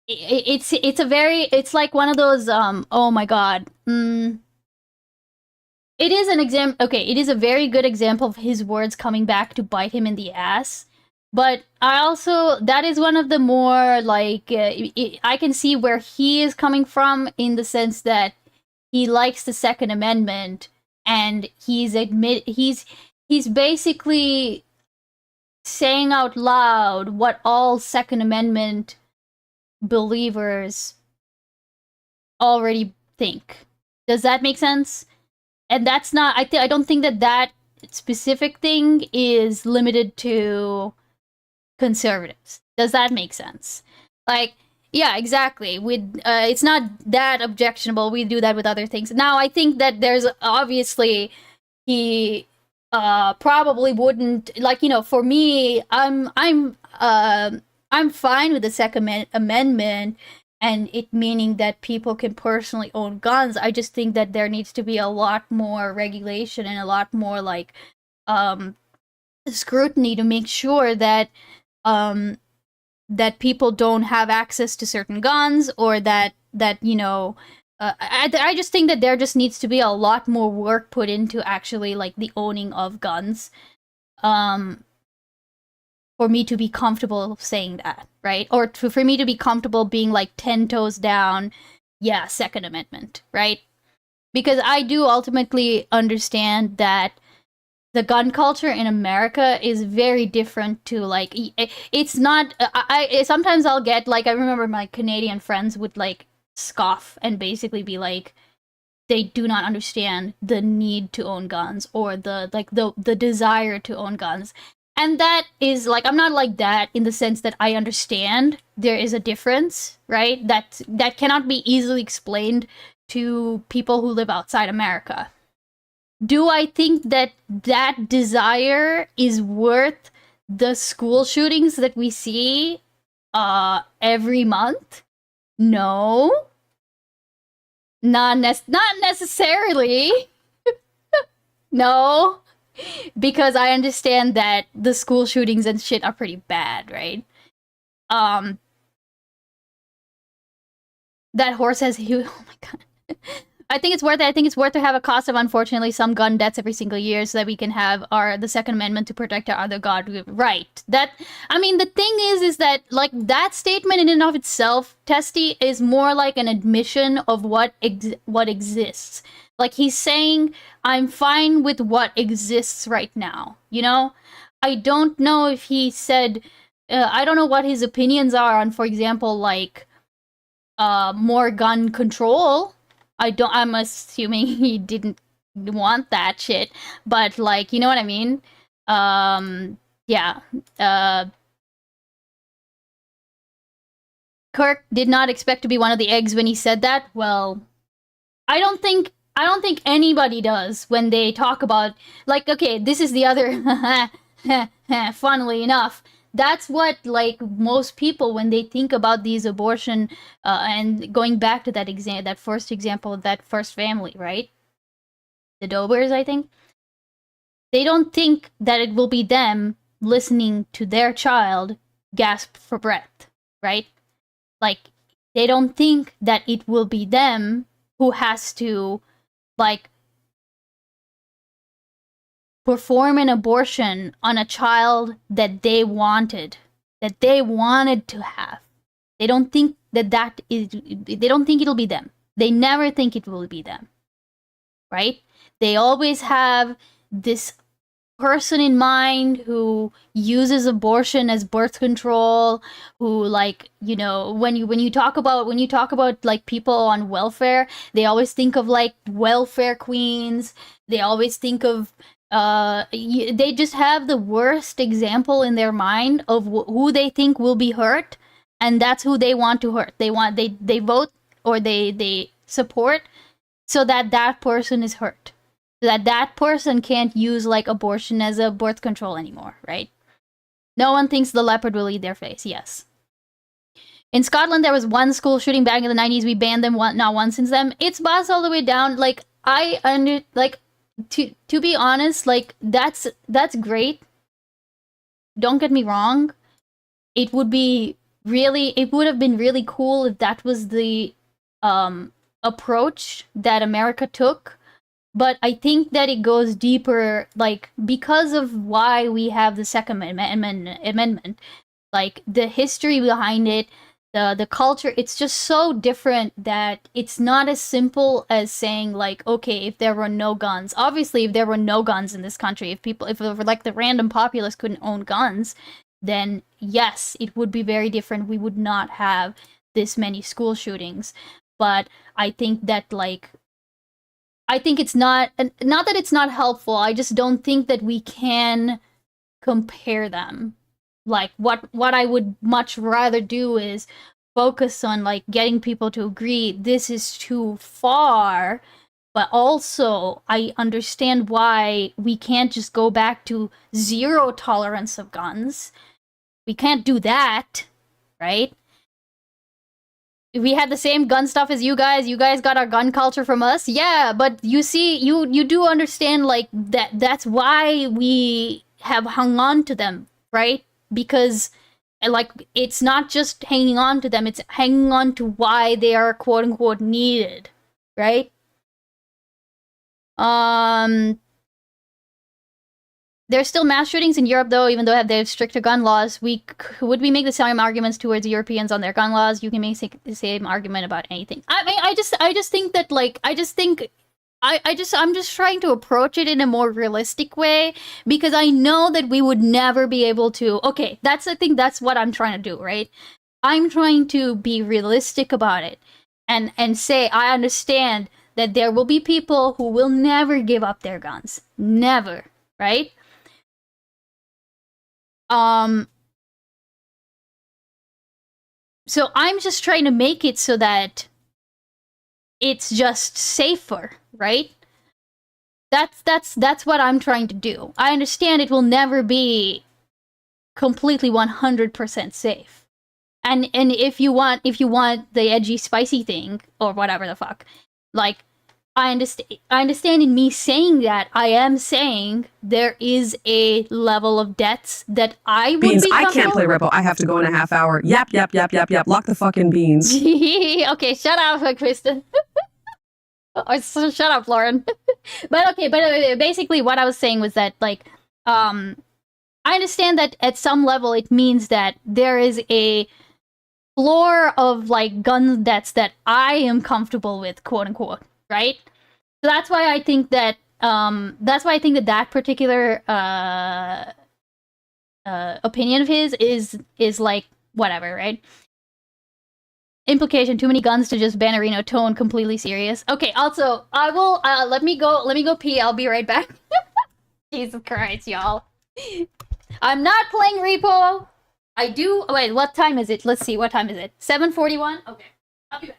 it's like one of those oh my god. It is an example. Okay, it is a very good example of his words coming back to bite him in the ass. But that is one of the more like I can see where he is coming from in the sense that he likes the Second Amendment and he's basically saying out loud what all Second Amendment believers already think. Does that make sense? And that's not, I don't think that specific thing is limited to conservatives. Does that make sense? Like, yeah, exactly. It's not that objectionable. We do that with other things. Now, I think that there's obviously, he probably wouldn't, like, you know, for me, I'm fine with the Second Amendment and it meaning that people can personally own guns. I just think that there needs to be a lot more regulation and a lot more like scrutiny to make sure that that people don't have access to certain guns, or that you know, I just think that there just needs to be a lot more work put into actually like the owning of guns. For me to be comfortable saying that, right? Or for me to be comfortable being like 10 toes down, yeah, Second Amendment, right? Because I do ultimately understand that the gun culture in America is very different to like, it's not, sometimes I'll get like, I remember my Canadian friends would like scoff and basically be like, they do not understand the need to own guns or the desire to own guns. And that is like, I'm not like that in the sense that I understand there is a difference, right? That cannot be easily explained to people who live outside America. Do I think that that desire is worth the school shootings that we see every month? No. Not necessarily. No. Because I understand that the school shootings and shit are pretty bad, right? That horse has huge. Oh my god. I think it's worth it. I think it's worth to have a cost of, unfortunately, some gun deaths every single year so that we can have the Second Amendment to protect our other God. Right. That, I mean, the thing is that, like, that statement in and of itself, Testy, is more like an admission of what exists. Like, he's saying, I'm fine with what exists right now, you know? I don't know if he said, I don't know what his opinions are on, for example, like, more gun control. I'm assuming he didn't want that shit, but, like, you know what I mean? Yeah. Kirk did not expect to be one of the eggs when he said that. Well, I don't think anybody does when they talk about, like, okay, this is the other, funnily enough, that's what, like, most people, when they think about these abortion, and going back to that first example of that first family, right? The Dobers, I think. They don't think that it will be them listening to their child gasp for breath, right? Like, they don't think that it will be them who has to, like, perform an abortion on a child that they wanted to have. They don't think they don't think it'll be them. They never think it will be them, right? They always have this person in mind who uses abortion as birth control, who, like, you know, when you talk about like people on welfare, they always think of, like, welfare queens. They always think of they just have the worst example in their mind of who they think will be hurt, and that's who they want to hurt. They vote or they support so that that person is hurt, so that that person can't use, like, abortion as a birth control anymore, right? No one thinks the leopard will eat their face. Yes. In Scotland, there was one school shooting back in the 90s. We banned them not once since then. It's bossed all the way down. Like, to be honest, like, that's great. Don't get me wrong. It would have been really cool if that was the approach that America took. But I think that it goes deeper, like, because of why we have the Second Amendment, like, the history behind it, the culture, it's just so different that it's not as simple as saying, like, okay, if there were no guns. Obviously, if there were no guns in this country, if like the random populace couldn't own guns, then yes, it would be very different. We would not have this many school shootings. But I think that, like, it's not that it's not helpful. I just don't think that we can compare them. Like, what I would much rather do is focus on, like, getting people to agree this is too far, but also I understand why we can't just go back to zero tolerance of guns. We can't do that, right? We had the same gun stuff as you guys. You guys got our gun culture from us. Yeah, but you see, you do understand, like, that's why we have hung on to them, right? Because, like, it's not just hanging on to them, it's hanging on to why they are quote-unquote needed, right? There's still mass shootings in Europe, though, even though they have stricter gun laws. Would we make the same arguments towards Europeans on their gun laws? You can make the same argument about anything. I mean, I just think that, like, I'm just trying to approach it in a more realistic way, because I know that we would never be able to. Okay, I think that's what I'm trying to do, right? I'm trying to be realistic about it and say I understand that there will be people who will never give up their guns. Never, right? So I'm just trying to make it so that it's just safer, right? That's what I'm trying to do. I understand it will never be completely 100% safe. And if you want the edgy spicy thing or whatever the fuck, like I understand in me saying that, I am saying there is a level of deaths that I would Beans, be I can't play Ripple. I have to go in a half hour. Yap, yap, yap, yap, yap. Lock the fucking beans. Okay, shut up, Kristen. Or shut up, Lauren. But basically what I was saying was that, like, I understand that at some level it means that there is a floor of, like, gun deaths that I am comfortable with, quote unquote, right? So that's why I think that that particular opinion of his is like whatever, right? Implication: too many guns to just ban a Reno. Tone: completely serious. Okay. Also, I will let me go pee. I'll be right back. Jesus Christ, y'all! I'm not playing Repo. I do. Wait, what time is it? Let's see. What time is it? 7:41. Okay, I'll be back.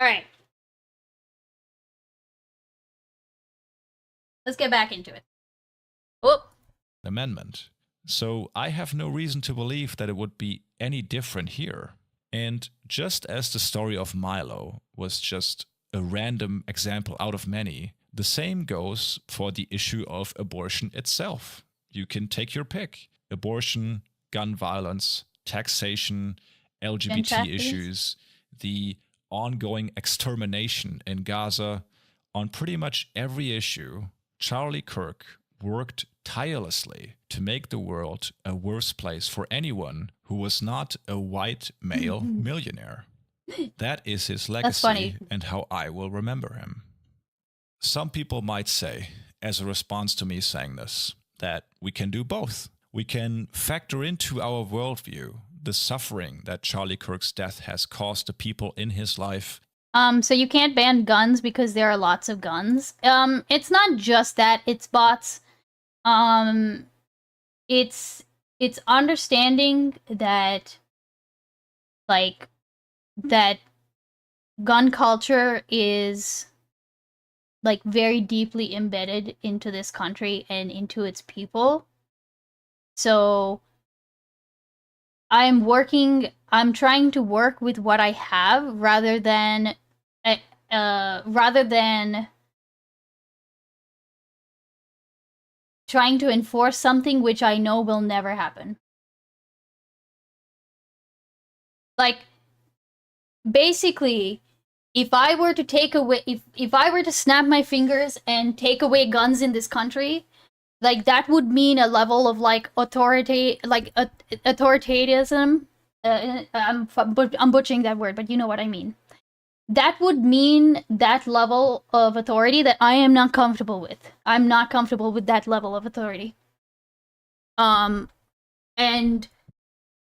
All right. Let's get back into it. Oh. Amendment. So I have no reason to believe that it would be any different here. And just as the story of Milo was just a random example out of many, the same goes for the issue of abortion itself. You can take your pick. Abortion, gun violence, taxation, LGBT issues, the ongoing extermination in Gaza. On pretty much every issue, Charlie Kirk worked tirelessly to make the world a worse place for anyone who was not a white male millionaire. That is his legacy and how I will remember him. Some people might say, as a response to me saying this, that we can do both. We can factor into our worldview the suffering that Charlie Kirk's death has caused the people in his life. So you can't ban guns because there are lots of guns. It's not just that, it's bots. It's understanding that, like, that gun culture is, like, very deeply embedded into this country and into its people. So I'm trying to work with what I have rather than trying to enforce something which I know will never happen. Like, basically, if I were to take away, if I were to snap my fingers and take away guns in this country, like, that would mean a level of, like, authoritarianism. I'm butchering that word, but you know what I mean. That would mean that level of authority that I am not comfortable with. I'm not comfortable with that level of authority. And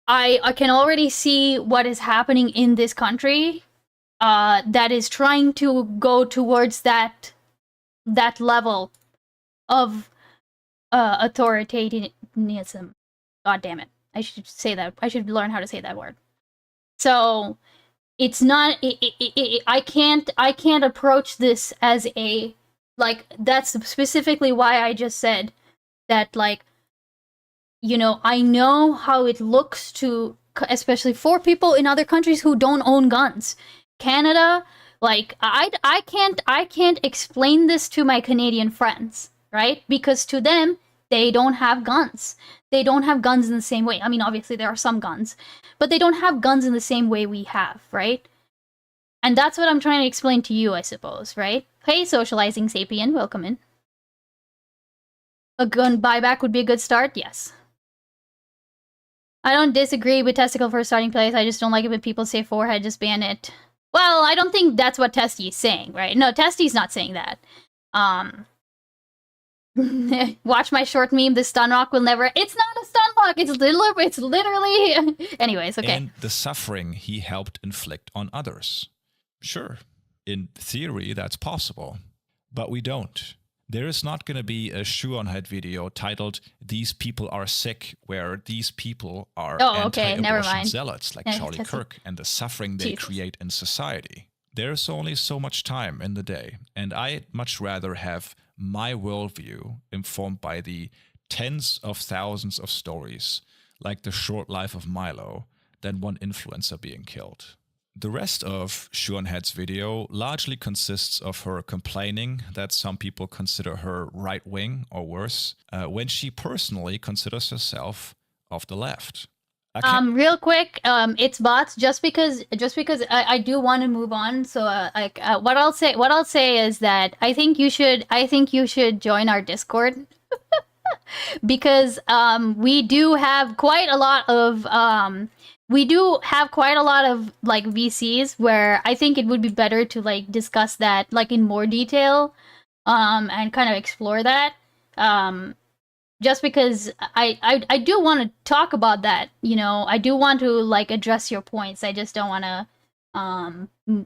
I can already see what is happening in this country that is trying to go towards that level of authoritarianism. God damn it. I should say that. I should learn how to say that word. So it's not. I can't approach this as a like. That's specifically why I just said that. Like, you know, I know how it looks to, especially for people in other countries who don't own guns. Canada, like I can't explain this to my Canadian friends, right? Because to them, they don't have guns. They don't have guns in the same way. I mean, obviously there are some guns, but they don't have guns in the same way we have, right? And that's what I'm trying to explain to you, I suppose, right? Hey, socializing sapien, welcome in. A gun buyback would be a good start, yes. I don't disagree with testicle for a starting place. I just don't like it when people say forehead, just ban it. Well, I don't think that's what Testy is saying, right? No, Testy's not saying that. Watch my short meme, the stun rock will never... It's not a stun rock, it's literally... Anyways, okay. And the suffering he helped inflict on others. Sure, in theory that's possible, but we don't. There is not going to be a Shuonhead video titled "These people are sick," where these people are anti-abortion zealots like Charlie Kirk and the suffering they create in society. There's only so much time in the day, and I'd much rather have my worldview informed by the tens of thousands of stories, like the short life of Milo, than one influencer being killed. The rest of Shuonhead's video largely consists of her complaining that some people consider her right-wing or worse, when she personally considers herself of the left. Real quick, it's bots. Just because I do want to move on. So, what I'll say is that I think you should join our Discord. Because we do have quite a lot of like VCs where I think it would be better to like discuss that like in more detail and kind of explore that. Just because I do want to talk about that, you know, I do want to like address your points. I just don't want to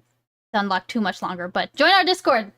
unlock too much longer. But join our Discord.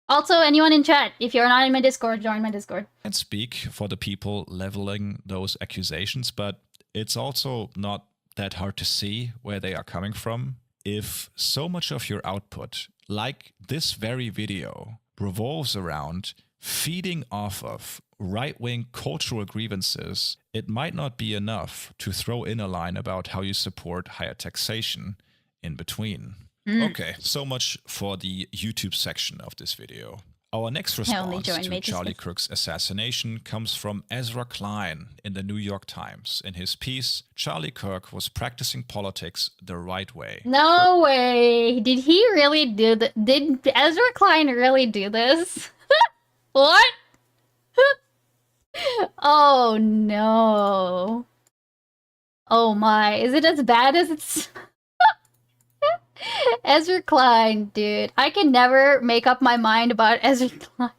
Also, anyone in chat, if you're not in my Discord, join my Discord. I can't speak for the people leveling those accusations, but it's also not that hard to see where they are coming from. If so much of your output, like this very video, revolves around feeding off of right-wing cultural grievances, it might not be enough to throw in a line about how you support higher taxation in between. Okay, so much for the YouTube section of this video. Our next response to Charlie Kirk's assassination comes from Ezra Klein in the New York Times. In his piece, Charlie Kirk was practicing politics the right way. No way! Did he really do that? Did Ezra Klein really do this? What? Oh no. Oh my, is it as bad as it's... Ezra Klein, dude. I can never make up my mind about Ezra Klein.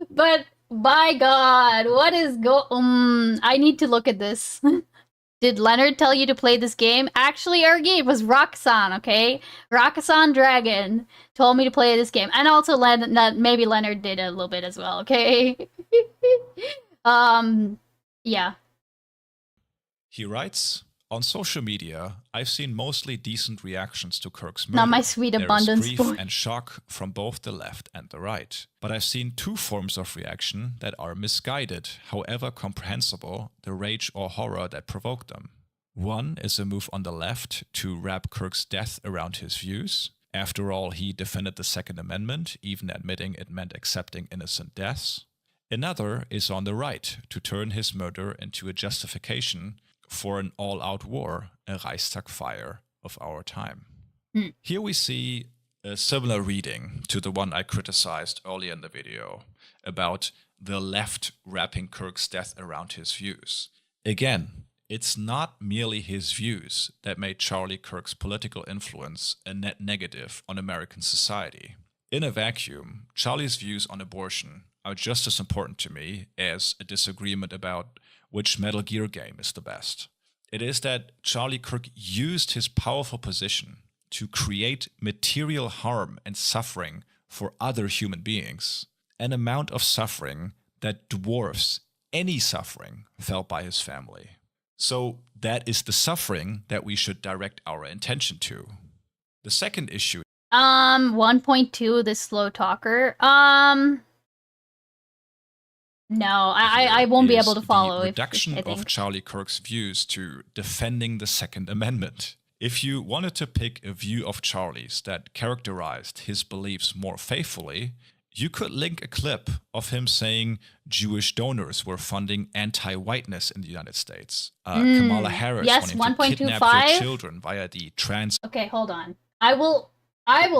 But, by God, what is I need to look at this. Did Leonard tell you to play this game? Actually, Ergi, it was Roxanne, okay? Roxanne Dragon told me to play this game. And also, maybe Leonard did a little bit as well, okay? Yeah. He writes, on social media, I've seen mostly decent reactions to Kirk's murder. Not my sweet abundance. There is grief and shock from both the left and the right. But I've seen two forms of reaction that are misguided, however comprehensible the rage or horror that provoked them. One is a move on the left to wrap Kirk's death around his views. After all, he defended the Second Amendment, even admitting it meant accepting innocent deaths. Another is on the right to turn his murder into a justification for an all-out war, a Reichstag fire of our time. Here we see a similar reading to the one I criticized earlier in the video about the left wrapping Kirk's death around his views. Again, it's not merely his views that made Charlie Kirk's political influence a net negative on American society. In a vacuum, Charlie's views on abortion are just as important to me as a disagreement about which Metal Gear game is the best. It is that Charlie Kirk used his powerful position to create material harm and suffering for other human beings, an amount of suffering that dwarfs any suffering felt by his family. So that is the suffering that we should direct our attention to. The second issue. 1.2, the slow talker. No, I won't be able to follow. The reduction of Charlie Kirk's views to defending the Second Amendment. If you wanted to pick a view of Charlie's that characterized his beliefs more faithfully, you could link a clip of him saying Jewish donors were funding anti-whiteness in the United States. Kamala Harris wanting to kidnap your children via the trans... Okay, hold on. I will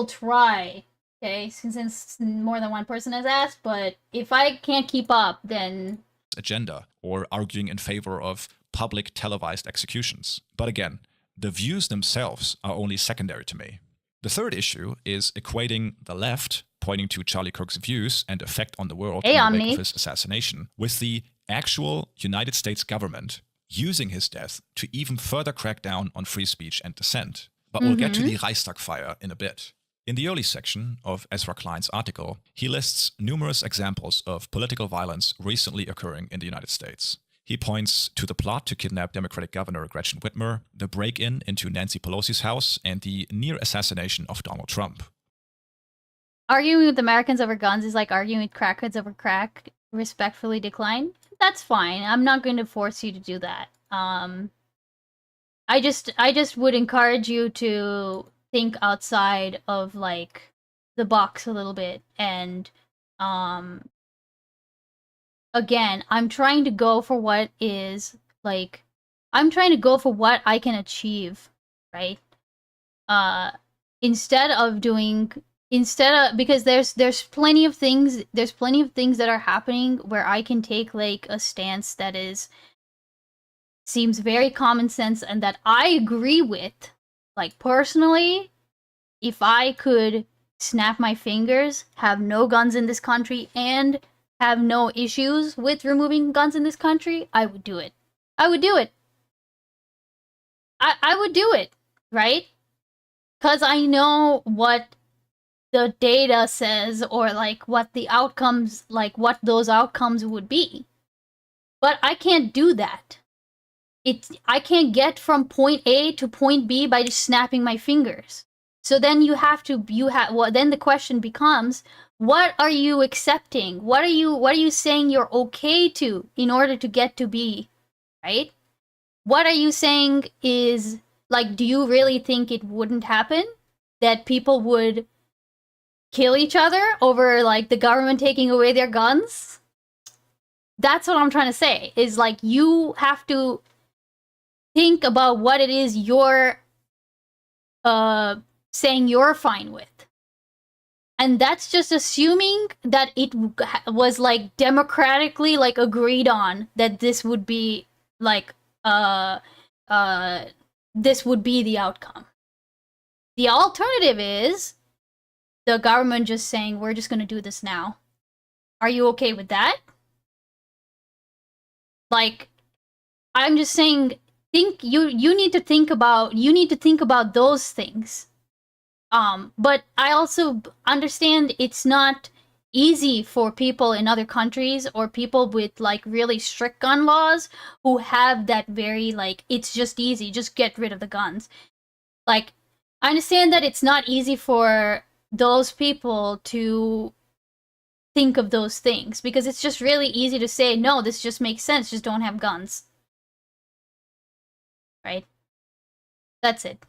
try, okay, since more than one person has asked, but if I can't keep up, then... agenda, or arguing in favor of public televised executions. But again, the views themselves are only secondary to me. The third issue is equating the left, pointing to Charlie Kirk's views and effect on the world in the wake of his assassination, with the actual United States government using his death to even further crack down on free speech and dissent. But we'll get to the Reichstag fire in a bit. In the early section of Ezra Klein's article, he lists numerous examples of political violence recently occurring in the United States. He points to the plot to kidnap Democratic Governor Gretchen Whitmer, the break-in into Nancy Pelosi's house, and the near assassination of Donald Trump. Arguing with Americans over guns is like arguing with crackheads over crack. Respectfully decline. That's fine. I'm not going to force you to do that. I just would encourage you to think outside of like the box a little bit, and again, I'm trying to go for what is like, I'm trying to go for what I can achieve, right? Because there's plenty of things that are happening where I can take like a stance that seems very common sense and that I agree with. Like personally, if I could snap my fingers, have no guns in this country, and have no issues with removing guns in this country, I would do it. I would do it. I would do it, right? Because I know what the data says, or like what the outcomes, like what those outcomes would be. But I can't do that. I can't get from point A to point B by just snapping my fingers. So then then the question becomes, what are you accepting? What are you saying you're okay to in order to get to B, right? What are you saying is, like, do you really think it wouldn't happen? That people would kill each other over, like, the government taking away their guns? That's what I'm trying to say, is, like, you have to think about what it is you're saying you're fine with. And that's just assuming that it was, like, democratically, like, agreed on that this would be, like, this would be the outcome. The alternative is the government just saying, we're just gonna do this now. Are you okay with that? Like, I'm just saying, you need to think about those things. But I also understand it's not easy for people in other countries or people with like really strict gun laws who have that very like, it's just easy, just get rid of the guns. Like, I understand that it's not easy for those people to think of those things because it's just really easy to say, no, this just makes sense, just don't have guns. Right? That's it.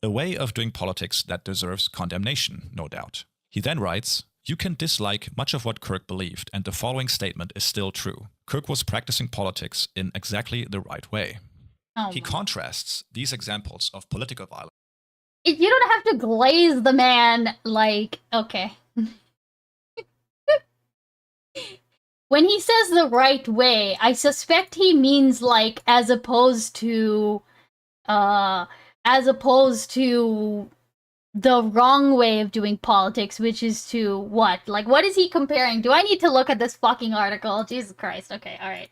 A way of doing politics that deserves condemnation, no doubt. He then writes, you can dislike much of what Kirk believed, and the following statement is still true. Kirk was practicing politics in exactly the right way. He contrasts these examples of political violence. You don't have to glaze the man, like, okay. When he says the right way, I suspect he means, like, as opposed to the wrong way of doing politics, which is to what? Like, what is he comparing? Do I need to look at this fucking article? Jesus Christ. Okay, alright.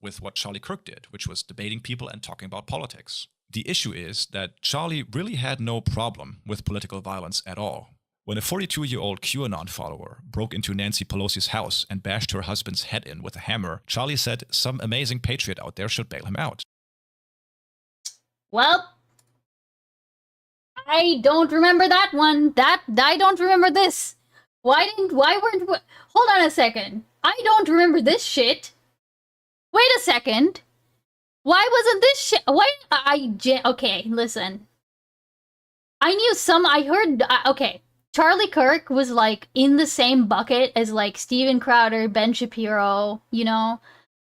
With what Charlie Kirk did, which was debating people and talking about politics. The issue is that Charlie really had no problem with political violence at all. When a 42-year-old QAnon follower broke into Nancy Pelosi's house and bashed her husband's head in with a hammer, Charlie said some amazing patriot out there should bail him out. Well, I don't remember that one. I don't remember this. Why weren't hold on a second. I don't remember this shit. Wait a second. Why wasn't this shit? Okay, listen. I heard, okay. Charlie Kirk was, like, in the same bucket as, like, Steven Crowder, Ben Shapiro, you know?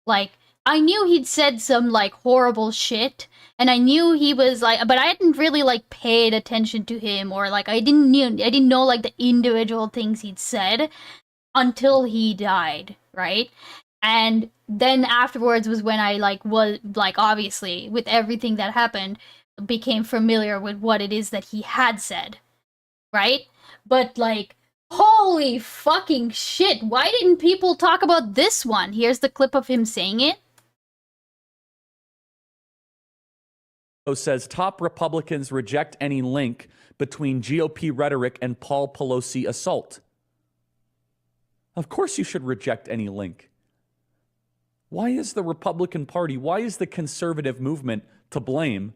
Like, I knew he'd said some, like, horrible shit, and I knew he was, like, but I hadn't really, like, paid attention to him, or, like, I didn't know, like, the individual things he'd said until he died, right? And then afterwards was when I, like, was, like, obviously, with everything that happened, became familiar with what it is that he had said, right? But, like, holy fucking shit, why didn't people talk about this one? Here's the clip of him saying it. Says top Republicans reject any link between GOP rhetoric and Paul Pelosi assault. Of course you should reject any link. Why is the Republican Party, why is the conservative movement to blame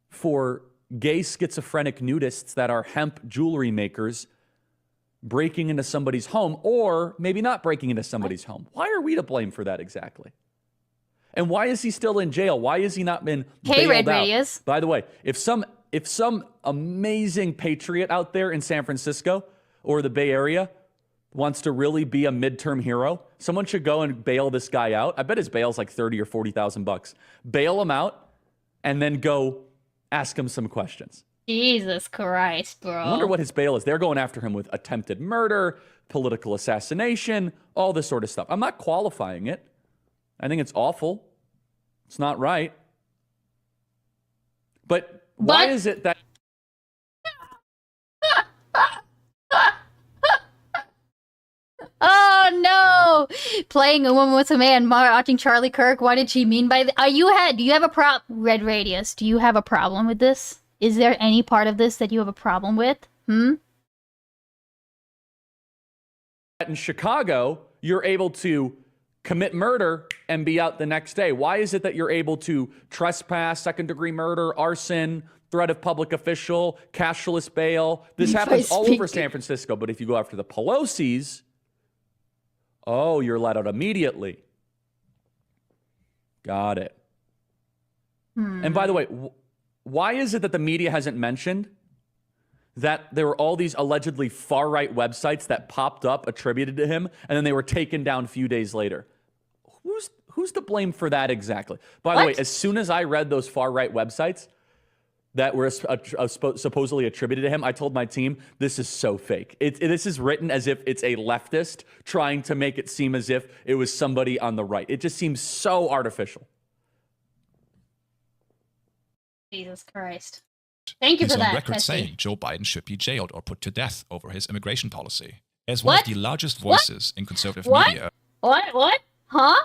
for gay schizophrenic nudists that are hemp jewelry makers breaking into somebody's home, or maybe not breaking into somebody's home? Why are we to blame for that exactly? And why is he still in jail? Why has he not been bailed Red out? Radius. By the way, if some amazing patriot out there in San Francisco or the Bay Area wants to really be a midterm hero, someone should go and bail this guy out. I bet his bail's like $30,000 or $40,000. Bail him out and then go ask him some questions. Jesus Christ, bro. I wonder what his bail is. They're going after him with attempted murder, political assassination, all this sort of stuff. I'm not qualifying it. I think it's awful. It's not right. But why is it that... Oh no! Playing a woman with a man, watching Charlie Kirk. What did she mean by that? Do you have a Red Radius, do you have a problem with this? Is there any part of this that you have a problem with? In Chicago, you're able to commit murder and be out the next day? Why is it that you're able to trespass, second-degree murder, arson, threat of public official, cashless bail? This happens all over San Francisco, but if you go after the Pelosi's, oh, you're let out immediately. Got it. And by the way, why is it that the media hasn't mentioned that there were all these allegedly far-right websites that popped up attributed to him, and then they were taken down a few days later? Who's to blame for that exactly? By the way, as soon as I read those far-right websites that were supposedly attributed to him, I told my team, this is so fake. This is written as if it's a leftist trying to make it seem as if it was somebody on the right. It just seems so artificial. Jesus Christ. Thank you for that. He's on record saying Joe Biden should be jailed or put to death over his immigration policy. As one of the largest voices in conservative media... What? Huh?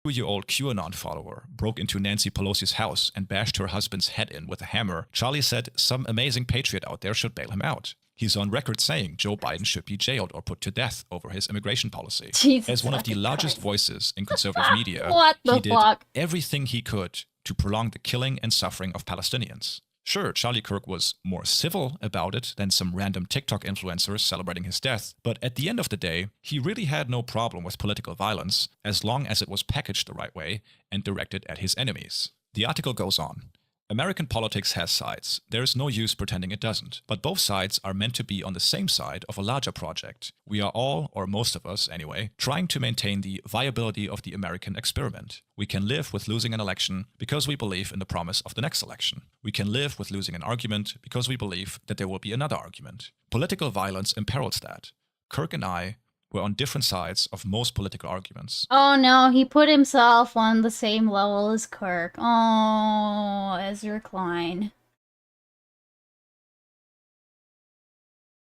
2-year-old QAnon follower broke into Nancy Pelosi's house and bashed her husband's head in with a hammer. Charlie said some amazing patriot out there should bail him out. He's on record saying Joe Biden should be jailed or put to death over his immigration policy. As one of the largest voices in conservative media, he did everything he could to prolong the killing and suffering of Palestinians. Sure, Charlie Kirk was more civil about it than some random TikTok influencers celebrating his death, but at the end of the day, he really had no problem with political violence as long as it was packaged the right way and directed at his enemies. The article goes on. American politics has sides. There is no use pretending it doesn't. But both sides are meant to be on the same side of a larger project. We are all, or most of us anyway, trying to maintain the viability of the American experiment. We can live with losing an election because we believe in the promise of the next election. We can live with losing an argument because we believe that there will be another argument. Political violence imperils that. Kirk and I were on different sides of most political arguments. Oh no, he put himself on the same level as Kirk. Oh, Ezra Klein.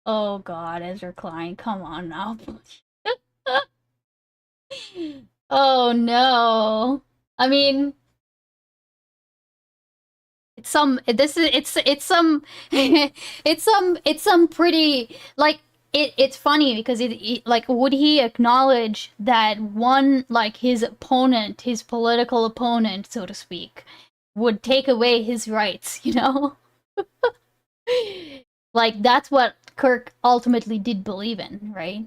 Oh god, Ezra Klein, come on now. Oh no. I mean, it's some pretty like it's funny because like would he acknowledge that one like his opponent, his political opponent, so to speak, would take away his rights, you know? Like that's what Kirk ultimately did believe in, right?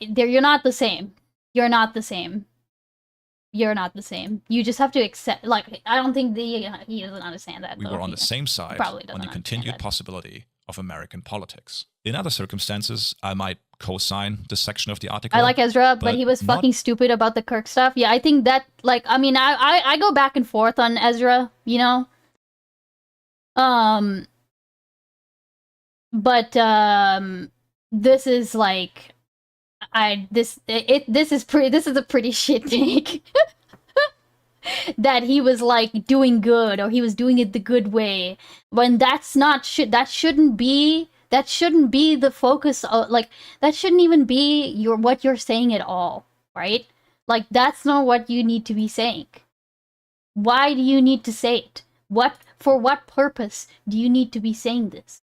You're not the same. You're not the same. You're not the same. You just have to accept. Like, I don't think he doesn't understand that. We were on the same side on the continued possibility of American politics. In other circumstances, I might co-sign this section of the article. I like Ezra, but he was fucking stupid about the Kirk stuff. Yeah, I think that, like, I mean, I go back and forth on Ezra, you know? But, this is, like, this is a pretty shit take. That he was like doing good, or he was doing it the good way, when that's not that shouldn't be the focus of, like, that shouldn't even be what you're saying at all, right? Like, that's not what you need to be saying. Why do you need to say it? For what purpose do you need to be saying this?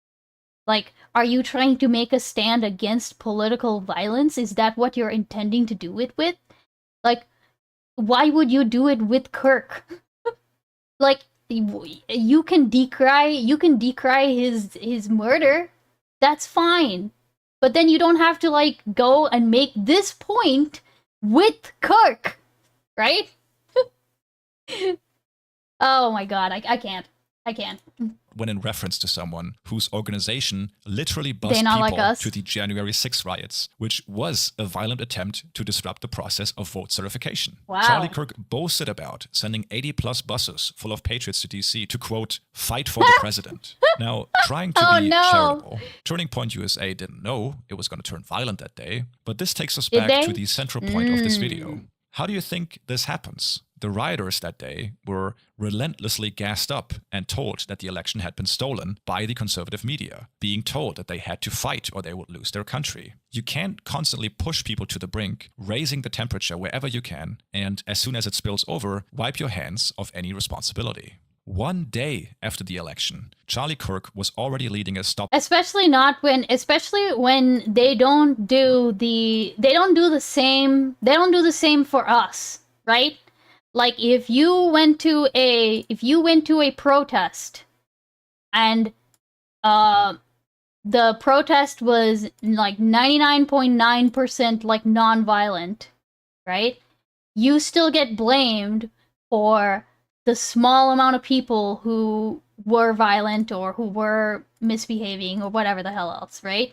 Like, are you trying to make a stand against political violence? Is that what you're intending to do it with? Like, why would you do it with Kirk? Like, you can decry his murder. That's fine. But then you don't have to, like, go and make this point with Kirk, right? Oh my god, I can't. When in reference to someone whose organization literally bussed people like to the January 6th riots, which was a violent attempt to disrupt the process of vote certification. Wow. Charlie Kirk boasted about sending 80-plus buses full of patriots to D.C. to, quote, fight for the president. Now, trying to be charitable, Turning Point USA didn't know it was going to turn violent that day, but this takes us back to the central point of this video. How do you think this happens? The rioters that day were relentlessly gassed up and told that the election had been stolen by the conservative media, being told that they had to fight or they would lose their country. You can't constantly push people to the brink, raising the temperature wherever you can, and as soon as it spills over, wipe your hands of any responsibility. One day after the election, Charlie Kirk was already leading a stop. Especially when they don't do the same for us, right? Like, if you went to a protest and the protest was like 99.9% like non-violent, right? You still get blamed for the small amount of people who were violent or who were misbehaving or whatever the hell else, right?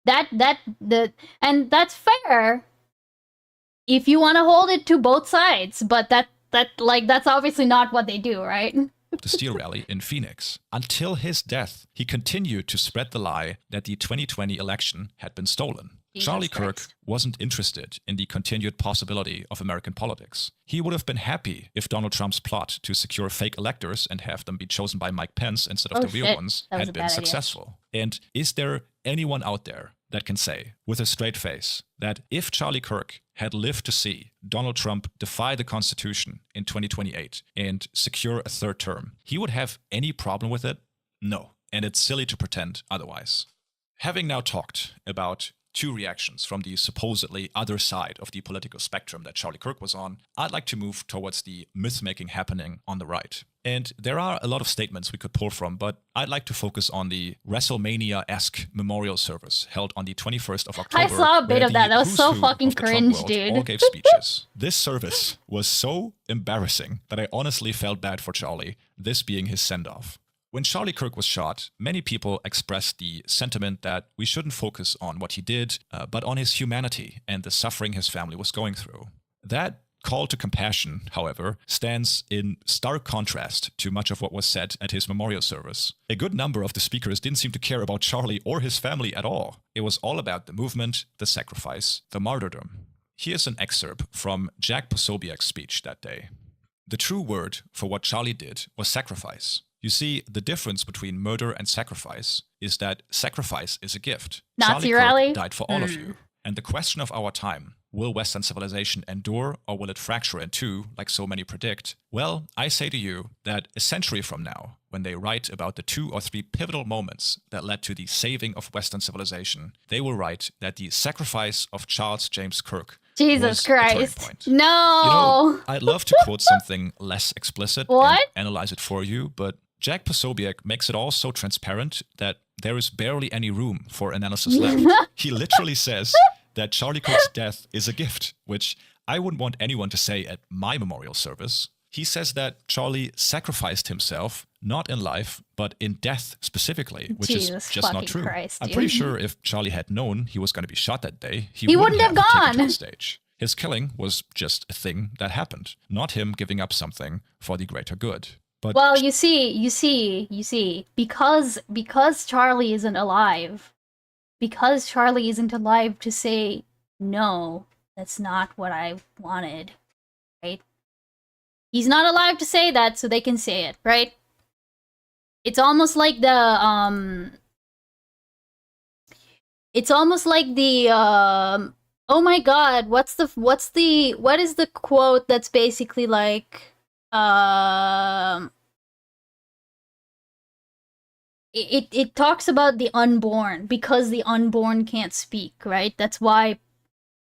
And that's fair if you want to hold it to both sides, but that's obviously not what they do, right? The Steel Rally in Phoenix. Until his death, he continued to spread the lie that the 2020 election had been stolen. Charlie Kirk wasn't interested in the continued possibility of American politics. He would have been happy if Donald Trump's plot to secure fake electors and have them be chosen by Mike Pence instead of the real ones had been successful. And is there anyone out there that can say, with a straight face, that if Charlie Kirk had lived to see Donald Trump defy the Constitution in 2028 and secure a third term, he would have any problem with it? No. And it's silly to pretend otherwise. Having now talked about two reactions from the supposedly other side of the political spectrum that Charlie Kirk was on, I'd like to move towards the myth-making happening on the right. And there are a lot of statements we could pull from, but I'd like to focus on the WrestleMania-esque memorial service held on the 21st of October. I saw a bit of that. That was so fucking cringe, dude. All gave speeches. This service was so embarrassing that I honestly felt bad for Charlie, this being his send-off. When Charlie Kirk was shot, many people expressed the sentiment that we shouldn't focus on what he did, but on his humanity and the suffering his family was going through. That call to compassion, however, stands in stark contrast to much of what was said at his memorial service. A good number of the speakers didn't seem to care about Charlie or his family at all. It was all about the movement, the sacrifice, the martyrdom. Here's an excerpt from Jack Posobiec's speech that day. The true word for what Charlie did was sacrifice. You see, the difference between murder and sacrifice is that sacrifice is a gift. Nazi Charlie rally? Kirk died for all of you. And the question of our time Will Western civilization endure, or will it fracture in two, like so many predict? Well, I say to you that a century from now, when they write about the 2 or 3 pivotal moments that led to the saving of Western civilization, they will write that the sacrifice of Charles James Kirk Jesus was a turning Christ. point. No! You know, I'd love to quote something less explicit What? and analyze it for you, but Jack Posobiec makes it all so transparent that there is barely any room for analysis left. He literally says that Charlie Kirk's death is a gift, which I wouldn't want anyone to say at my memorial service. He says that Charlie sacrificed himself, not in life, but in death specifically, which Jesus is just not fucking true. Christ, I'm dude. pretty sure if Charlie had known he was going to be shot that day, He wouldn't have taken gone. to the stage. His killing was just a thing that happened, not him giving up something for the greater good. But Well, you see, because Charlie isn't alive, to say, no, that's not what I wanted, right? He's not alive to say that, so they can say it, right? It's almost like the, oh my god, what is the quote that's basically like, it talks about the unborn, because the unborn can't speak, right? That's why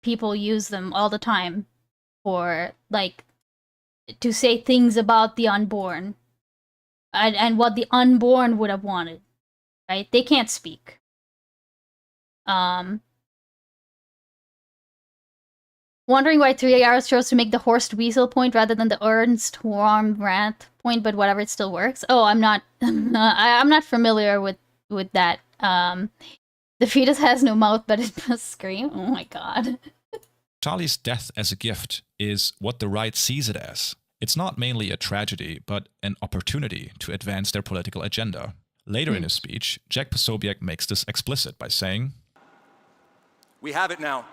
people use them all the time for, like, to say things about the unborn and what the unborn would have wanted, right? They can't speak. Wondering why 3 hours chose to make the Horst Weasel point rather than the Ernst Wormrath point, but whatever, it still works. Oh, I'm not familiar with that. The fetus has no mouth, but it must scream. Oh my god. Charlie's death as a gift is what the right sees it as. It's not mainly a tragedy, but an opportunity to advance their political agenda. Later in his speech, Jack Posobiec makes this explicit by saying, "We have it now.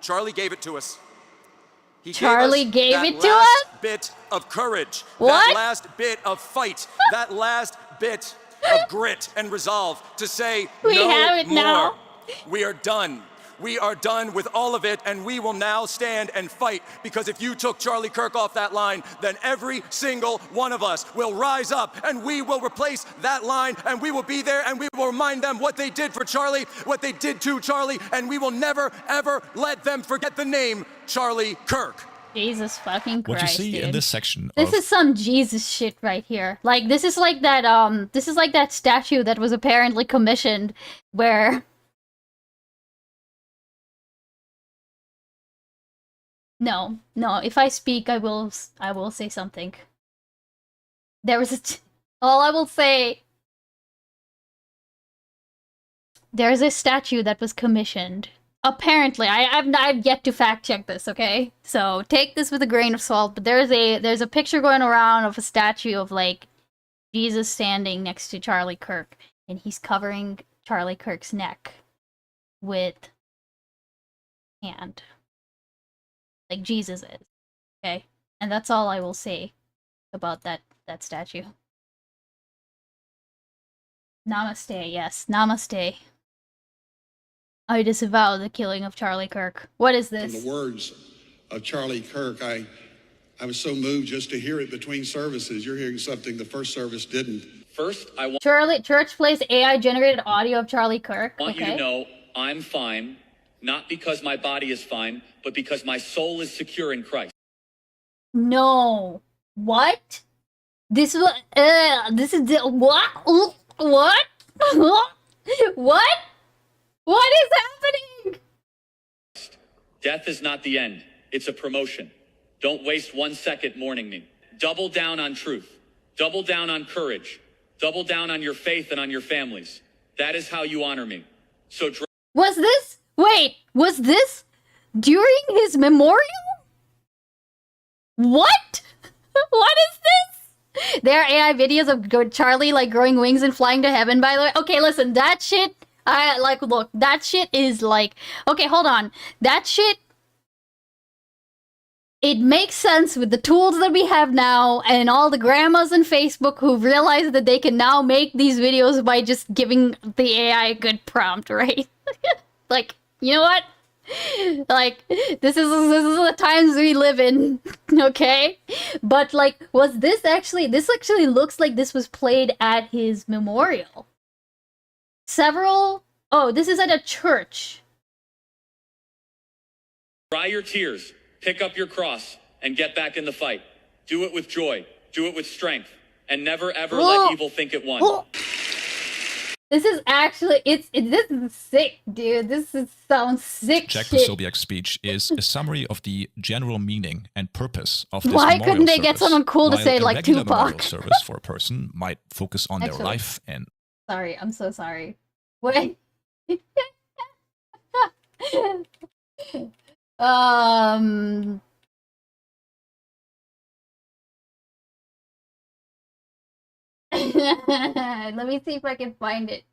Charlie gave it to us. He Charlie gave us gave that it to last us? bit of courage, What? that last bit of fight, that last bit of grit and resolve to say We no have it more. now. We are done. We are done with all of it, and we will now stand and fight, because if you took Charlie Kirk off that line, then every single one of us will rise up, and we will replace that line, and we will be there, and we will remind them what they did for Charlie, what they did to Charlie, and we will never, ever let them forget the name Charlie Kirk." Jesus fucking Christ, what you see dude. in this section This of is some Jesus shit right here. Like, this is like that statue that was apparently commissioned where... No, if I speak, I will say something. There was all I will say... There's a statue that was commissioned. Apparently, I've yet to fact check this, okay? So take this with a grain of salt, but there's a picture going around of a statue of, like, Jesus standing next to Charlie Kirk, and he's covering Charlie Kirk's neck with hand. Like Jesus is, okay? And that's all I will say about that statue. Namaste, yes, namaste. I disavow the killing of Charlie Kirk. What is this? From the words of Charlie Kirk, I was so moved just to hear it between services. You're hearing something the first service didn't. First, I want Church plays AI-generated audio of Charlie Kirk. you to know I'm fine, not because my body is fine, but because my soul is secure in Christ. No. What? This is what? What? What? What is happening? Death is not the end. It's a promotion. Don't waste 1 second mourning me. Double down on truth. Double down on courage. Double down on your faith and on your families. That is how you honor me. So was this during his memorial? What? What is this? There are AI videos of Charlie, like, growing wings and flying to heaven, by the way. Okay, listen, that shit... look, that shit is like... Okay, hold on. That shit... It makes sense with the tools that we have now and all the grandmas on Facebook who realize that they can now make these videos by just giving the AI a good prompt, right? Like, you know what? Like, this is the times we live in, okay? But like, this actually looks like this was played at his memorial. Oh, this is at a church. Dry your tears, pick up your cross, and get back in the fight. Do it with joy, do it with strength, and never ever let evil think it won. This is actually, this is sick, dude. Sounds sick. Czechoslovakia's speech is a summary of the general meaning and purpose of this Why memorial couldn't they service, get someone cool to while say a like regular Tupac? memorial service for a person might focus on their Actually- life and Sorry, I'm so sorry. Wait. Let me see if I can find it.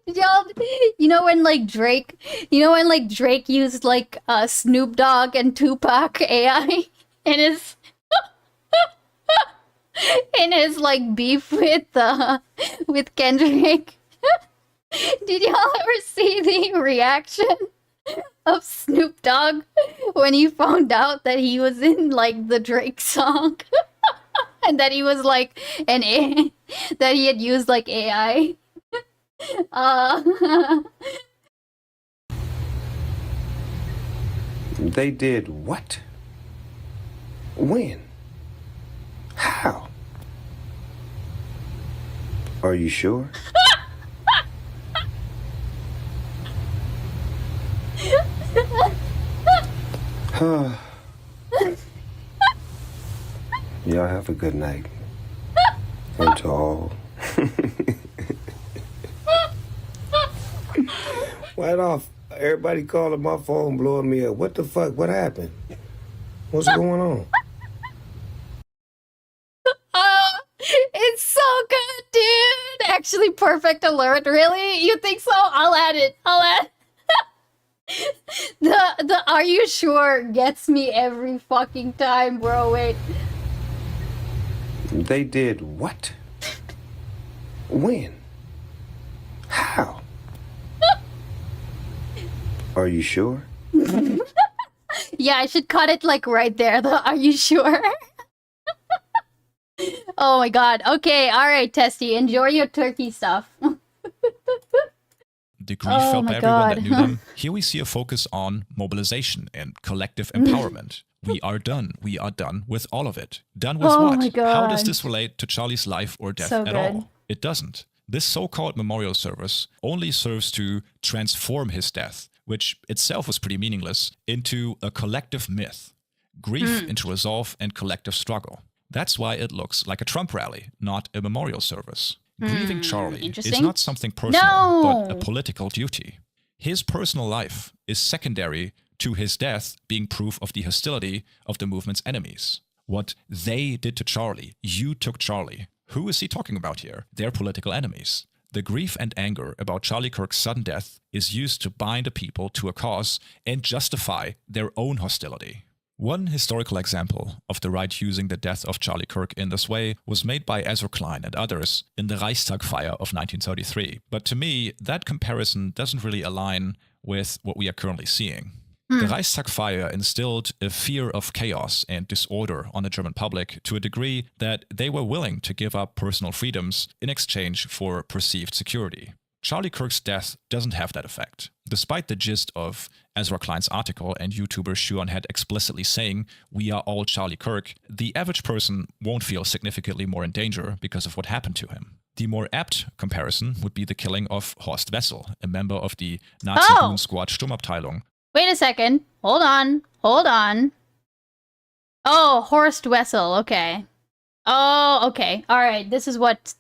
Y'all, you know when Drake used like Snoop Dogg and Tupac AI in his in his like beef with Kendrick. Did y'all ever see the reaction of Snoop Dogg when he found out that he was in like the Drake song? And that he was like that he had used like AI. They did what? When? How? Are you sure? Y'all have a good night. And to all. Right off, everybody calling my phone, blowing me up. What the fuck? What happened? What's going on? It's so good, dude. Actually, perfect alert. Really? You think so? I'll add it. The "Are you sure?" gets me every fucking time, bro. Wait. They did what? When? How? Are you sure? Yeah, I should cut it like right there. Are you sure? Oh my god. Okay, alright, Testy. Enjoy your turkey stuff. the grief felt by everyone that knew them. Here we see a focus on mobilization and collective empowerment. We are done. We are done with all of it. Done with Oh what? my God. How does this relate to Charlie's life or death So at good. all? It doesn't. This so-called memorial service only serves to transform his death, which itself was pretty meaningless, into a collective myth. Grief into resolve and collective struggle. That's why it looks like a Trump rally, not a memorial service. Grieving Charlie is interesting. not something personal, No. but a political duty. His personal life is secondary to his death being proof of the hostility of the movement's enemies. What they did to Charlie, you took Charlie. Who is he talking about here? Their political enemies. The grief and anger about Charlie Kirk's sudden death is used to bind a people to a cause and justify their own hostility. One historical example of the right using the death of Charlie Kirk in this way was made by Ezra Klein and others in the Reichstag fire of 1933. But to me, that comparison doesn't really align with what we are currently seeing. The Reichstag fire instilled a fear of chaos and disorder on the German public to a degree that they were willing to give up personal freedoms in exchange for perceived security. Charlie Kirk's death doesn't have that effect. Despite the gist of Ezra Klein's article and YouTuber Shuonhead explicitly saying, "We are all Charlie Kirk," the average person won't feel significantly more in danger because of what happened to him. The more apt comparison would be the killing of Horst Wessel, a member of the Nazi Goon Squad Sturmabteilung. Wait a second. Hold on. Oh, Horst Wessel. Okay. Oh, okay. All right. This is what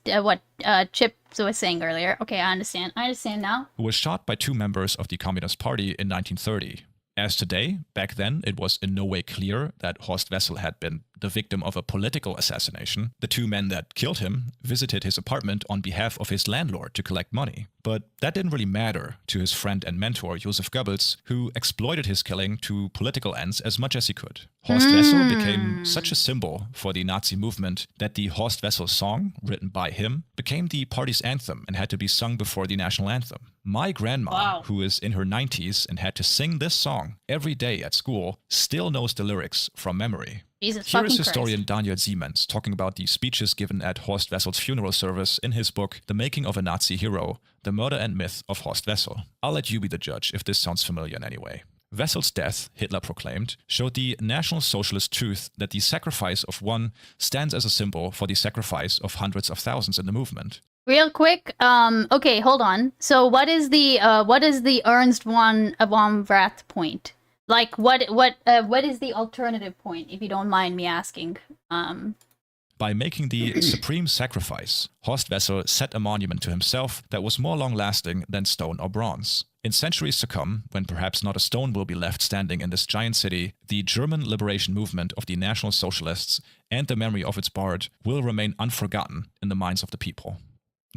Chip was saying earlier. Okay, I understand. I understand now. Who was shot by two members of the Communist Party in 1930. As today, back then, it was in no way clear that Horst Wessel had been the victim of a political assassination, the two men that killed him visited his apartment on behalf of his landlord to collect money. But that didn't really matter to his friend and mentor Joseph Goebbels, who exploited his killing to political ends as much as he could. Horst Wessel became such a symbol for the Nazi movement that the Horst Wessel song, written by him, became the party's anthem and had to be sung before the national anthem. My grandma, who is in her 90s and had to sing this song every day at school, still knows the lyrics from memory. Jesus Here is fucking historian Christ. Daniel Siemens talking about the speeches given at Horst Wessel's funeral service in his book, The Making of a Nazi Hero, The Murder and Myth of Horst Wessel. I'll let you be the judge if this sounds familiar in any way. Wessel's death, Hitler proclaimed, showed the National Socialist truth that the sacrifice of one stands as a symbol for the sacrifice of hundreds of thousands in the movement. Real quick, okay, hold on. So what is the Ernst von Rath point? Like, what is the alternative point, if you don't mind me asking? By making the supreme sacrifice, Horst Wessel set a monument to himself that was more long-lasting than stone or bronze. In centuries to come, when perhaps not a stone will be left standing in this giant city, the German liberation movement of the National Socialists and the memory of its bard will remain unforgotten in the minds of the people.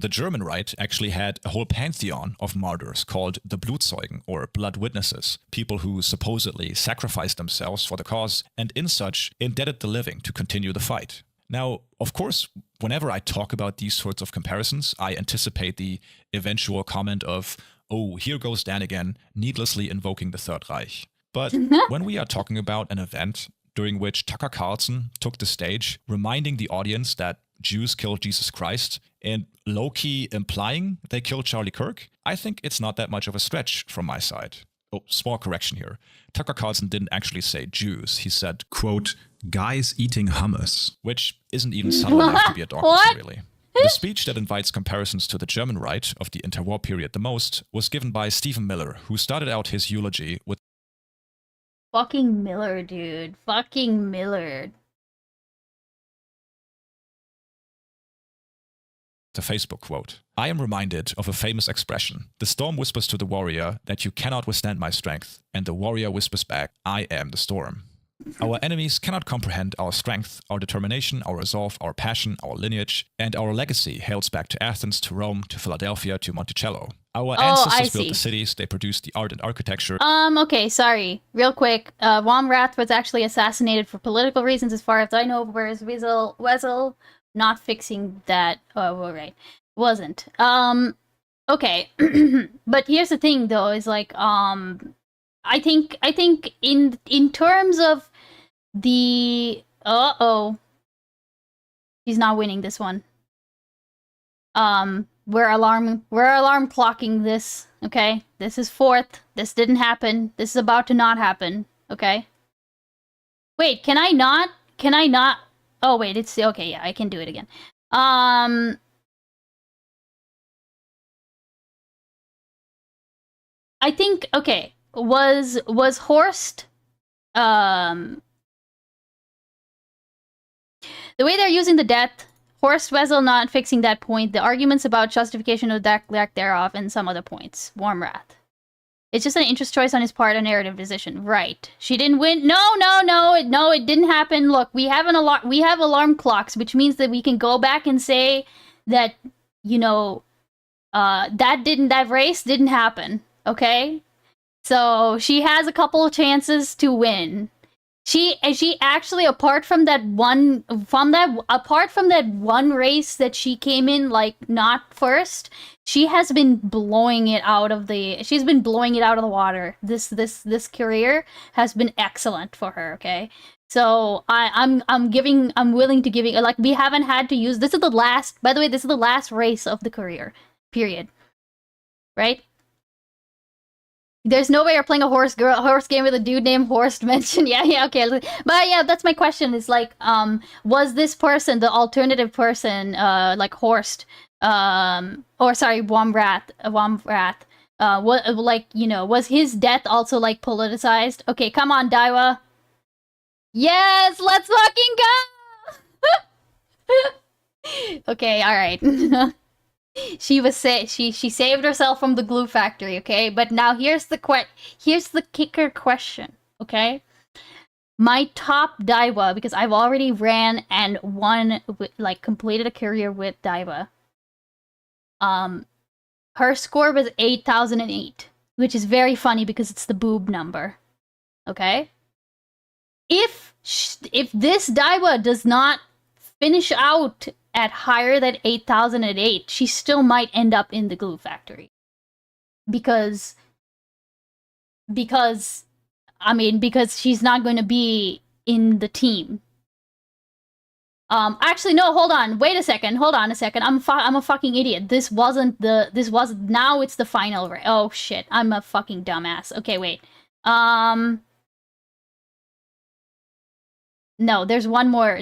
The German right actually had a whole pantheon of martyrs called the Blutzeugen, or blood witnesses, people who supposedly sacrificed themselves for the cause and in such indebted the living to continue the fight. Now, of course, whenever I talk about these sorts of comparisons, I anticipate the eventual comment of, oh, here goes Dan again, needlessly invoking the Third Reich. But when we are talking about an event during which Tucker Carlson took the stage, reminding the audience that Jews killed Jesus Christ, and low-key implying they killed Charlie Kirk, I think it's not that much of a stretch from my side. Oh, small correction here. Tucker Carlson didn't actually say Jews. He said, quote, guys eating hummus, which isn't even subtle enough to be a dogma, really. The speech that invites comparisons to the German right of the interwar period the most was given by Stephen Miller, who started out his eulogy with Fucking Miller, dude. Fucking Miller. the Facebook quote. I am reminded of a famous expression. The storm whispers to the warrior that you cannot withstand my strength, and the warrior whispers back, I am the storm. Our enemies cannot comprehend our strength, our determination, our resolve, our passion, our lineage, and our legacy hails back to Athens, to Rome, to Philadelphia, to Monticello. Our ancestors built the cities, they produced the art and architecture. Okay, sorry. Real quick. Von Rath was actually assassinated for political reasons as far as I know, whereas Wessel not fixing that. Oh, well, right. Wasn't. Okay. But here's the thing though, is like, I think in terms of the he's not winning this one. We're alarm clocking this, okay? This is fourth. This didn't happen. This is about to not happen, okay? Wait, can I not? Oh wait, it's okay, yeah, I can do it again. I think, okay, was Horst the way they're using the death, Horst Wessel not fixing that point, the arguments about justification of that lack thereof, and some other points. Warm wrath. It's just an interest choice on his part, a narrative decision. Right. She didn't win. No, it didn't happen. Look, we have alarm clocks, which means that we can go back and say that, you know, that race didn't happen. Okay? So she has a couple of chances to win. She actually, apart from that one race that she came in like not first, she has been blowing it out of the water. This career has been excellent for her, okay? So I'm willing to give it, like, we haven't had to use, this is the last race of the career. Period. Right? There's no way you're playing a horse game with a dude named Horst mentioned. Yeah, okay. But yeah, that's my question. Is like, was this person, the alternative person, like Horst, or sorry, Womrath, what, like, you know, was his death also like politicized? Okay, come on, Daiwa. Yes, let's fucking go. Okay, all right. She saved herself from the glue factory, okay? But now here's the kicker question, okay? my top Daiwa, because I've already ran and won, like completed a career with Daiwa. Her score was 8,008, which is very funny because it's the boob number. Okay? If this Daiwa does not finish out at higher than 8,008, she still might end up in the glue factory. Because she's not going to be in the team. Actually, no, hold on. Wait a second. Hold on a second. I'm a fucking idiot. Now it's the final. Oh, shit. I'm a fucking dumbass. Okay, wait. No, there's one more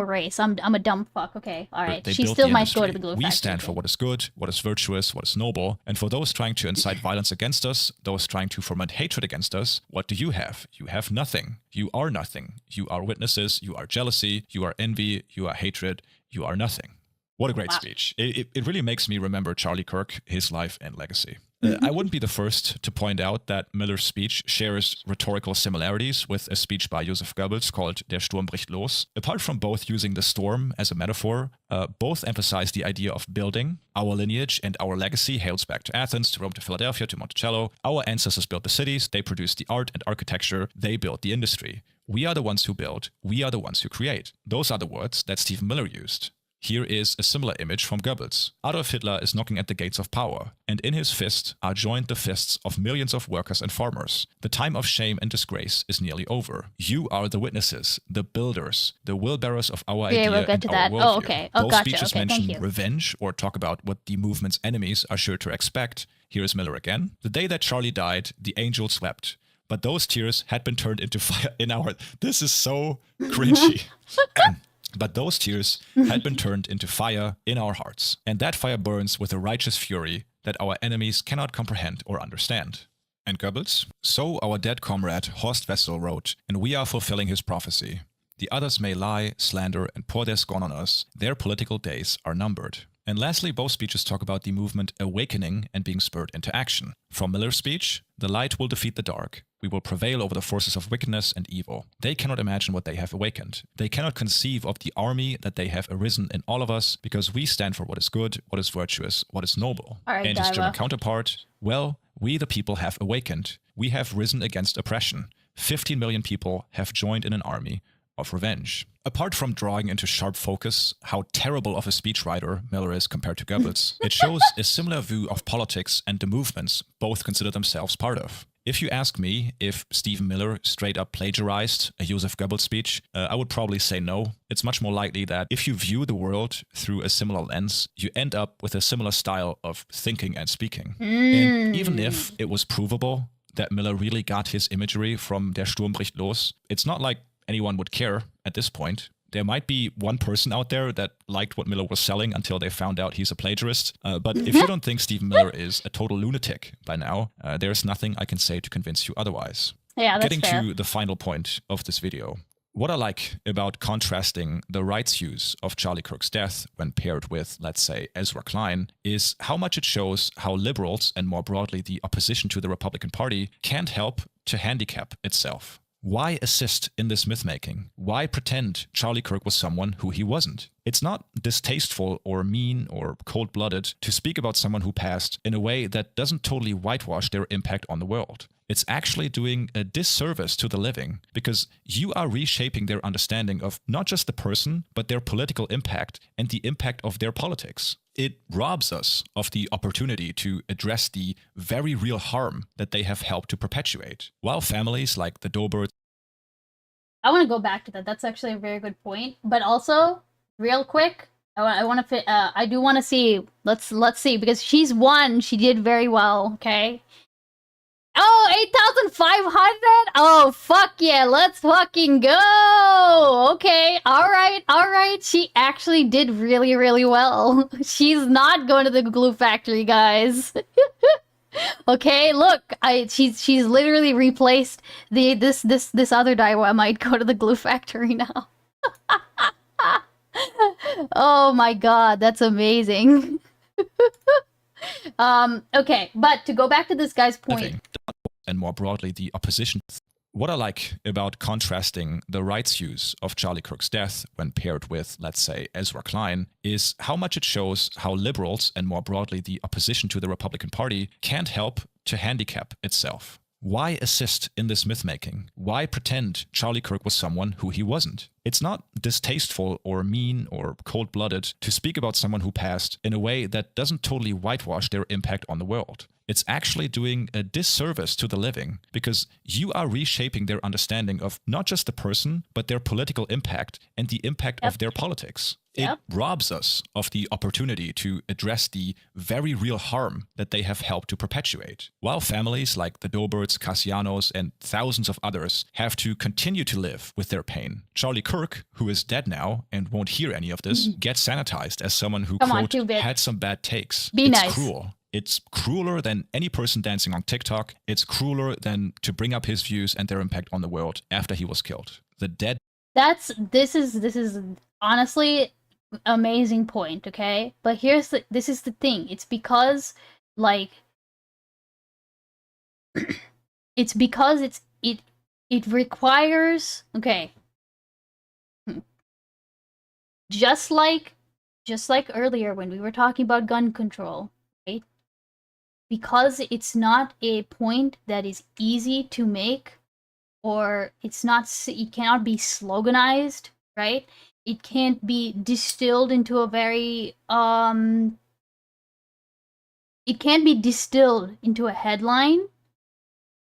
race. I'm a dumb fuck. Okay, all right. She still might go to the glue factory. We stand for what is good, what is virtuous, what is noble. And for those trying to incite violence against us, those trying to foment hatred against us, what do you have? You have nothing. You are nothing. You are witnesses. You are jealousy. You are envy. You are hatred. You are nothing. What a great speech. It really makes me remember Charlie Kirk, his life and legacy. I wouldn't be the first to point out that Miller's speech shares rhetorical similarities with a speech by Joseph Goebbels called Der Sturm bricht los. Apart from both using the storm as a metaphor, both emphasize the idea of building. Our lineage and our legacy hails back to Athens, to Rome, to Philadelphia, to Monticello. Our ancestors built the cities, they produced the art and architecture, they built the industry. We are the ones who build, we are the ones who create. Those are the words that Stephen Miller used. Here is a similar image from Goebbels. Adolf Hitler is knocking at the gates of power, and in his fist are joined the fists of millions of workers and farmers. The time of shame and disgrace is nearly over. You are the witnesses, the builders, the will-bearers of our idea we'll get to and that. our worldview. Oh, okay. Both Gotcha. speeches Okay, mention thank you. revenge or talk about what the movement's enemies are sure to expect. Here is Miller again. The day that Charlie died, the angels wept. But those tears had been turned into fire in our... This is so cringy. But those tears had been turned into fire in our hearts, and that fire burns with a righteous fury that our enemies cannot comprehend or understand. And Goebbels? So our dead comrade Horst Wessel wrote, and we are fulfilling his prophecy. The others may lie, slander, and pour their scorn on us. Their political days are numbered. And lastly, both speeches talk about the movement awakening and being spurred into action. From Miller's speech, the light will defeat the dark. We will prevail over the forces of wickedness and evil. They cannot imagine what they have awakened. They cannot conceive of the army that they have arisen in all of us, because we stand for what is good, what is virtuous, what is noble. All right, and his Daiwa. German counterpart, well, we the people have awakened. We have risen against oppression. 15 million people have joined in an army of revenge. Apart from drawing into sharp focus how terrible of a speechwriter Miller is compared to Goebbels, it shows a similar view of politics and the movements both consider themselves part of. If you ask me if Stephen Miller straight up plagiarized a Joseph Goebbels speech, I would probably say no. It's much more likely that if you view the world through a similar lens, you end up with a similar style of thinking and speaking. And even if it was provable that Miller really got his imagery from Der Sturm bricht los, it's not like anyone would care at this point. There might be one person out there that liked what Miller was selling until they found out he's a plagiarist. But if you don't think Stephen Miller is a total lunatic by now, there's nothing I can say to convince you otherwise. Yeah, that's Getting fair. to the final point of this video. What I like about contrasting the rights use of Charlie Kirk's death when paired with, let's say, Ezra Klein, is how much it shows how liberals, and more broadly the opposition to the Republican Party, can't help to handicap itself. Why assist in this myth-making? Why pretend Charlie Kirk was someone who he wasn't? It's not distasteful or mean or cold-blooded to speak about someone who passed in a way that doesn't totally whitewash their impact on the world. It's actually doing a disservice to the living, because you are reshaping their understanding of not just the person, but their political impact and the impact of their politics. It robs us of the opportunity to address the very real harm that they have helped to perpetuate. While families like the Dobert... I want to go back to that. That's actually a very good point. But also, real quick, I do want to see. Let's see, because she's won. She did very well. Okay. Oh, 8,500? Oh, fuck yeah, let's fucking go! Okay, alright. She actually did really, really well. She's not going to the glue factory, guys. Okay, look, she's literally replaced this other Daiwa. I might go to the glue factory now. Oh my god, that's amazing. Okay, but to go back to this guy's point. And more broadly, the opposition. What I like about contrasting the rights use of Charlie Kirk's death when paired with, let's say, Ezra Klein, is how much it shows how liberals, and more broadly the opposition to the Republican Party, can't help to handicap itself. Why assist in this myth-making? Why pretend Charlie Kirk was someone who he wasn't? It's not distasteful or mean or cold-blooded to speak about someone who passed in a way that doesn't totally whitewash their impact on the world. It's actually doing a disservice to the living, because you are reshaping their understanding of not just the person, but their political impact and the impact of their politics. It robs us of the opportunity to address the very real harm that they have helped to perpetuate. While families like the Doberts, Cassianos, and thousands of others have to continue to live with their pain, Charlie Kirk, who is dead now and won't hear any of this, gets sanitized as someone who, quote, had some bad takes. It's cruel. It's crueler than any person dancing on TikTok. It's crueler than to bring up his views and their impact on the world after he was killed. The dead. This is honestly amazing point, okay? But this is the thing. It's because like it's because it requires, okay. Just like earlier when we were talking about gun control, right? Because it's not a point that is easy to make, or it cannot be sloganized, right? It can't be distilled into a very it can't be distilled into a headline.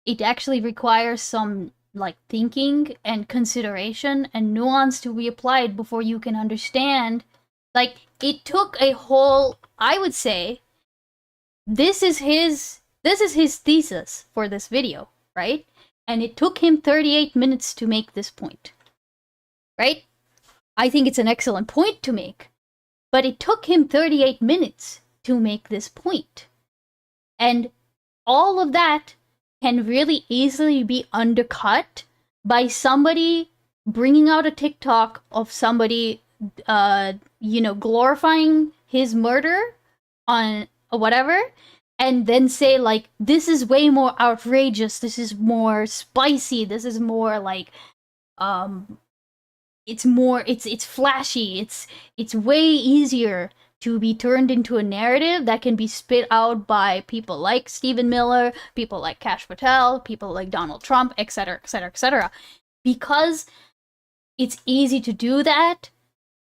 It actually requires some like thinking and consideration and nuance to be applied before you can understand. Like, it took a whole, I would say, this is his thesis for this video, right? And it took him 38 minutes to make this point, right? I think it's an excellent point to make, but it took him 38 minutes to make this point. And all of that can really easily be undercut by somebody bringing out a TikTok of somebody, glorifying his murder on whatever, and then say like, this is way more outrageous, this is more spicy, this is more like, it's flashy, it's way easier to be turned into a narrative that can be spit out by people like Stephen Miller, people like Kash Patel, people like Donald Trump, etc., etc., etc. Because it's easy to do that,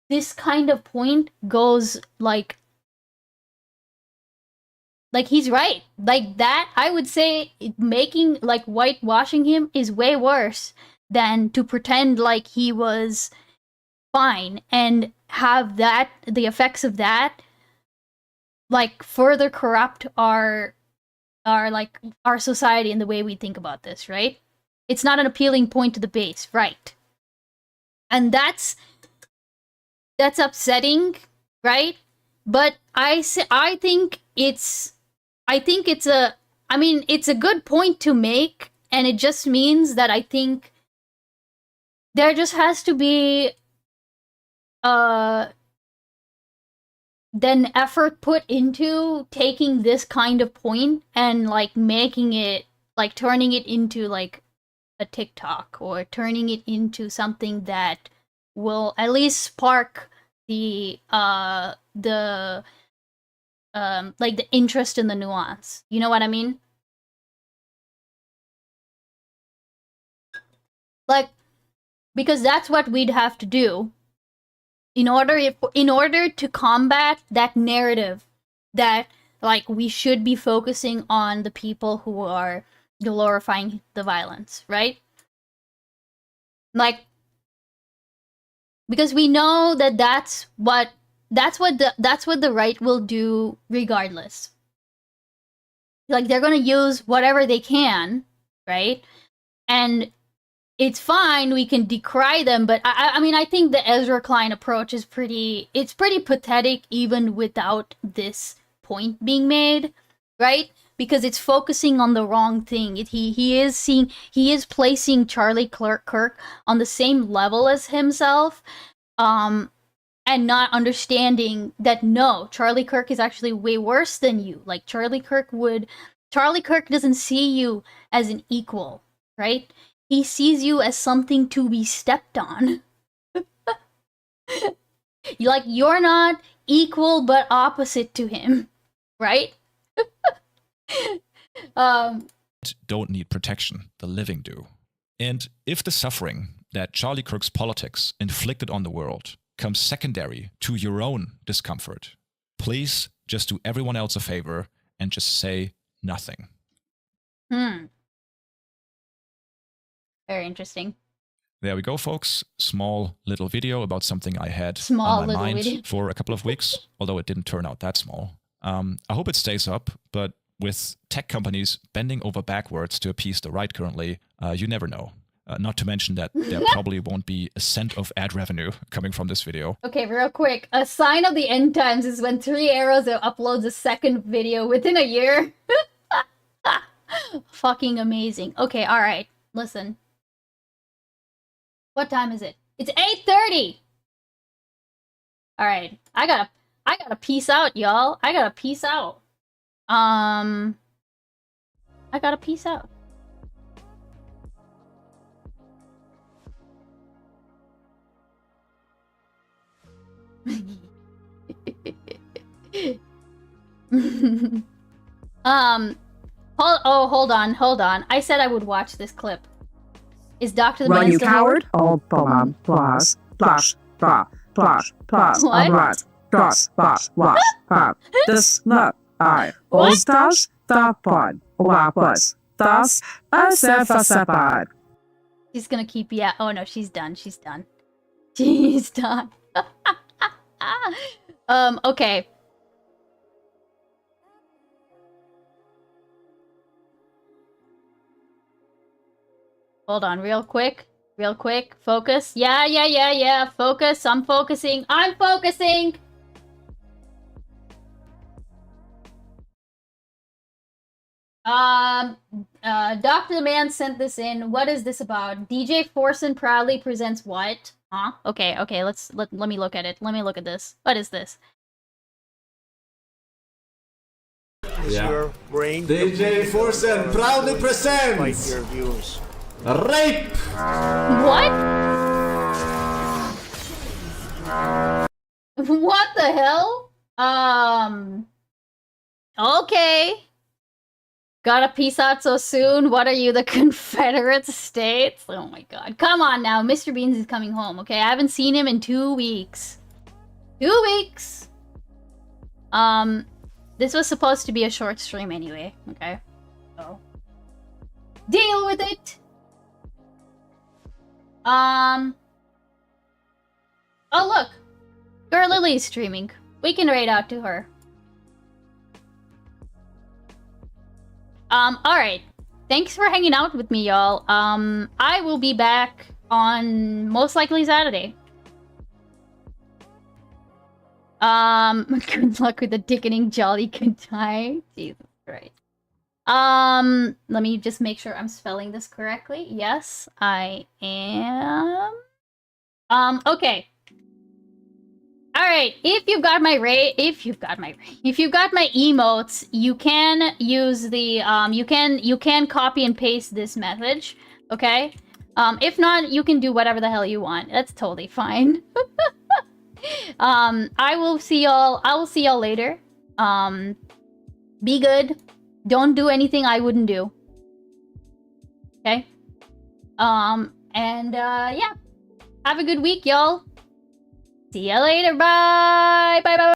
this kind of point goes like he's right. Like that, I would say making, like, whitewashing him is way worse than to pretend like he was fine and have that, the effects of that, like, further corrupt our society and the way we think about this, right? It's not an appealing point to the base, right? And that's upsetting, right? But I think it's a good point to make, and it just means that I think there just has to be then effort put into taking this kind of point and like making it, like turning it into like a TikTok, or turning it into something that will at least spark the interest in the nuance. You know what I mean? Like, because that's what we'd have to do in order to combat that narrative that, like, we should be focusing on the people who are glorifying the violence, right? Like, because we know that that's what the right will do regardless. Like, they're going to use whatever they can, right? And it's fine, we can decry them, but I mean, I think the Ezra Klein approach is pretty pathetic even without this point being made, right? Because it's focusing on the wrong thing. He is placing Charlie Kirk on the same level as himself, and not understanding that, no, Charlie Kirk is actually way worse than you. Like, Charlie Kirk doesn't see you as an equal, right? He sees you as something to be stepped on. You're not equal but opposite to him, right? Don't need protection, the living do. And if the suffering that Charlie Kirk's politics inflicted on the world comes secondary to your own discomfort, please just do everyone else a favor and just say nothing. Very interesting. There we go, folks. Small little video about something I had Small on my little mind video. for a couple of weeks, although it didn't turn out that small. I hope it stays up, but with tech companies bending over backwards to appease the right currently, you never know. Not to mention that there probably won't be a cent of ad revenue coming from this video. Okay, real quick. A sign of the end times is when 3 Arrows uploads a second video within a year. Fucking amazing. Okay, alright. Listen. What time is it? It's 8:30! Alright. I gotta peace out, y'all. I gotta peace out. I gotta peace out. Hold on. I said I would watch this clip. Is Dr. the Run, Man you still coward! Oh, plus, plus, plus, plus, plus, What? plus, das, not, I, all stars, the pod, was, das, sepad. She's gonna keep oh no, she's done. She's done. She's done. Okay. Hold on, real quick. Focus. Yeah. Focus. I'm focusing. Dr. the Man sent this in. What is this about? DJ Forsen proudly presents what? Huh? Okay, let me look at it. Let me look at this. What is this? Your brain. DJ Forsen proudly presents Your views. Rape! What? What the hell? Okay. Gotta peace out so soon? What are you, the Confederate States? Oh my god. Come on now, Mr. Beans is coming home, okay? I haven't seen him in 2 weeks. 2 weeks! This was supposed to be a short stream anyway, okay? So, deal with it! Oh look! Girl Lily's streaming. We can raid out to her. Alright. Thanks for hanging out with me, y'all. I will be back on most likely Saturday. Good luck with the dickening jolly good time. Jesus Christ. Let me just make sure I'm spelling this correctly. Yes, I am. Okay. Alright, if you've got my emotes, you can use the, you can copy and paste this message, okay? If not, you can do whatever the hell you want. That's totally fine. I will see y'all later. Be good. Don't do anything I wouldn't do. Okay? Yeah. Have a good week, y'all. See ya later. Bye. Bye.